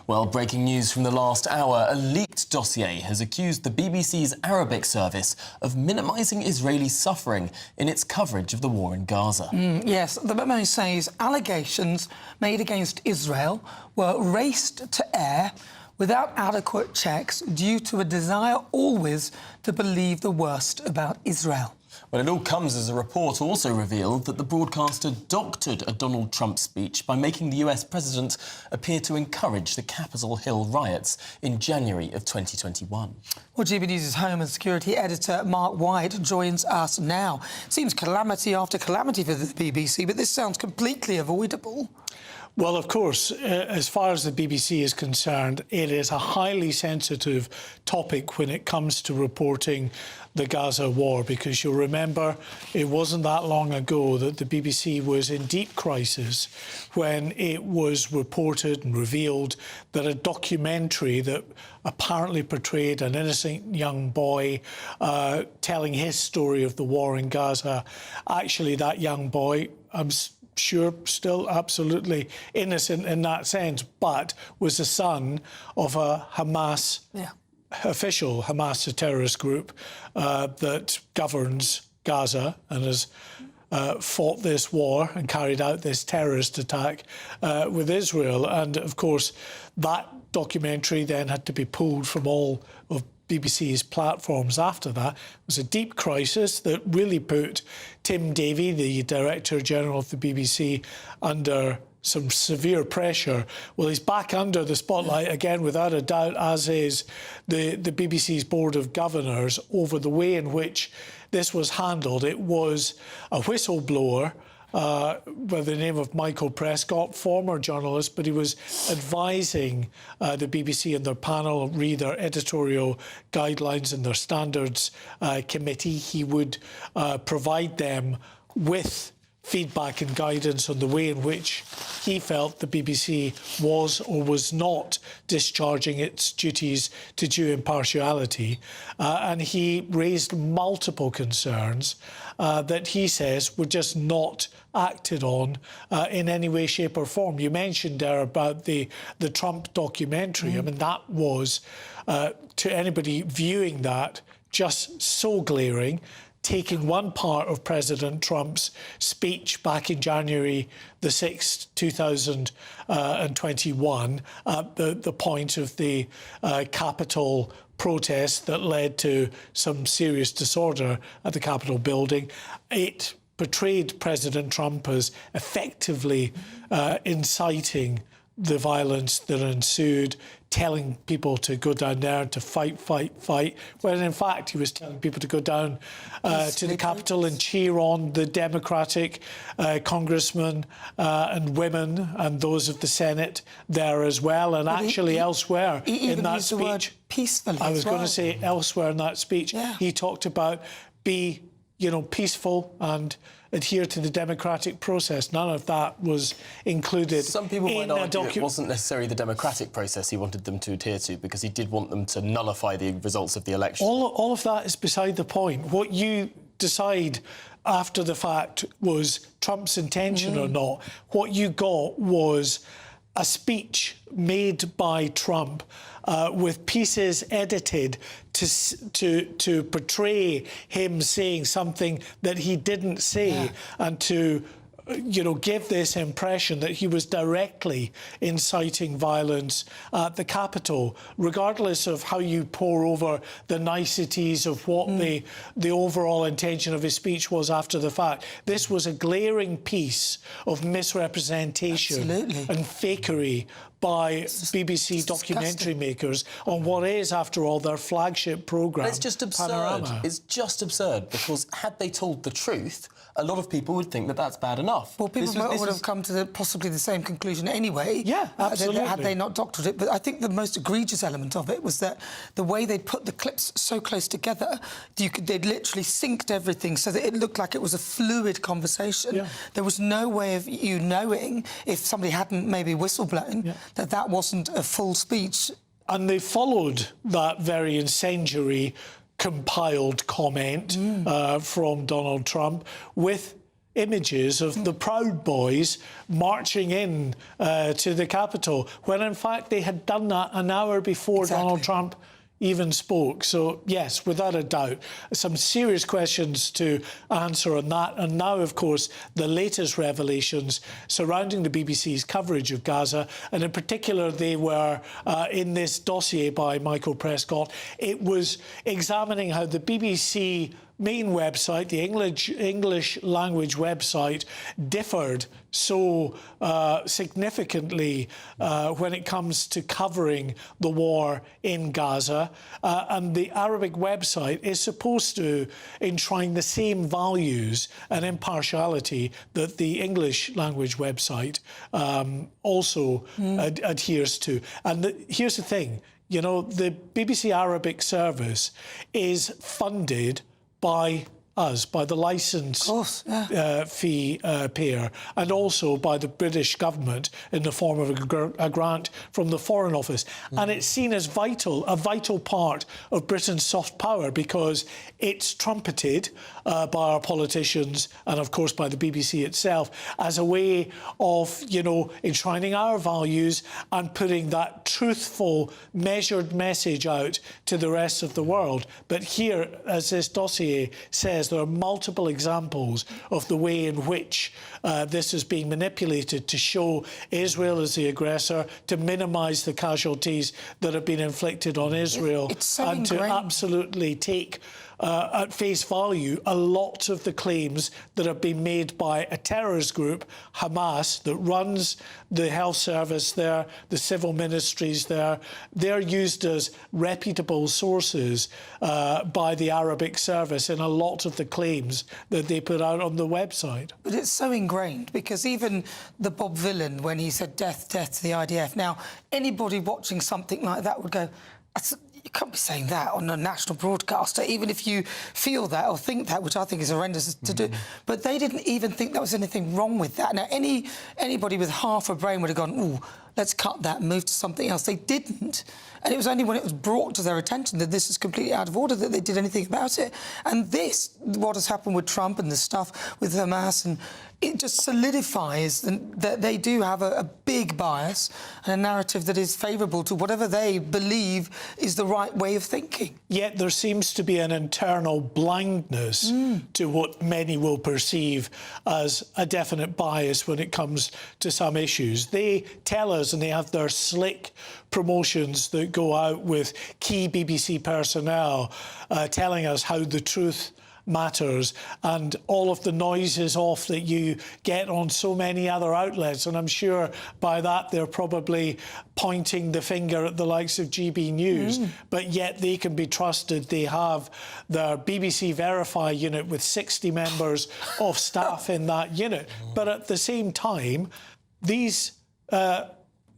Well, breaking news from the last hour. A leaked dossier has accused the BBC's Arabic service of minimising Israeli suffering in its coverage of the war in Gaza. Yes, the memo says allegations made against Israel were raced to air without adequate checks due to a desire always to believe the worst about Israel. Well, it all comes as a report also revealed that the broadcaster doctored a Donald Trump speech by making the US president appear to encourage the Capitol Hill riots in January of 2021. Well, GB News' Home and Security editor Mark White joins us now. Seems calamity after calamity for the BBC, but this sounds completely avoidable. Well, of course, as far as the BBC is concerned, it is a highly sensitive topic when it comes to reporting the Gaza war, because you'll remember it wasn't that long ago that the BBC was in deep crisis when it was reported and revealed that a documentary that apparently portrayed an innocent young boy telling his story of the war in Gaza, actually that young boy, I'm sure still absolutely innocent in that sense, but was the son of a Hamas official, Hamas, a terrorist group that governs Gaza and has fought this war and carried out this terrorist attack with Israel. And, of course, that documentary then had to be pulled from all of BBC's platforms after that. It was a deep crisis that really put Tim Davie, the Director General of the BBC, under some severe pressure. Well, he's back under the spotlight again, without a doubt, as is the BBC's Board of Governors, over the way in which this was handled. It was a whistleblower by the name of Michael Prescott, former journalist, but he was advising the BBC and their panel, read their editorial guidelines and their standards committee. He would provide them with feedback and guidance on the way in which he felt the BBC was or was not discharging its duties to due impartiality. And he raised multiple concerns that he says were just not acted on in any way, shape or form. You mentioned there about the Trump documentary. I mean, that was, to anybody viewing that, just so glaring, taking one part of President Trump's speech back in January the 6th, 2021, at the point of the Capitol protest that led to some serious disorder at the Capitol building. It portrayed President Trump as effectively inciting the violence that ensued, telling people to go down there to fight, when in fact he was telling people to go down to the Capitol and cheer on the Democratic congressmen and women and those of the Senate there as well, and actually elsewhere in that speech. Peacefully. I was going to say elsewhere in that speech, he talked about be, peaceful and adhere to the democratic process. None of that was included. Some people might argue it wasn't necessarily the democratic process he wanted them to adhere to, because he did want them to nullify the results of the election. All of that is beside the point. What you decide after the fact was Trump's intention or not. What you got was a speech made by Trump with pieces edited to portray him saying something that he didn't say, and to give this impression that he was directly inciting violence at the Capitol, regardless of how you pore over the niceties of what the overall intention of his speech was after the fact. This was a glaring piece of misrepresentation and fakery by BBC documentary makers on what is, after all, their flagship programme. It's just absurd. Panorama. It's just absurd, because had they told the truth, a lot of people would think that that's bad enough. Well, people would have come to possibly the same conclusion anyway. Yeah, absolutely. Had they not doctored it. But I think the most egregious element of it was that the way they put the clips so close together, they'd literally synced everything so that it looked like it was a fluid conversation. Yeah. There was no way of you knowing, if somebody hadn't maybe whistleblown, that wasn't a full speech. And they followed that very incendiary compiled comment from Donald Trump with images of the Proud Boys marching in to the Capitol, when in fact they had done that an hour before Donald Trump even spoke. So, yes, without a doubt, some serious questions to answer on that. And now, of course, the latest revelations surrounding the BBC's coverage of Gaza, and in particular, they were in this dossier by Michael Prescott. It was examining how the BBC main website, the English language website, differed so significantly when it comes to covering the war in Gaza. And the Arabic website is supposed to enshrine the same values and impartiality that the English language website also adheres to. And here's the thing, the BBC Arabic service is funded by us, by the licence fee payer, and also by the British government in the form of a grant from the Foreign Office. And it's seen as a vital part of Britain's soft power, because it's trumpeted by our politicians and, of course, by the BBC itself as a way of, enshrining our values and putting that truthful, measured message out to the rest of the world. But here, as this dossier says, there are multiple examples of the way in which this is being manipulated to show Israel as the aggressor, to minimise the casualties that have been inflicted on Israel, and to absolutely take at face value a lot of the claims that have been made by a terrorist group, Hamas, that runs the health service there, the civil ministries there. They're used as reputable sources by the Arabic service in a lot of the claims that they put out on the website. But it's so ingrained, because even the Bob Villan, when he said death, death to the IDF, now anybody watching something like that would go, you can't be saying that on a national broadcaster, even if you feel that or think that, which I think is horrendous to do. But they didn't even think there was anything wrong with that. Now, anybody with half a brain would have gone, ooh, let's cut that and move to something else. They didn't. And it was only when it was brought to their attention that this is completely out of order that they did anything about it. And this, what has happened with Trump and the stuff with Hamas, and it just solidifies that they do have a big bias and a narrative that is favourable to whatever they believe is the right way of thinking. Yet there seems to be an internal blindness to what many will perceive as a definite bias when it comes to some issues. They tell us, and they have their slick promotions that go out with key BBC personnel telling us how the truth matters, and all of the noise is off that you get on so many other outlets. And I'm sure by that they're probably pointing the finger at the likes of GB News, but yet they can be trusted. They have their BBC Verify unit with 60 members of staff in that unit. But at the same time, these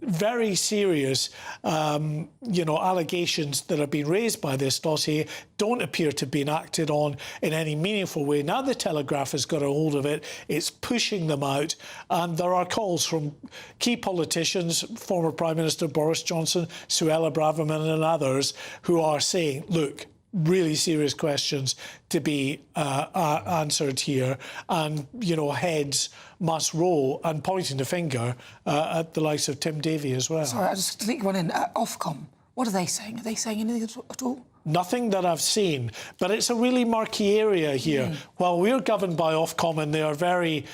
very serious, allegations that have been raised by this dossier don't appear to have been acted on in any meaningful way. Now the Telegraph has got a hold of it, it's pushing them out, and there are calls from key politicians, former Prime Minister Boris Johnson, Suella Braverman and others, who are saying, look, really serious questions to be answered here, and heads must roll, and pointing the finger at the likes of Tim Davie as well. Sorry, I just sneak one in. Ofcom, what are they saying? Are they saying anything at all? Nothing that I've seen, but it's a really murky area here. While we're governed by Ofcom, and they are very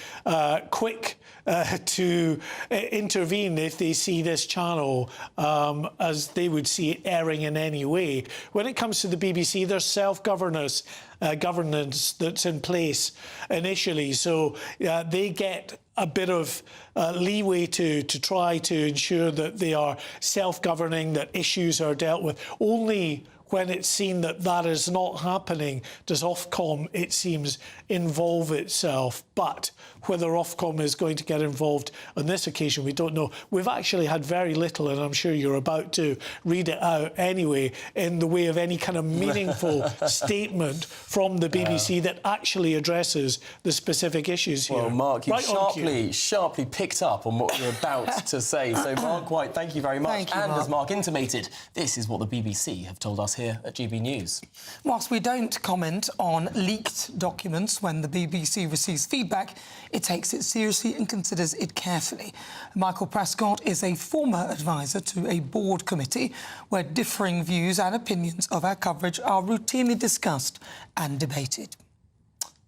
quick to intervene if they see this channel as they would see it erring in any way. When it comes to the BBC, there's self-governance that's in place initially, so they get a bit of leeway to try to ensure that they are self-governing, that issues are dealt with. Only when it's seen that that is not happening does Ofcom, it seems, involve itself. But whether Ofcom is going to get involved on this occasion, we don't know. We've actually had very little, and I'm sure you're about to read it out anyway, in the way of any kind of meaningful statement from the BBC that actually addresses the specific issues here. Well, Mark, you right sharply picked up on what you're about to say. So, Mark White, thank you very much. Thank you, and Mark. as Mark intimated, this is what the BBC have told us here at GB News. Whilst we don't comment on leaked documents when the BBC receives feedback, it takes it seriously and considers it carefully. Michael Prescott is a former advisor to a board committee where differing views and opinions of our coverage are routinely discussed and debated.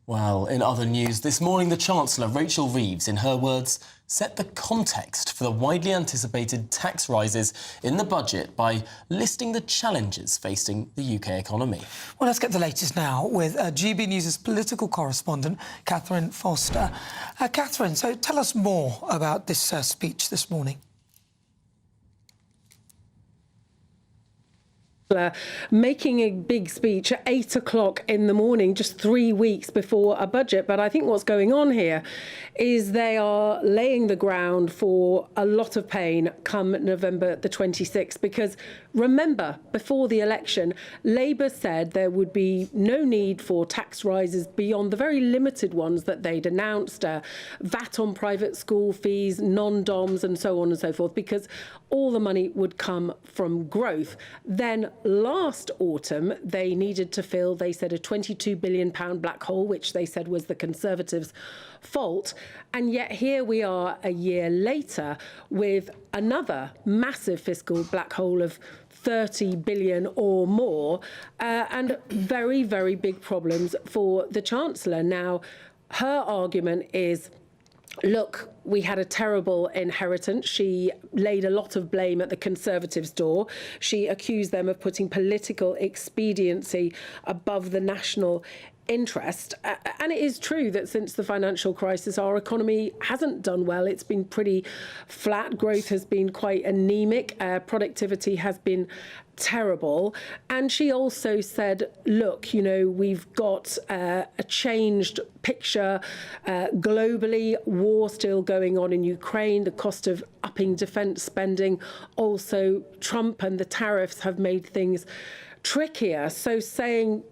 Well, in other news, this morning the Chancellor, Rachel Reeves, in her words, set the context for the widely anticipated tax rises in the budget by listing the challenges facing the UK economy. Well, let's get the latest now with GB News' political correspondent, Catherine Foster. Catherine, so tell us more about this speech this morning. Making a big speech at 8 o'clock in the morning, just 3 weeks before a budget. But I think what's going on here is they are laying the ground for a lot of pain come November the 26th, because remember, before the election, Labour said there would be no need for tax rises beyond the very limited ones that they'd announced, VAT on private school fees, non-DOMs and so on and so forth, because all the money would come from growth. Then last autumn, they needed to fill, they said, a £22 billion black hole, which they said was the Conservatives' fault. And yet here we are a year later with another massive fiscal black hole of 30 billion or more, and very, very big problems for the Chancellor. Now, her argument is look, we had a terrible inheritance. She laid a lot of blame at the Conservatives' door. She accused them of putting political expediency above the national interest. And it is true that since the financial crisis, our economy hasn't done well. It's been pretty flat. Growth has been quite anemic. Productivity has been terrible. And she also said, look, you know, we've got a changed picture globally, war still going on in Ukraine, the cost of upping defence spending. Also, Trump and the tariffs have made things trickier. So saying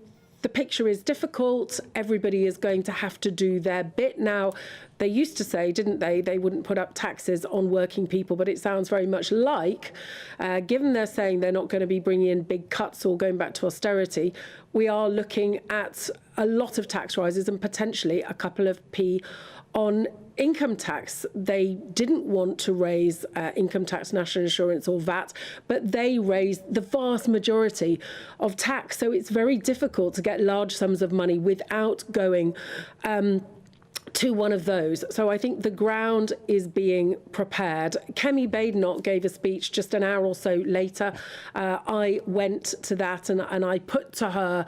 the picture is difficult, everybody is going to have to do their bit. Now, they used to say, didn't they, they wouldn't put up taxes on working people, but it sounds very much like, given they're saying they're not going to be bringing in big cuts or going back to austerity, we are looking at a lot of tax rises and potentially a couple of p on income tax. They didn't want to raise income tax, national insurance or VAT, but they raised the vast majority of tax. So it's very difficult to get large sums of money without going to one of those. So I think the ground is being prepared. Kemi Badenoch gave a speech just an hour or so later. I went to that and I put to her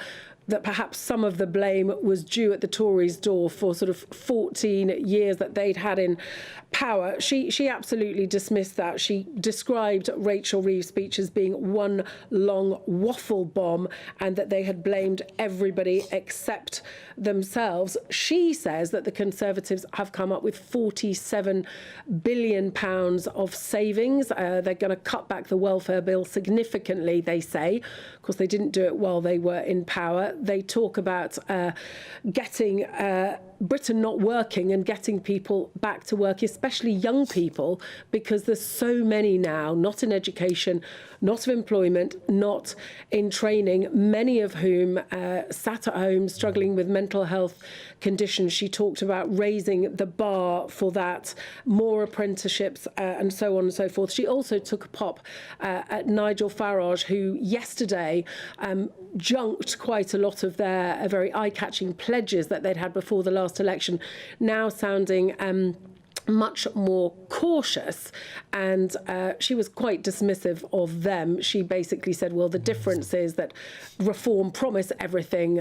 that perhaps some of the blame was due at the Tories' door for sort of 14 years that they'd had in power. She absolutely dismissed that. She described Rachel Reeves' speech as being one long waffle bomb and that they had blamed everybody except themselves. She says that the Conservatives have come up with £47 billion of savings. They're going to cut back the welfare bill significantly, they say. Of course, they didn't do it while they were in power. They talk about getting Britain not working and getting people back to work, especially young people, because there's so many now not in education, not of employment, not in training, many of whom sat at home struggling with mental health conditions. She talked about raising the bar for that, more apprenticeships and so on and so forth. She also took a pop at Nigel Farage, who yesterday junked quite a lot of their very eye-catching pledges that they'd had before the last election, now sounding much more cautious, and she was quite dismissive of them. She basically said, well, the difference is that Reform promise everything,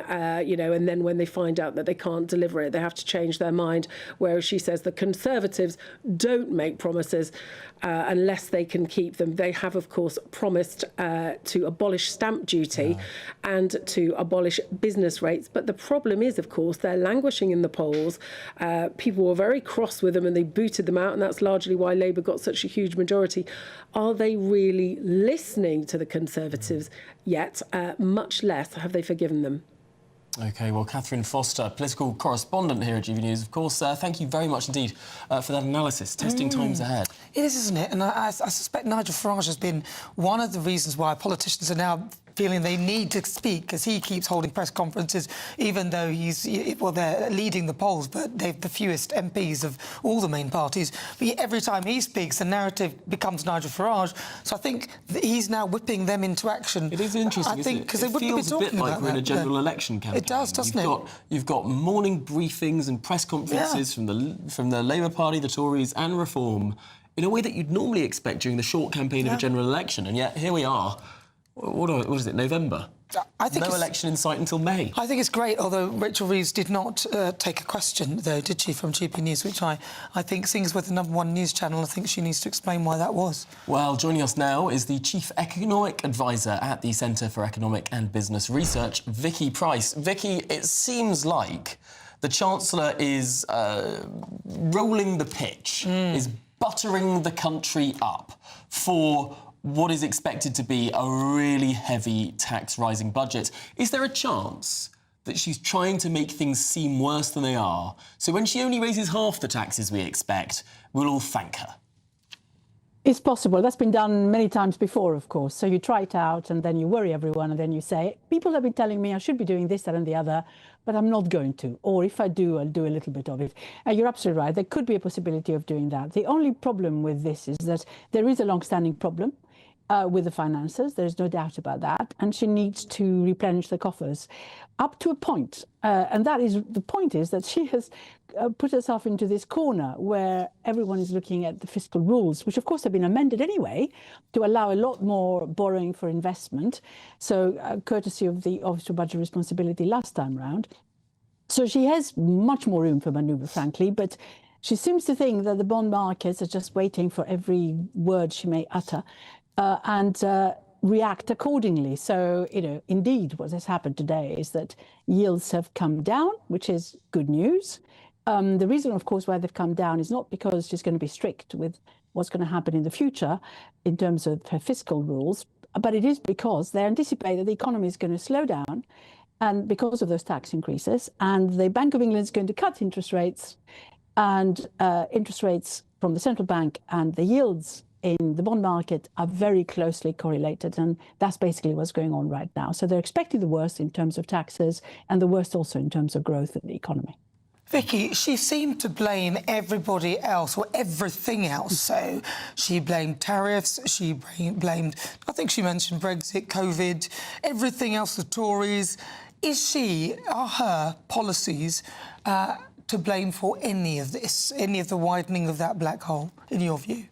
you know, and then when they find out that they can't deliver it, they have to change their mind, whereas she says the Conservatives don't make promises unless they can keep them. They have, of course, promised to abolish stamp duty and to abolish business rates, but the problem is, of course, they're languishing in the polls. People were very cross with them and they booted them out, and that's largely why Labour got such a huge majority. Are they really listening to the Conservatives yet? Much less have they forgiven them. OK, well, Catherine Foster, political correspondent here at GBNews, of course, thank you very much indeed for that analysis. Testing times ahead. It is, isn't it? And I suspect Nigel Farage has been one of the reasons why politicians are now feeling they need to speak, because he keeps holding press conferences, even though they're leading the polls, but they've the fewest MPs of all the main parties. But every time he speaks, the narrative becomes Nigel Farage. So I think he's now whipping them into action. It is interesting, I think, because they it wouldn't be feels a bit talking like about we're in a that. general election campaign. It does, doesn't it? You've got morning briefings and press conferences from the Labour Party, the Tories and Reform, in a way that you'd normally expect during the short campaign of a general election. And yet, here we are. What is it, November? I think no election in sight until May. I think it's great, although Rachel Reeves did not take a question, though, did she, from GBNews, which I think, seeing as we're the #1 news channel, I think she needs to explain why that was. Well, joining us now is the Chief Economic Advisor at the Centre for Economic and Business Research, Vicky Price. Vicky, it seems like the Chancellor is rolling the pitch, is buttering the country up for what is expected to be a really heavy tax-rising budget. Is there a chance that she's trying to make things seem worse than they are, so when she only raises half the taxes we expect, we'll all thank her? It's possible. That's been done many times before, of course. So you try it out and then you worry everyone and then you say, people have been telling me I should be doing this, that and the other, but I'm not going to. Or if I do, I'll do a little bit of it. And you're absolutely right. There could be a possibility of doing that. The only problem with this is that there is a long-standing problem. with the finances. There's no doubt about that. And she needs to replenish the coffers up to a point. And the point is that she has put herself into this corner where everyone is looking at the fiscal rules, which of course have been amended anyway to allow a lot more borrowing for investment. So courtesy of the Office for Budget Responsibility last time round. So she has much more room for manoeuvre, frankly, but she seems to think that the bond markets are just waiting for every word she may utter and react accordingly. So, indeed, what has happened today is that yields have come down, which is good news. The reason, of course, why they've come down is not because she's going to be strict with what's going to happen in the future in terms of her fiscal rules, but it is because they anticipate that the economy is going to slow down, and because of those tax increases, and the Bank of England is going to cut interest rates, and interest rates from the central bank and the yields in the bond market are very closely correlated, and that's basically what's going on right now. So they're expecting the worst in terms of taxes and the worst also in terms of growth in the economy. Vicky, she seemed to blame everybody else or everything else. So she blamed tariffs, she blamed, I think she mentioned Brexit, COVID, everything else, the Tories. Are her policies to blame for any of this, any of the widening of that black hole, in your view?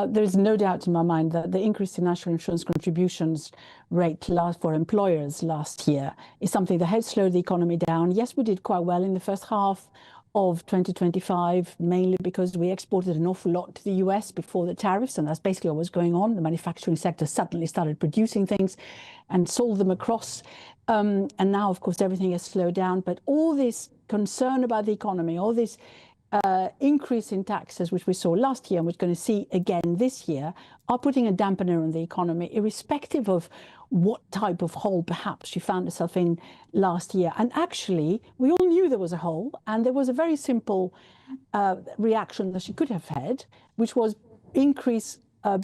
There is no doubt in my mind that the increase in national insurance contributions rate for employers last year is something that has slowed the economy down. Yes, we did quite well in the first half of 2025, mainly because we exported an awful lot to the US before the tariffs, and that's basically what was going on. The manufacturing sector suddenly started producing things and sold them across. And now, of course, everything has slowed down. But all this concern about the economy, all this increase in taxes, which we saw last year and we're going to see again this year, are putting a dampener on the economy, irrespective of what type of hole perhaps she found herself in last year. And actually, we all knew there was a hole, and there was a very simple reaction that she could have had, which was increase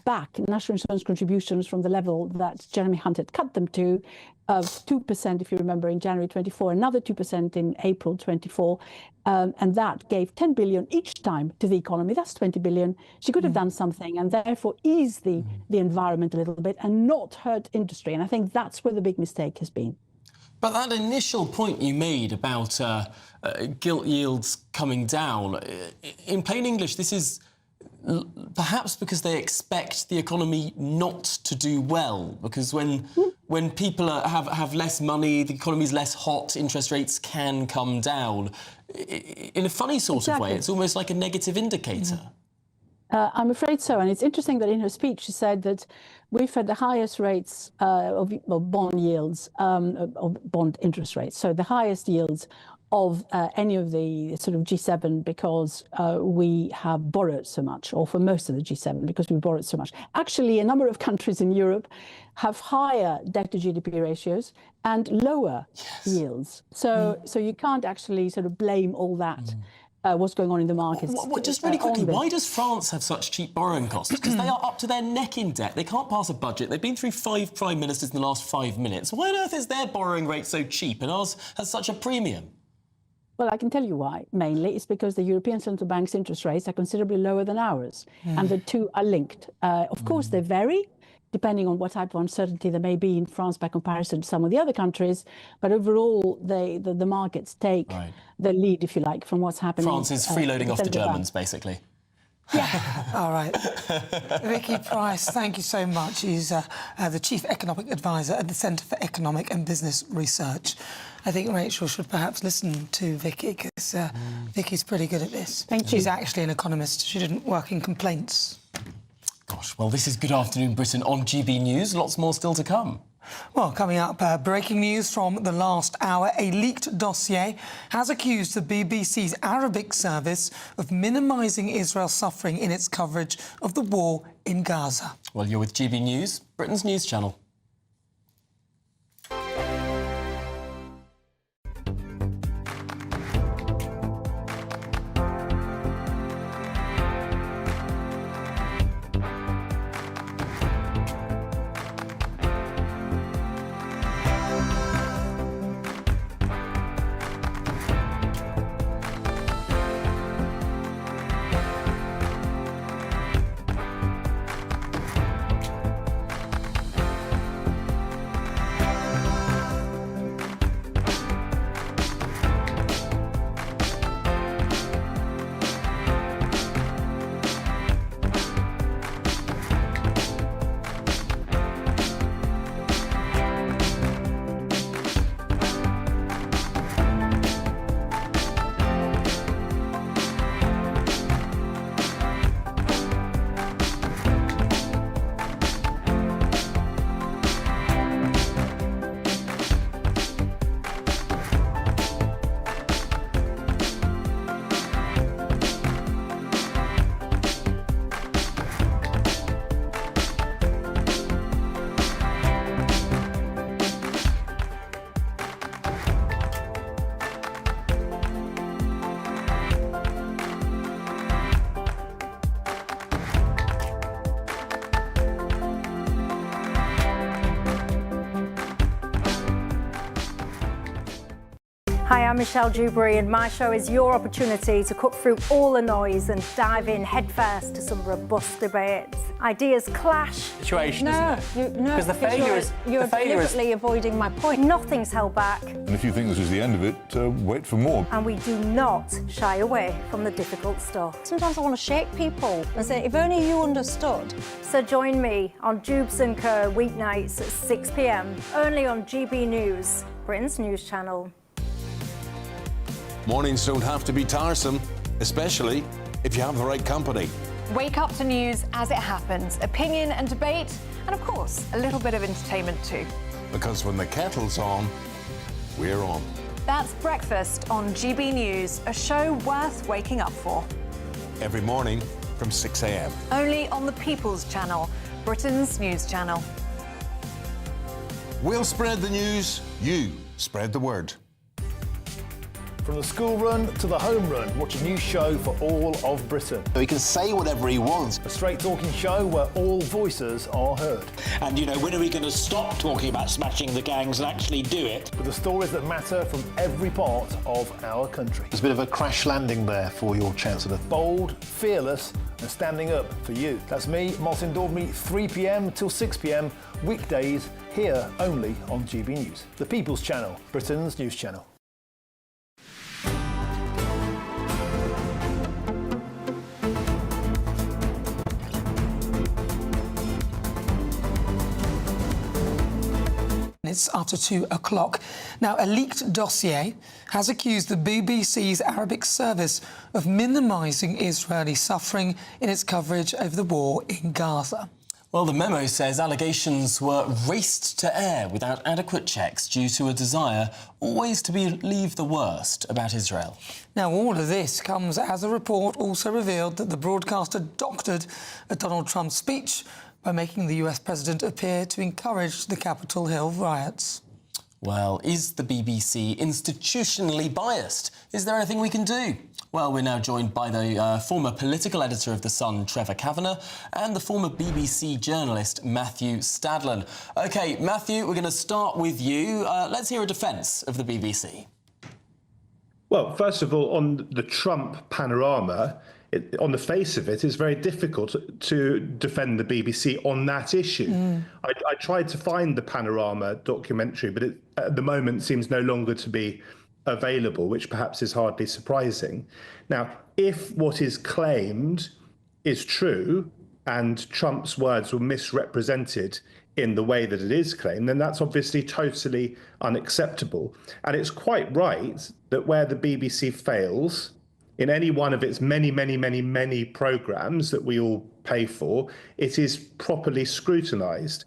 back national insurance contributions from the level that Jeremy Hunt had cut them to, of 2%, if you remember, in January 24, another 2% in April 24, and that gave 10 billion each time to the economy. That's 20 billion. She could have done something and therefore ease the environment a little bit and not hurt industry. And I think that's where the big mistake has been. But that initial point you made about gilt yields coming down, in plain English, this is perhaps because they expect the economy not to do well, because when people have less money, the economy's less hot, interest rates can come down. In a funny sort of way, it's almost like a negative indicator. I'm afraid so. And it's interesting that in her speech she said that we've had the highest rates of bond yields, of bond interest rates, so the highest yields of any of the sort of G7 because we have borrowed so much, or for most of the G7 because we borrowed so much. Actually, a number of countries in Europe have higher debt to GDP ratios and lower yields. So you can't actually sort of blame all that. What's going on in the markets. Just really quickly, why does France have such cheap borrowing costs? Because they are up to their neck in debt. They can't pass a budget. They've been through 5 prime ministers in the last 5 minutes. Why on earth is their borrowing rate so cheap and ours has such a premium? Well, I can tell you why. Mainly, it's because the European Central Bank's interest rates are considerably lower than ours, and the two are linked. Of course, they vary, depending on what type of uncertainty there may be in France by comparison to some of the other countries. But overall, the markets take the lead, if you like, from what's happening. France is freeloading off the Germans, basically. Yeah. All right. Vicky Price, thank you so much. She's the Chief Economic Advisor at the Centre for Economic and Business Research. I think Rachel should perhaps listen to Vicky, because Vicky's pretty good at this. Thank you. She's actually an economist. She didn't work in complaints. Gosh, well, this is Good Afternoon Britain on GB News. Lots more still to come. Well, coming up, breaking news from the last hour. A leaked dossier has accused the BBC's Arabic service of minimising Israel's suffering in its coverage of the war in Gaza. Well, you're with GB News, Britain's news channel. Hi, I'm Michelle Dewberry, and my show is your opportunity to cut through all the noise and dive in headfirst to some robust debates. Ideas clash. Situation, isn't it? Because the failure is... You're deliberately avoiding my point. Nothing's held back. And if you think this is the end of it, wait for more. And we do not shy away from the difficult stuff. Sometimes I want to shake people and say, if only you understood. So join me on Jubes and Co weeknights at 6 p.m, only on GB News, Britain's news channel. Mornings don't have to be tiresome, especially if you have the right company. Wake up to news as it happens, opinion and debate, and of course, a little bit of entertainment too. Because when the kettle's on, we're on. That's Breakfast on GB News, a show worth waking up for. Every morning from 6 a.m. Only on the People's Channel, Britain's news channel. We'll spread the news, you spread the word. From the school run to the home run, watch a new show for all of Britain. He can say whatever he wants. A straight-talking show where all voices are heard. And, you know, when are we going to stop talking about smashing the gangs and actually do it? With the stories that matter from every part of our country. There's a bit of a crash landing there for your Chancellor. Bold, fearless and standing up for you. That's me, Martin Daubney, 3 p.m. till 6 p.m, weekdays, here only on GB News. The People's Channel, Britain's news channel. It's after 2 o'clock. Now, a leaked dossier has accused the BBC's Arabic service of minimising Israeli suffering in its coverage of the war in Gaza. Well, the memo says allegations were raced to air without adequate checks due to a desire always to believe the worst about Israel. Now, all of this comes as a report also revealed that the broadcaster doctored a Donald Trump speech by making the US president appear to encourage the Capitol Hill riots. Well, is the BBC institutionally biased? Is there anything we can do? Well, we're now joined by the former political editor of The Sun, Trevor Kavanagh, and the former BBC journalist, Matthew Stadlen. OK, Matthew, we're going to start with you. Let's hear a defence of the BBC. Well, first of all, on the Trump panorama, on the face of it, it's very difficult to defend the BBC on that issue. I tried to find the Panorama documentary, but it, at the moment, seems no longer to be available, which perhaps is hardly surprising. Now, if what is claimed is true and Trump's words were misrepresented in the way that it is claimed, then that's obviously totally unacceptable. And it's quite right that where the BBC fails in any one of its many programmes that we all pay for, it is properly scrutinised.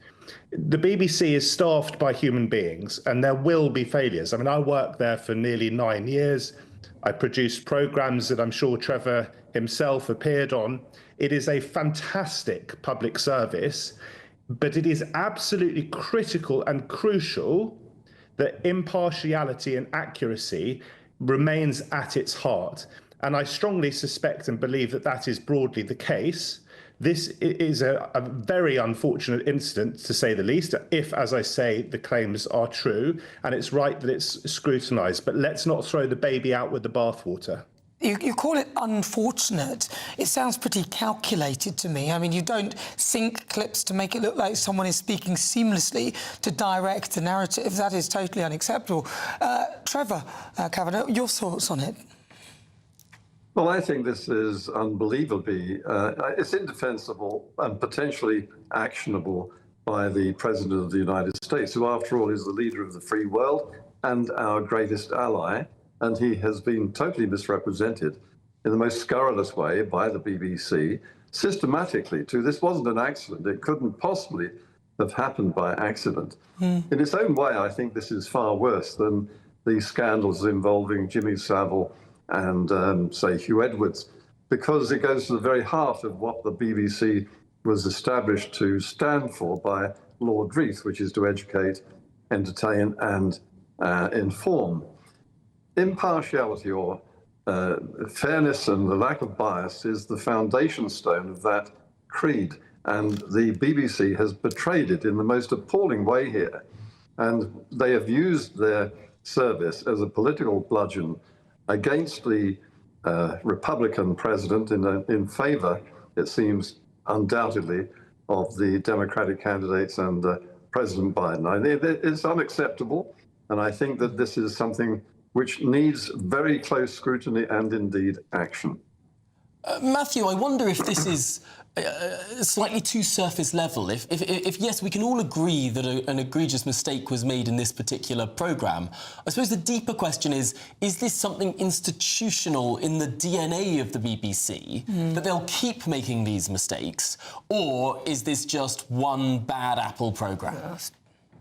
The BBC is staffed by human beings, and there will be failures. I mean, I worked there for nearly 9 years. I produced programmes that I'm sure Trevor himself appeared on. It is a fantastic public service, but it is absolutely critical and crucial that impartiality and accuracy remains at its heart. And I strongly suspect and believe that that is broadly the case. This is a very unfortunate incident, to say the least, if, as I say, the claims are true, and it's right that it's scrutinised. But let's not throw the baby out with the bathwater. You call it unfortunate. It sounds pretty calculated to me. I mean, you don't sync clips to make it look like someone is speaking seamlessly to direct the narrative. That is totally unacceptable. Trevor Kavanagh, your thoughts on it? Well, I think this is unbelievably, it's indefensible and potentially actionable by the President of the United States, who, after all, is the leader of the free world and our greatest ally. And he has been totally misrepresented in the most scurrilous way by the BBC, systematically, too. This wasn't an accident. It couldn't possibly have happened by accident. In its own way, I think this is far worse than the scandals involving Jimmy Savile and, say, Hugh Edwards, because it goes to the very heart of what the BBC was established to stand for by Lord Reith, which is to educate, entertain and inform. Impartiality or fairness and the lack of bias is the foundation stone of that creed, and the BBC has betrayed it in the most appalling way here. And they have used their service as a political bludgeon against the Republican president in favor, it seems, undoubtedly, of the Democratic candidates and President Biden. I think it's unacceptable, and I think that this is something which needs very close scrutiny and indeed action. Matthew, I wonder if this is slightly too surface level. If yes, we can all agree that an egregious mistake was made in this particular programme, I suppose the deeper question is this something institutional in the DNA of the BBC, that they'll keep making these mistakes, or is this just one bad Apple programme?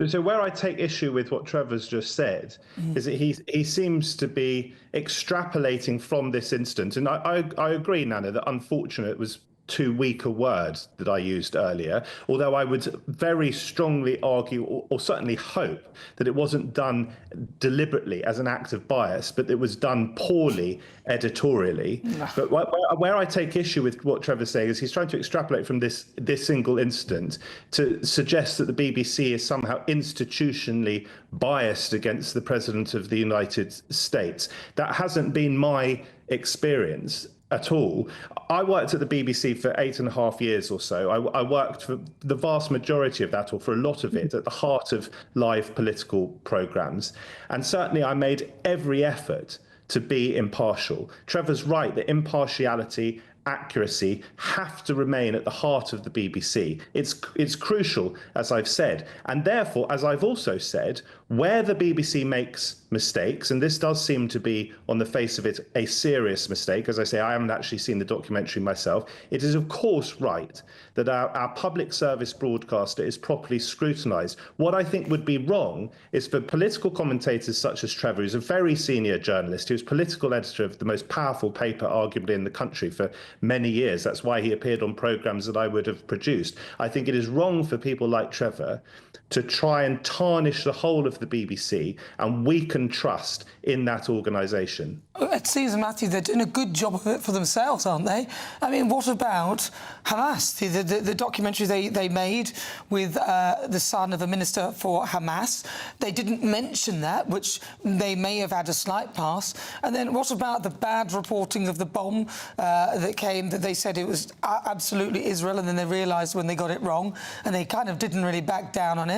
So where I take issue with what Trevor's just said is that he seems to be extrapolating from this instance. And I agree, Nana, that unfortunate was too weak a word that I used earlier, although I would very strongly argue or certainly hope that it wasn't done deliberately as an act of bias, but it was done poorly editorially. But where I take issue with what Trevor's saying is he's trying to extrapolate from this single incident to suggest that the BBC is somehow institutionally biased against the President of the United States. That hasn't been my experience at all. I worked at the BBC for 8.5 years or so. I worked for the vast majority of that, or for a lot of it, at the heart of live political programmes. And certainly I made every effort to be impartial. Trevor's right that impartiality, accuracy have to remain at the heart of the BBC. It's crucial, as I've said. And therefore, as I've also said, where the BBC makes mistakes, and this does seem to be, on the face of it, a serious mistake. As I say, I haven't actually seen the documentary myself. It is, of course, right that our public service broadcaster is properly scrutinised. What I think would be wrong is for political commentators such as Trevor, who's a very senior journalist, who's political editor of the most powerful paper, arguably, in the country for many years. That's why he appeared on programmes that I would have produced. I think it is wrong for people like Trevor to try and tarnish the whole of the BBC and weaken trust in that organisation. It seems, Matthew, they're doing a good job of it for themselves, aren't they? I mean, what about Hamas? The documentary they made with the son of a minister for Hamas, they didn't mention that, which they may have had a slight pass. And then what about the bad reporting of the bomb that came, that they said it was absolutely Israel, and then they realised when they got it wrong, and they kind of didn't really back down on it.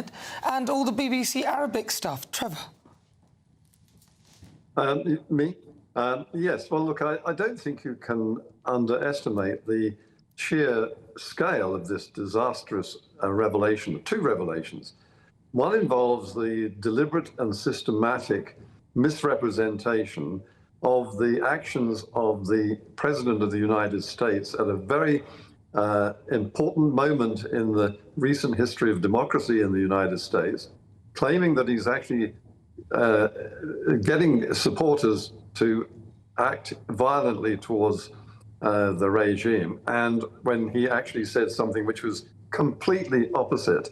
And all the BBC Arabic stuff. Trevor? Me? Yes. Well, look, I don't think you can underestimate the sheer scale of this disastrous revelation. Two revelations. One involves the deliberate and systematic misrepresentation of the actions of the President of the United States at a very important moment in the recent history of democracy in the United States, claiming that he's actually getting supporters to act violently towards the regime, and when he actually said something which was completely opposite,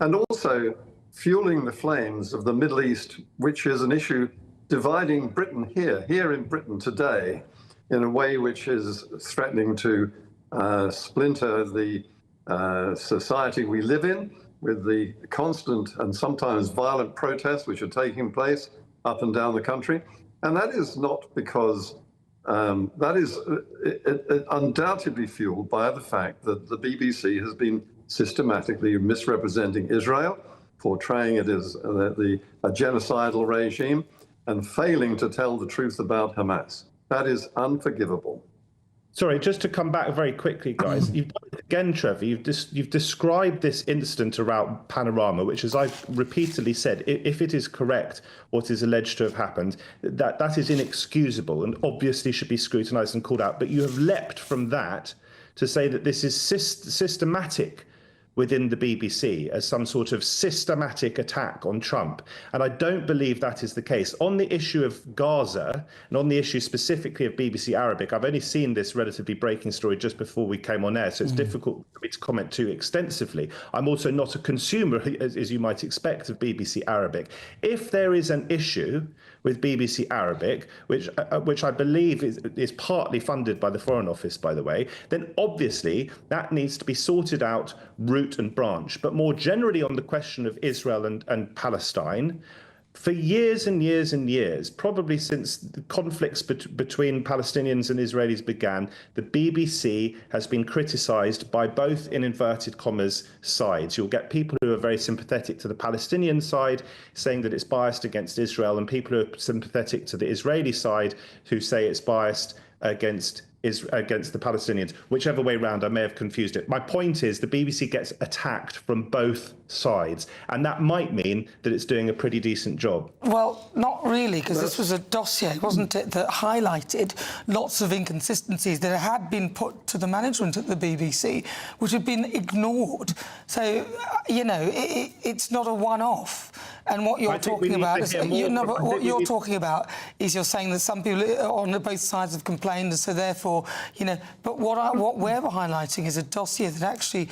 and also fueling the flames of the Middle East, which is an issue dividing Britain here in Britain today, in a way which is threatening to splinter the society we live in, with the constant and sometimes violent protests which are taking place up and down the country. And that is not because, that is undoubtedly fueled by the fact that the BBC has been systematically misrepresenting Israel, portraying it as a genocidal regime, and failing to tell the truth about Hamas. That is unforgivable. Sorry, just to come back very quickly, guys. You've done it again, Trevor. You've described this incident around Panorama, which, as I've repeatedly said, if it is correct, what is alleged to have happened, that is inexcusable and obviously should be scrutinised and called out. But you have leapt from that to say that this is systematic within the BBC as some sort of systematic attack on Trump. And I don't believe that is the case. On the issue of Gaza, and on the issue specifically of BBC Arabic, I've only seen this relatively breaking story just before we came on air, so it's difficult for me to comment too extensively. I'm also not a consumer, as you might expect, of BBC Arabic. If there is an issue with BBC Arabic, which I believe is partly funded by the Foreign Office, by the way, then obviously that needs to be sorted out root and branch. But more generally on the question of Israel and Palestine, For years and years and years, probably since the conflicts between Palestinians and Israelis began, the BBC has been criticised by both, in inverted commas, sides. You'll get people who are very sympathetic to the Palestinian side saying that it's biased against Israel, and people who are sympathetic to the Israeli side who say it's biased against the Palestinians. Whichever way round, I may have confused it. My point is the BBC gets attacked from both sides, and that might mean that it's doing a pretty decent job. Well, not really, because this was a dossier, wasn't it, that highlighted lots of inconsistencies that had been put to the management at the BBC, which had been ignored. So, you know, it's not a one-off. And what you're talking about is, what you're talking about is you're saying that some people on both sides have complained, and so therefore, you know. But what we're highlighting is a dossier that actually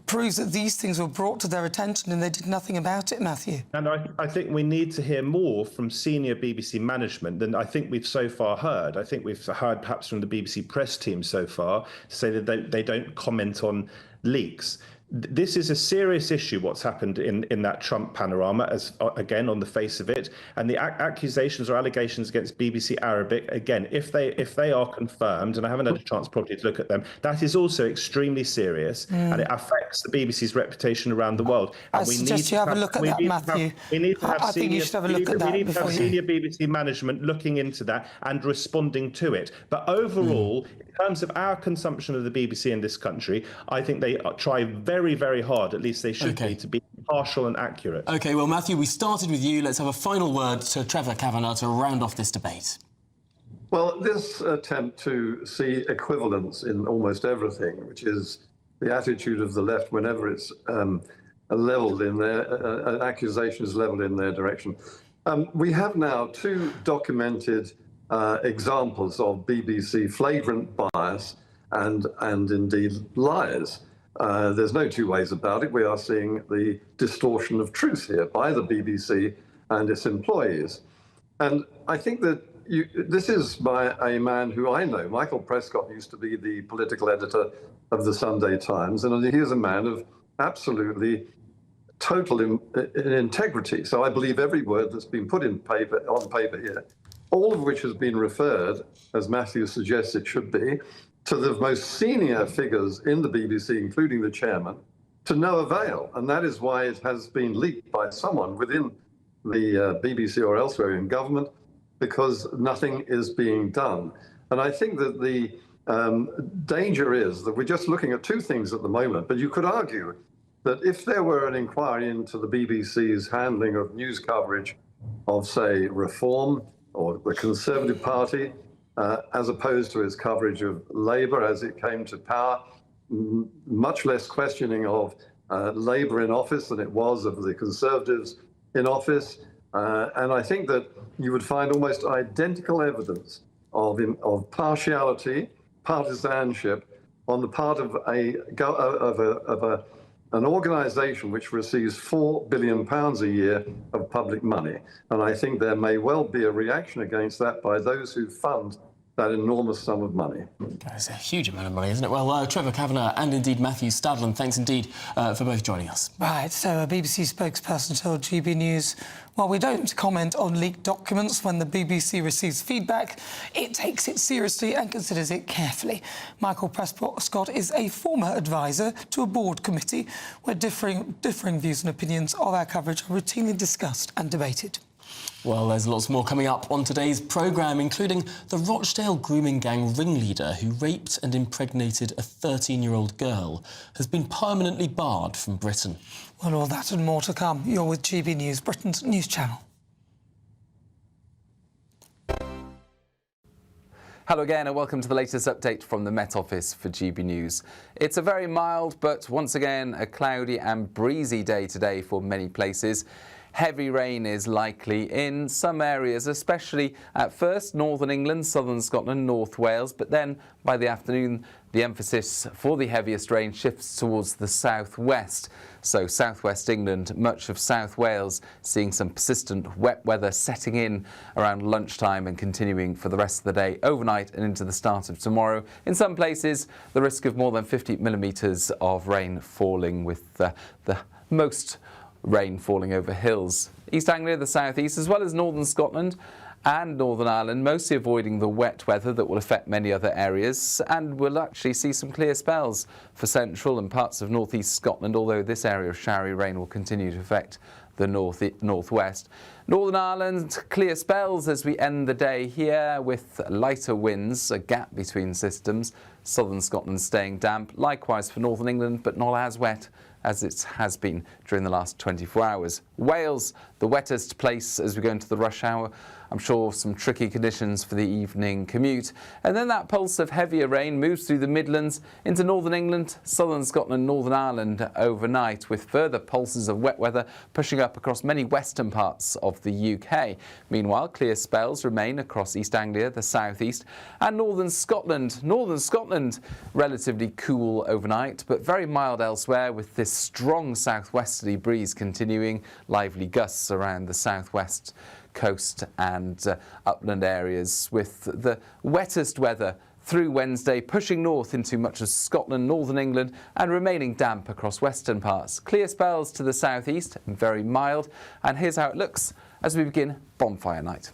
proves that these things were brought to their attention and they did nothing about it, Matthew. And I think we need to hear more from senior BBC management than I think we've so far heard. I think we've heard perhaps from the BBC press team so far to say that they don't comment on leaks. This is a serious issue, what's happened in that Trump panorama, as again, on the face of it. And the accusations or allegations against BBC Arabic, again, if they are confirmed, and I haven't had a chance properly to look at them, that is also extremely serious, and it affects the BBC's reputation around the world. And I suggest you have a look at that, Matthew. We need to have I think you should have a look at that. We need to have senior BBC management looking into that and responding to it. But overall, in terms of our consumption of the BBC in this country, I think they try very, very hard, at least they should be, to be impartial and accurate. OK, well, Matthew, we started with you. Let's have a final word to Trevor Kavanagh to round off this debate. Well, this attempt to see equivalence in almost everything, which is the attitude of the left whenever it's levelled in an accusation is levelled in their direction. We have now two documented examples of BBC flagrant bias and indeed lies. There's no two ways about it. We are seeing the distortion of truth here by the BBC and its employees. And I think that this is by a man who I know. Michael Prescott used to be the political editor of the Sunday Times, and he is a man of absolutely total integrity. So I believe every word that's been put on paper here, all of which has been referred, as Matthew suggests it should be, to the most senior figures in the BBC, including the chairman, to no avail. And that is why it has been leaked by someone within the BBC or elsewhere in government, because nothing is being done. And I think that the danger is that we're just looking at two things at the moment, but you could argue that if there were an inquiry into the BBC's handling of news coverage of, say, Reform or the Conservative Party, as opposed to its coverage of Labour as it came to power, much less questioning of Labour in office than it was of the Conservatives in office. And I think that you would find almost identical evidence of partiality, partisanship on the part of an organisation which receives £4 billion a year of public money. And I think there may well be a reaction against that by those who fund that enormous sum of money. It's a huge amount of money, isn't it? Well, Trevor Kavanagh and indeed Matthew Stadland, thanks indeed for both joining us. Right, so a BBC spokesperson told GB News, while we don't comment on leaked documents when the BBC receives feedback, it takes it seriously and considers it carefully. Michael Prescott is a former advisor to a board committee where differing views and opinions of our coverage are routinely discussed and debated. Well, there's lots more coming up on today's programme, including the Rochdale grooming gang ringleader who raped and impregnated a 13-year-old girl has been permanently barred from Britain. Well, all that and more to come. You're with GB News, Britain's news channel. Hello again and welcome to the latest update from the Met Office for GB News. It's a very mild but once again a cloudy and breezy day today for many places. Heavy rain is likely in some areas, especially at first northern England, southern Scotland, North Wales, but then by the afternoon the emphasis for the heaviest rain shifts towards the southwest. So southwest England, much of South Wales seeing some persistent wet weather setting in around lunchtime and continuing for the rest of the day, overnight and into the start of tomorrow. In some places the risk of more than 50 millimetres of rain falling, with the most rain falling over hills East Anglia, the southeast, as well as northern Scotland and Northern Ireland, mostly avoiding the wet weather that will affect many other areas, and we'll actually see some clear spells for central and parts of northeast Scotland, although this area of showery rain will continue to affect the northwest. Northern Ireland, clear spells as we end the day here with lighter winds, a gap between systems. Southern Scotland staying damp, likewise for Northern England, but not as wet as it has been during the last 24 hours. Wales, the wettest place as we go into the rush hour. I'm sure some tricky conditions for the evening commute. And then that pulse of heavier rain moves through the Midlands into Northern England, Southern Scotland, Northern Ireland overnight, with further pulses of wet weather pushing up across many western parts of the UK. Meanwhile, clear spells remain across East Anglia, the southeast, and Northern Scotland. Northern Scotland, relatively cool overnight, but very mild elsewhere, with this strong southwesterly breeze continuing, lively gusts around the southwest coast and upland areas, with the wettest weather through Wednesday pushing north into much of Scotland, Northern England, and remaining damp across western parts. Clear spells to the southeast and very mild. And here's how it looks as we begin bonfire night.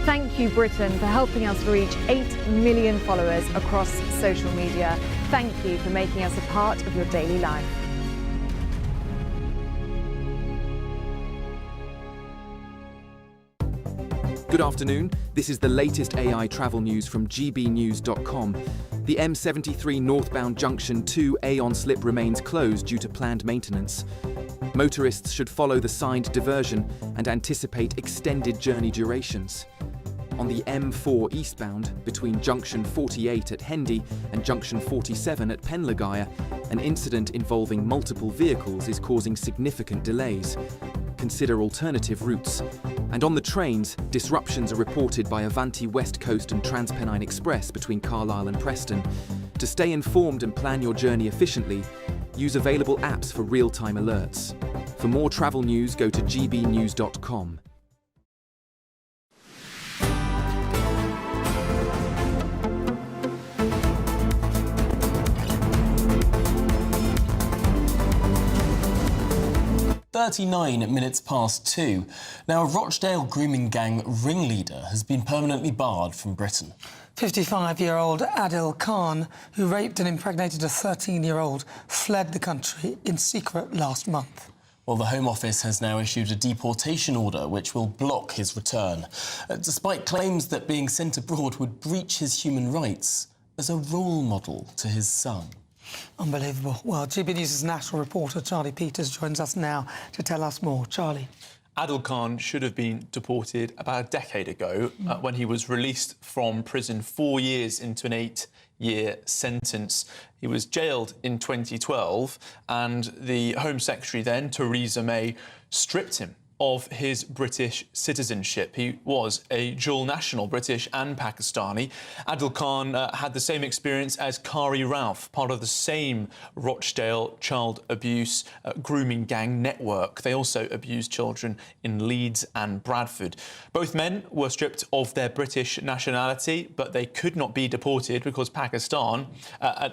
Thank you, Britain, for helping us reach 8 million followers across social media. Thank you for making us a part of your daily life. Good afternoon. This is the latest AI travel news from GBNews.com. The M73 northbound junction 2 Aon slip remains closed due to planned maintenance. Motorists should follow the signed diversion and anticipate extended journey durations. On the M4 eastbound, between junction 48 at Hendy and junction 47 at Penlegaya, an incident involving multiple vehicles is causing significant delays. Consider alternative routes. And on the trains, disruptions are reported by Avanti West Coast and TransPennine Express between Carlisle and Preston. To stay informed and plan your journey efficiently, use available apps for real-time alerts. For more travel news, go to gbnews.com. (2:39). Now, a Rochdale grooming gang ringleader has been permanently barred from Britain. 55-year-old Adil Khan, who raped and impregnated a 13-year-old, fled the country in secret last month. Well, the Home Office has now issued a deportation order which will block his return, despite claims that being sent abroad would breach his human rights as a role model to his son. Unbelievable. Well, GB News' national reporter Charlie Peters joins us now to tell us more. Charlie. Adil Khan should have been deported about a decade ago when he was released from prison 4 years into an 8-year sentence. He was jailed in 2012 and the Home Secretary then, Theresa May, stripped him of his British citizenship. He was a dual national, British and Pakistani. Adil Khan had the same experience as Kari Ralph, part of the same Rochdale child abuse grooming gang network. They also abused children in Leeds and Bradford. Both men were stripped of their British nationality, but they could not be deported because Pakistan,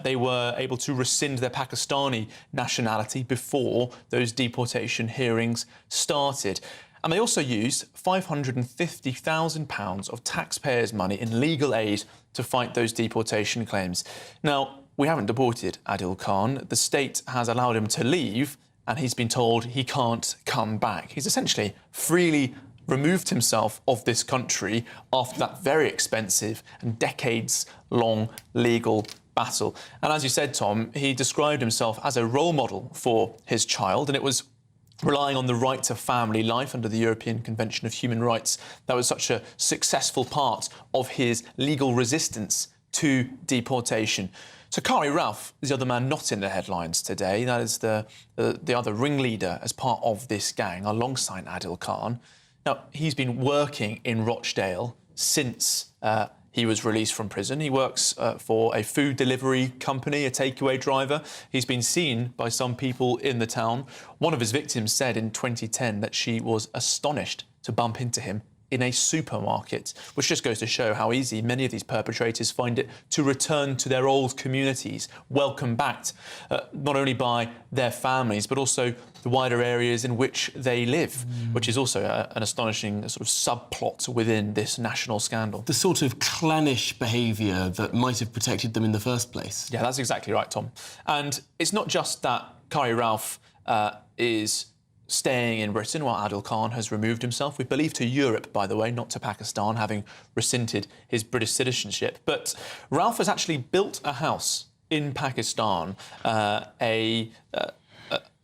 they were able to rescind their Pakistani nationality before those deportation hearings started. And they also used £550,000 of taxpayers' money in legal aid to fight those deportation claims. Now, we haven't deported Adil Khan. The state has allowed him to leave, and he's been told he can't come back. He's essentially freely removed himself of this country after that very expensive and decades-long legal battle. And as you said, Tom, he described himself as a role model for his child, and it was relying on the right to family life under the European Convention of Human Rights. That was such a successful part of his legal resistance to deportation. So Kari Ralph is the other man not in the headlines today. That is the other ringleader as part of this gang, alongside Adil Khan. Now, he's been working in Rochdale since he was released from prison. He works for a food delivery company, a takeaway driver. He's been seen by some people in the town. One of his victims said in 2010 that she was astonished to bump into him in a supermarket, which just goes to show how easy many of these perpetrators find it to return to their old communities, welcome back, not only by their families, but also the wider areas in which they live, which is also an astonishing sort of subplot within this national scandal. The sort of clannish behaviour that might have protected them in the first place. Yeah, that's exactly right, Tom. And it's not just that Kari Ralph is staying in Britain while Adil Khan has removed himself, we believe to Europe, by the way, not to Pakistan, having rescinded his British citizenship. But Ralph has actually built a house in Pakistan, a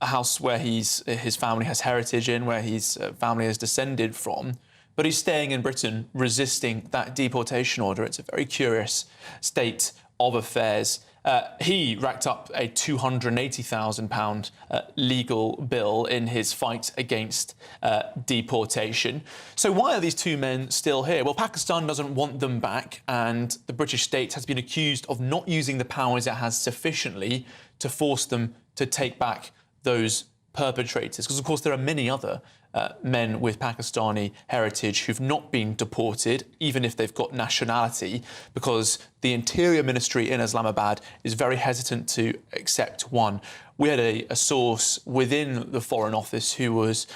house where his family has heritage in, where his family has descended from. But he's staying in Britain, resisting that deportation order. It's a very curious state of affairs. He racked up a £280,000 legal bill in his fight against deportation. So why are these two men still here? Well, Pakistan doesn't want them back, and the British state has been accused of not using the powers it has sufficiently to force them to take back those perpetrators. Because, of course, there are many other men with Pakistani heritage who've not been deported, even if they've got nationality, because the Interior Ministry in Islamabad is very hesitant to accept one. We had a source within the Foreign Office who was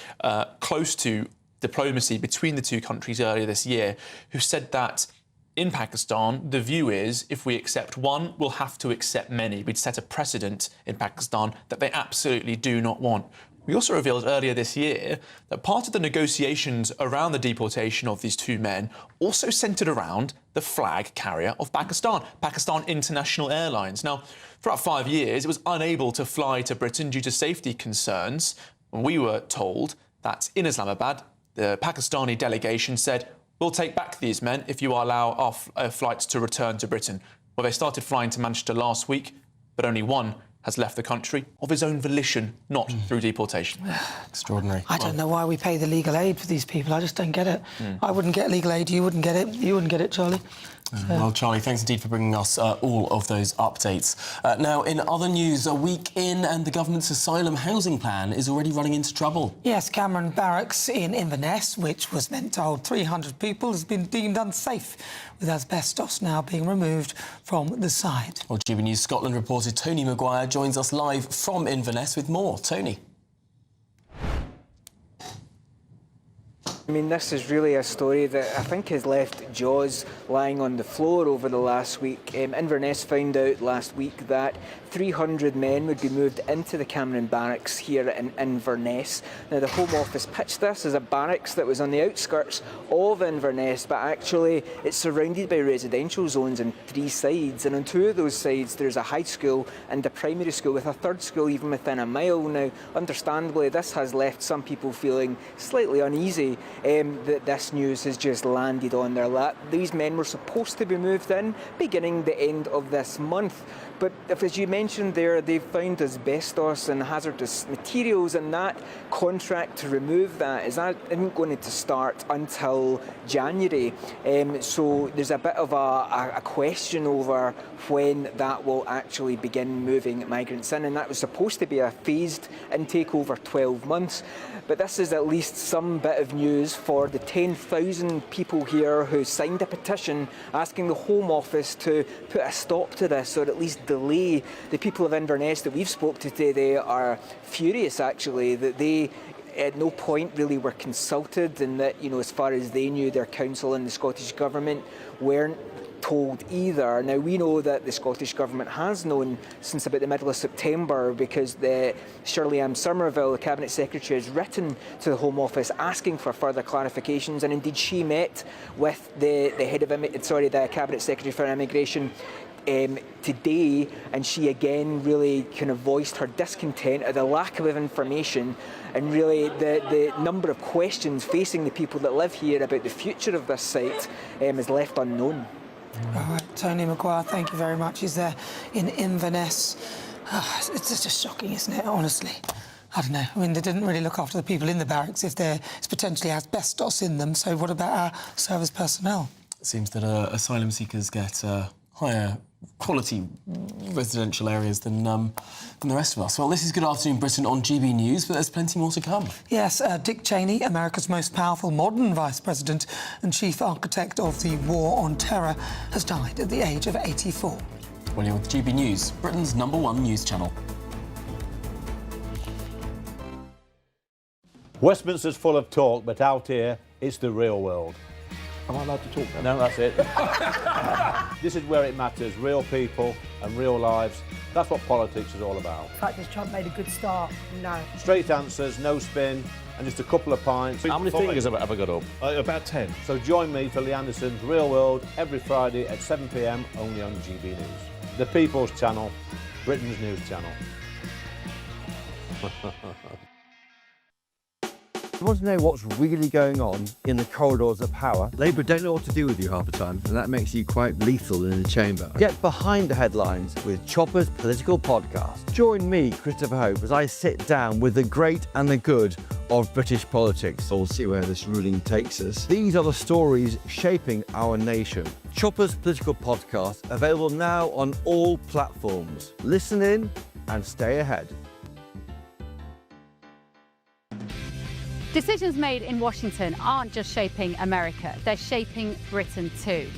close to diplomacy between the two countries earlier this year, who said that in Pakistan, the view is if we accept one, we'll have to accept many. We'd set a precedent in Pakistan that they absolutely do not want. We also revealed earlier this year that part of the negotiations around the deportation of these two men also centred around the flag carrier of Pakistan, Pakistan International Airlines. Now, for about 5 years, it was unable to fly to Britain due to safety concerns. We were told that in Islamabad, the Pakistani delegation said, we'll take back these men if you allow our flights to return to Britain. Well, they started flying to Manchester last week, but only one has left the country of his own volition, not through deportation. Extraordinary. I don't know why we pay the legal aid for these people. I just don't get it. I wouldn't get legal aid. You wouldn't get it. You wouldn't get it, Charlie. Well, Charlie, thanks indeed for bringing us all of those updates. Now, in other news, a week in and the government's asylum housing plan is already running into trouble. Yes, Cameron Barracks in Inverness, which was meant to hold 300 people, has been deemed unsafe, with asbestos now being removed from the site. Well, GBNews Scotland reporter Tony Maguire joins us live from Inverness with more. Tony. I mean, this is really a story that I think has left jaws lying on the floor over the last week. Inverness found out last week that 300 men would be moved into the Cameron Barracks here in Inverness. Now, the Home Office pitched this as a barracks that was on the outskirts of Inverness, but actually it's surrounded by residential zones on 3 sides, and on 2 of those sides there's a high school and a primary school, with a 3rd school even within a mile. Now, understandably, this has left some people feeling slightly uneasy that this news has just landed on their lap. These men were supposed to be moved in beginning the end of this month, but as you mentioned there, they've found asbestos and hazardous materials, and that contract to remove that isn't going to start until January. So there's a bit of a question over when that will actually begin moving migrants in, and that was supposed to be a phased intake over 12 months. But this is at least some bit of news for the 10,000 people here who signed a petition asking the Home Office to put a stop to this, or at least delay. The people of Inverness that we've spoke to today are furious, actually, that they at no point really were consulted, and that, as far as they knew, their council and the Scottish Government weren't told either. Now, we know that the Scottish Government has known since about the middle of September, because Shirley-Ann Somerville, the Cabinet Secretary, has written to the Home Office asking for further clarifications, and indeed she met with the Cabinet Secretary for Immigration today, and she again really kind of voiced her discontent at the lack of information, and really the number of questions facing the people that live here about the future of this site is left unknown. All right, Tony Maguire, thank you very much. He's there in Inverness. It's just shocking, isn't it, honestly? I don't know. I mean, they didn't really look after the people in the barracks if there's potentially asbestos in them, so what about our service personnel? It seems that asylum seekers get higher quality residential areas than the rest of us. Well, this is Good Afternoon Britain on GB News, but there's plenty more to come. Yes, Dick Cheney, America's most powerful modern vice president and chief architect of the war on terror, has died at the age of 84. Well, you're with GB News, Britain's #1 news channel. Westminster's full of talk, but out here, it's the real world. Am I allowed to talk now? No, that's it. This is where it matters, real people and real lives. That's what politics is all about. In fact, has Trump made a good start? No. Straight answers, no spin, and just a couple of pints. How many fingers have I got up? About 10. So join me for Lee Anderson's Real World every Friday at 7 p.m, only on GB News. The People's Channel, Britain's news channel. You want to know what's really going on in the corridors of power? Labour don't know what to do with you half the time, and that makes you quite lethal in the chamber. Get behind the headlines with Chopper's Political Podcast. Join me, Christopher Hope, as I sit down with the great and the good of British politics. We'll see where this ruling takes us. These are the stories shaping our nation. Chopper's Political Podcast, available now on all platforms. Listen in and stay ahead. Decisions made in Washington aren't just shaping America, they're shaping Britain too.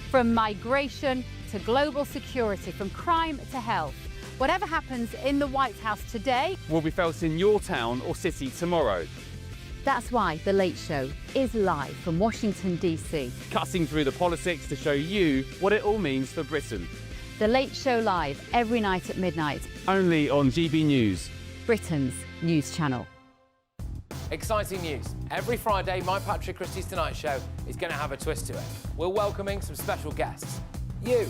From migration to global security, from crime to health. Whatever happens in the White House today will be felt in your town or city tomorrow. That's why The Late Show is live from Washington, D.C. Cutting through the politics to show you what it all means for Britain. The Late Show live every night at midnight. Only on GB News, Britain's news channel. Exciting news. Every Friday, my Patrick Christie's Tonight Show is going to have a twist to it. We're welcoming some special guests. You.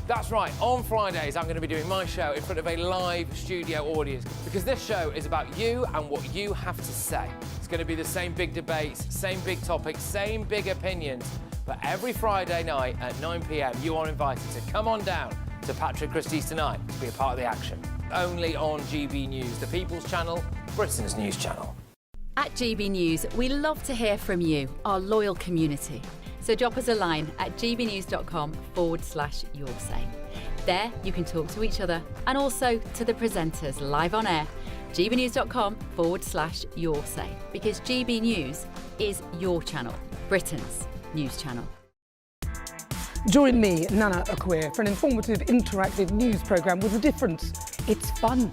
That's right, on Fridays I'm going to be doing my show in front of a live studio audience because this show is about you and what you have to say. It's going to be the same big debates, same big topics, same big opinions. But every Friday night at 9 p.m, you are invited to come on down to Patrick Christie's Tonight to be a part of the action. Only on GB News, the People's Channel, Britain's news channel. At GB News, we love to hear from you, our loyal community. So drop us a line at gbnews.com/your say. There you can talk to each other and also to the presenters live on air. gbnews.com/your say, because GB News is your channel, Britain's news channel. Join me, Nana Akua, for an informative, interactive news programme with a difference. It's fun.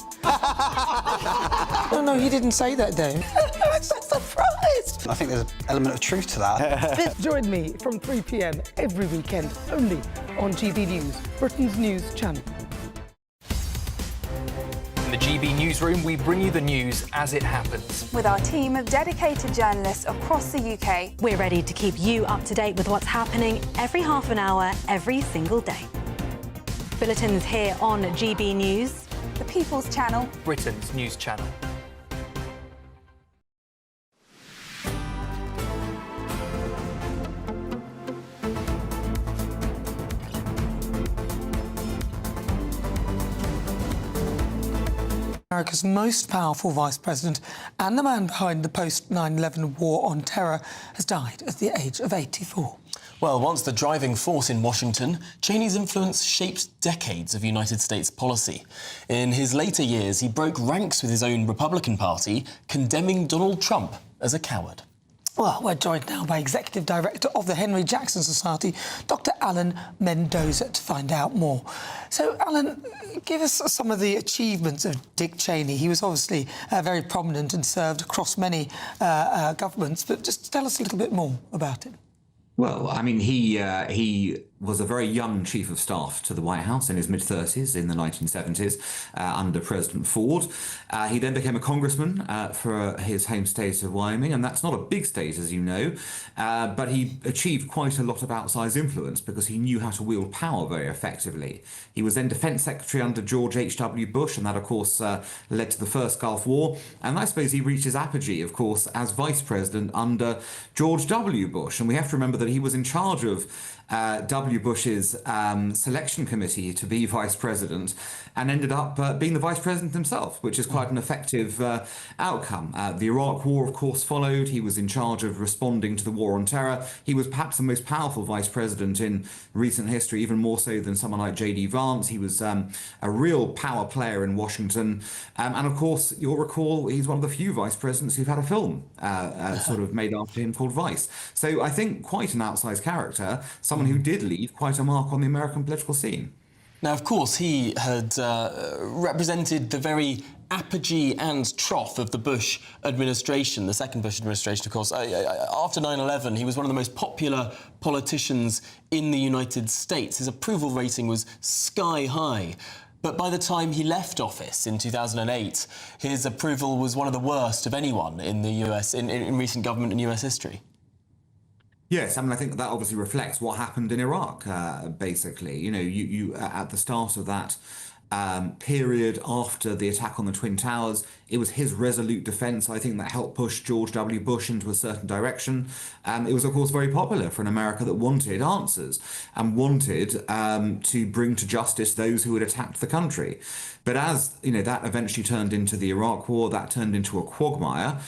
No, he didn't say that, Dave. I'm so surprised. I think there's an element of truth to that. Join me from 3 p.m. every weekend, only on GB News, Britain's news channel. In the GB Newsroom, we bring you the news as it happens. With our team of dedicated journalists across the UK, we're ready to keep you up to date with what's happening every half an hour, every single day. Bulletins here on GB News, the People's Channel, Britain's news channel. America's most powerful vice president and the man behind the post-9/11 war on terror has died at the age of 84. Well, once the driving force in Washington, Cheney's influence shaped decades of United States policy. In his later years, he broke ranks with his own Republican Party, condemning Donald Trump as a coward. Well, we're joined now by Executive Director of the Henry Jackson Society, Dr. Alan Mendoza, to find out more. So, Alan, give us some of the achievements of Dick Cheney. He was obviously very prominent and served across many governments, but just tell us a little bit more about him. Well, I mean, he was a very young chief of staff to the White House in his mid-30s in the 1970s under President Ford. He then became a congressman for his home state of Wyoming, and that's not a big state, as you know, but he achieved quite a lot of outsized influence because he knew how to wield power very effectively. He was then Defense Secretary under George H.W. Bush, and that, of course, led to the First Gulf War. And I suppose he reached his apogee, of course, as Vice President under George W. Bush. And we have to remember that he was in charge of W. Bush's selection committee to be vice president and ended up being the vice president himself, which is quite an effective outcome. The Iraq War, of course, followed. He was in charge of responding to the war on terror. He was perhaps the most powerful vice president in recent history, even more so than someone like J.D. Vance. He was a real power player in Washington. And of course, you'll recall he's one of the few vice presidents who've had a film sort of made after him called Vice. So I think quite an outsized character, someone who did leave quite a mark on the American political scene. Now, of course, he had represented the very apogee and trough of the Bush administration, the second Bush administration, of course. After 9/11, he was one of the most popular politicians in the United States. His approval rating was sky high. But by the time he left office in 2008, his approval was one of the worst of anyone in the US, in recent government and US history. Yes, I mean, I think that obviously reflects what happened in Iraq, basically. You know, you at the start of that period after the attack on the Twin Towers, it was his resolute defence, I think, that helped push George W. Bush into a certain direction. It was, of course, very popular for an America that wanted answers and wanted to bring to justice those who had attacked the country. But as, you know, that eventually turned into the Iraq War, that turned into a quagmire,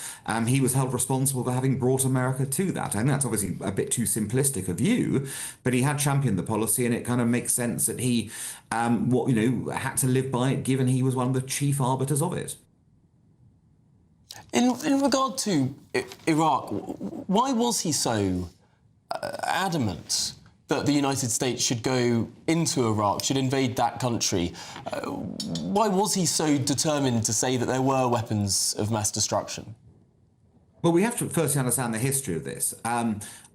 he was held responsible for having brought America to that. I think that's obviously a bit too simplistic a view, but he had championed the policy, and it kind of makes sense that he, had to live by it, given he was one of the chief arbiters of it. In regard to Iraq, why was he so adamant that the United States should go into Iraq, should invade that country? Why was he so determined to say that there were weapons of mass destruction? Well, we have to firstly understand the history of this.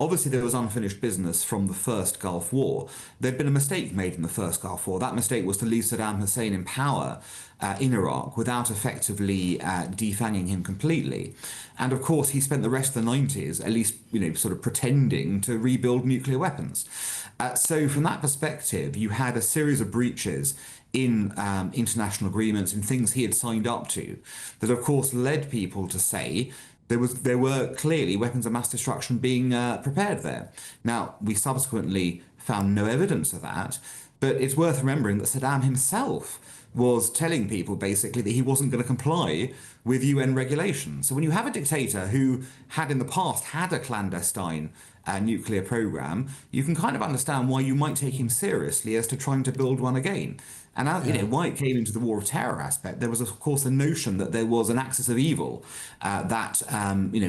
Obviously, there was unfinished business from the first Gulf War. There'd been a mistake made in the first Gulf War. That mistake was to leave Saddam Hussein in power in Iraq without effectively defanging him completely. And of course, he spent the rest of the 90s, at least, sort of pretending to rebuild nuclear weapons. So from that perspective, you had a series of breaches in international agreements and things he had signed up to that, of course, led people to say there were clearly weapons of mass destruction being prepared there. Now, we subsequently found no evidence of that, but it's worth remembering that Saddam himself was telling people basically that he wasn't going to comply with UN regulations. So when you have a dictator who had in the past had a clandestine nuclear program, you can kind of understand why you might take him seriously as to trying to build one again. And as, why it came into the war of terror aspect, there was, of course, a notion that there was an axis of evil that,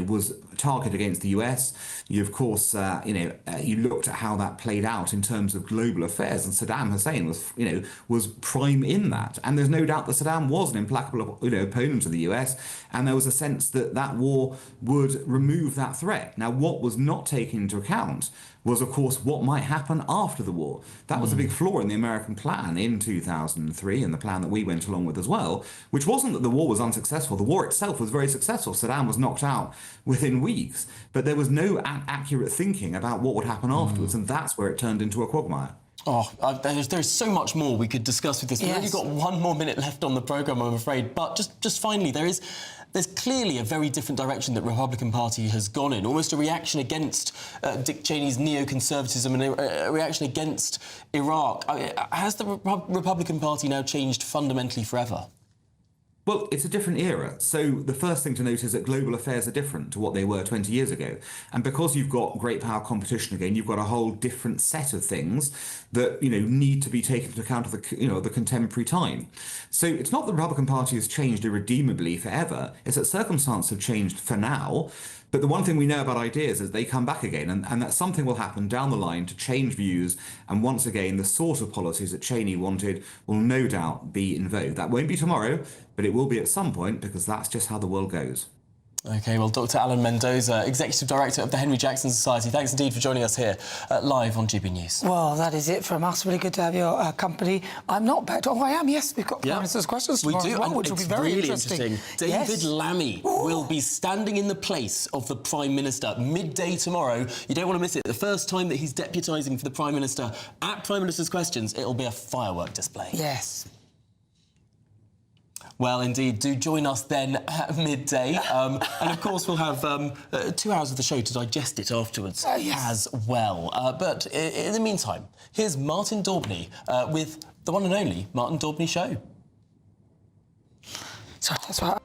was targeted against the US. You, of course, you looked at how that played out in terms of global affairs, and Saddam Hussein was prime in that. And there's no doubt that Saddam was an implacable, opponent of the US, and there was a sense that that war would remove that threat. Now, what was not taken into account was, of course, what might happen after the war. That was a big flaw in the American plan in 2003, and the plan that we went along with as well, which wasn't that the war was unsuccessful. The war itself was very successful. Saddam was knocked out within weeks, but there was no accurate thinking about what would happen afterwards, and that's where it turned into a quagmire. Oh, there's so much more we could discuss with this. We've only got 1 more minute left on the programme, I'm afraid. But just finally, there's clearly a very different direction that the Republican Party has gone in, almost a reaction against Dick Cheney's neoconservatism and a reaction against Iraq. Has the Republican Party now changed fundamentally forever? Well, it's a different era. So the first thing to note is that global affairs are different to what they were 20 years ago. And because you've got great power competition again, you've got a whole different set of things that, need to be taken into account of the contemporary time. So it's not that the Republican Party has changed irredeemably forever. It's that circumstances have changed for now. But the one thing we know about ideas is they come back again, and that something will happen down the line to change views. And once again, the sort of policies that Cheney wanted will no doubt be in vogue. That won't be tomorrow, but it will be at some point, because that's just how the world goes. OK, well, Dr. Alan Mendoza, Executive Director of the Henry Jackson Society, thanks indeed for joining us here live on GB News. Well, that is it from us. Really good to have your company. I'm not back. Oh, I am, yes. We've got Prime Minister's questions tomorrow as well, which will be very interesting. David Lammy will be standing in the place of the Prime Minister midday tomorrow. You don't want to miss it. The first time that he's deputising for the Prime Minister at Prime Minister's Questions, it'll be a firework display. Yes. Well, indeed. Do join us then at midday. And of course, we'll have 2 hours of the show to digest it afterwards as well. But in the meantime, here's Martin Daubney with the one and only Martin Daubney Show. Sorry, that's what.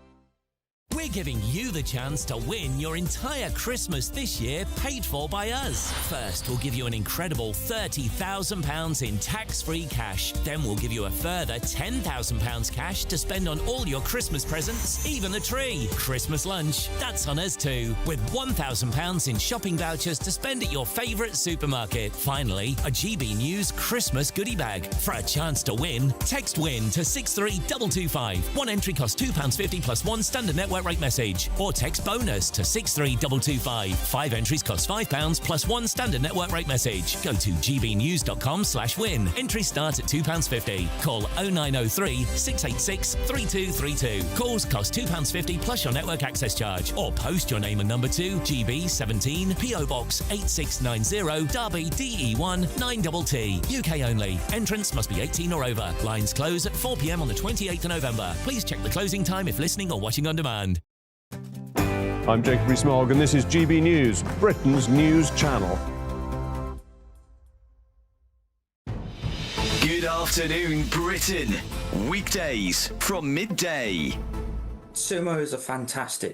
We're giving you the chance to win your entire Christmas this year paid for by us. First, we'll give you an incredible £30,000 in tax-free cash. Then we'll give you a further £10,000 cash to spend on all your Christmas presents, even the tree. Christmas lunch, that's on us too, with £1,000 in shopping vouchers to spend at your favourite supermarket. Finally, a GB News Christmas goodie bag. For a chance to win, text WIN to 63225. One entry costs £2.50 plus one standard network rate message, or text bonus to 63225. 5 entries cost £5 plus one standard network rate message. Go to gbnews.com/win. Entries start at £2.50. Call 0903 686 3232. Calls cost £2.50 plus your network access charge, or post your name and number to GB17 PO Box 8690 Derby DE1 9TT. UK only. Entrance must be 18 or over. Lines close at 4 p.m. on the 28th of November. Please check the closing time if listening or watching on demand. I'm Jacob Rees-Mogg and this is GB News, Britain's news channel. Good afternoon, Britain. Weekdays from midday. Sumo is a fantastic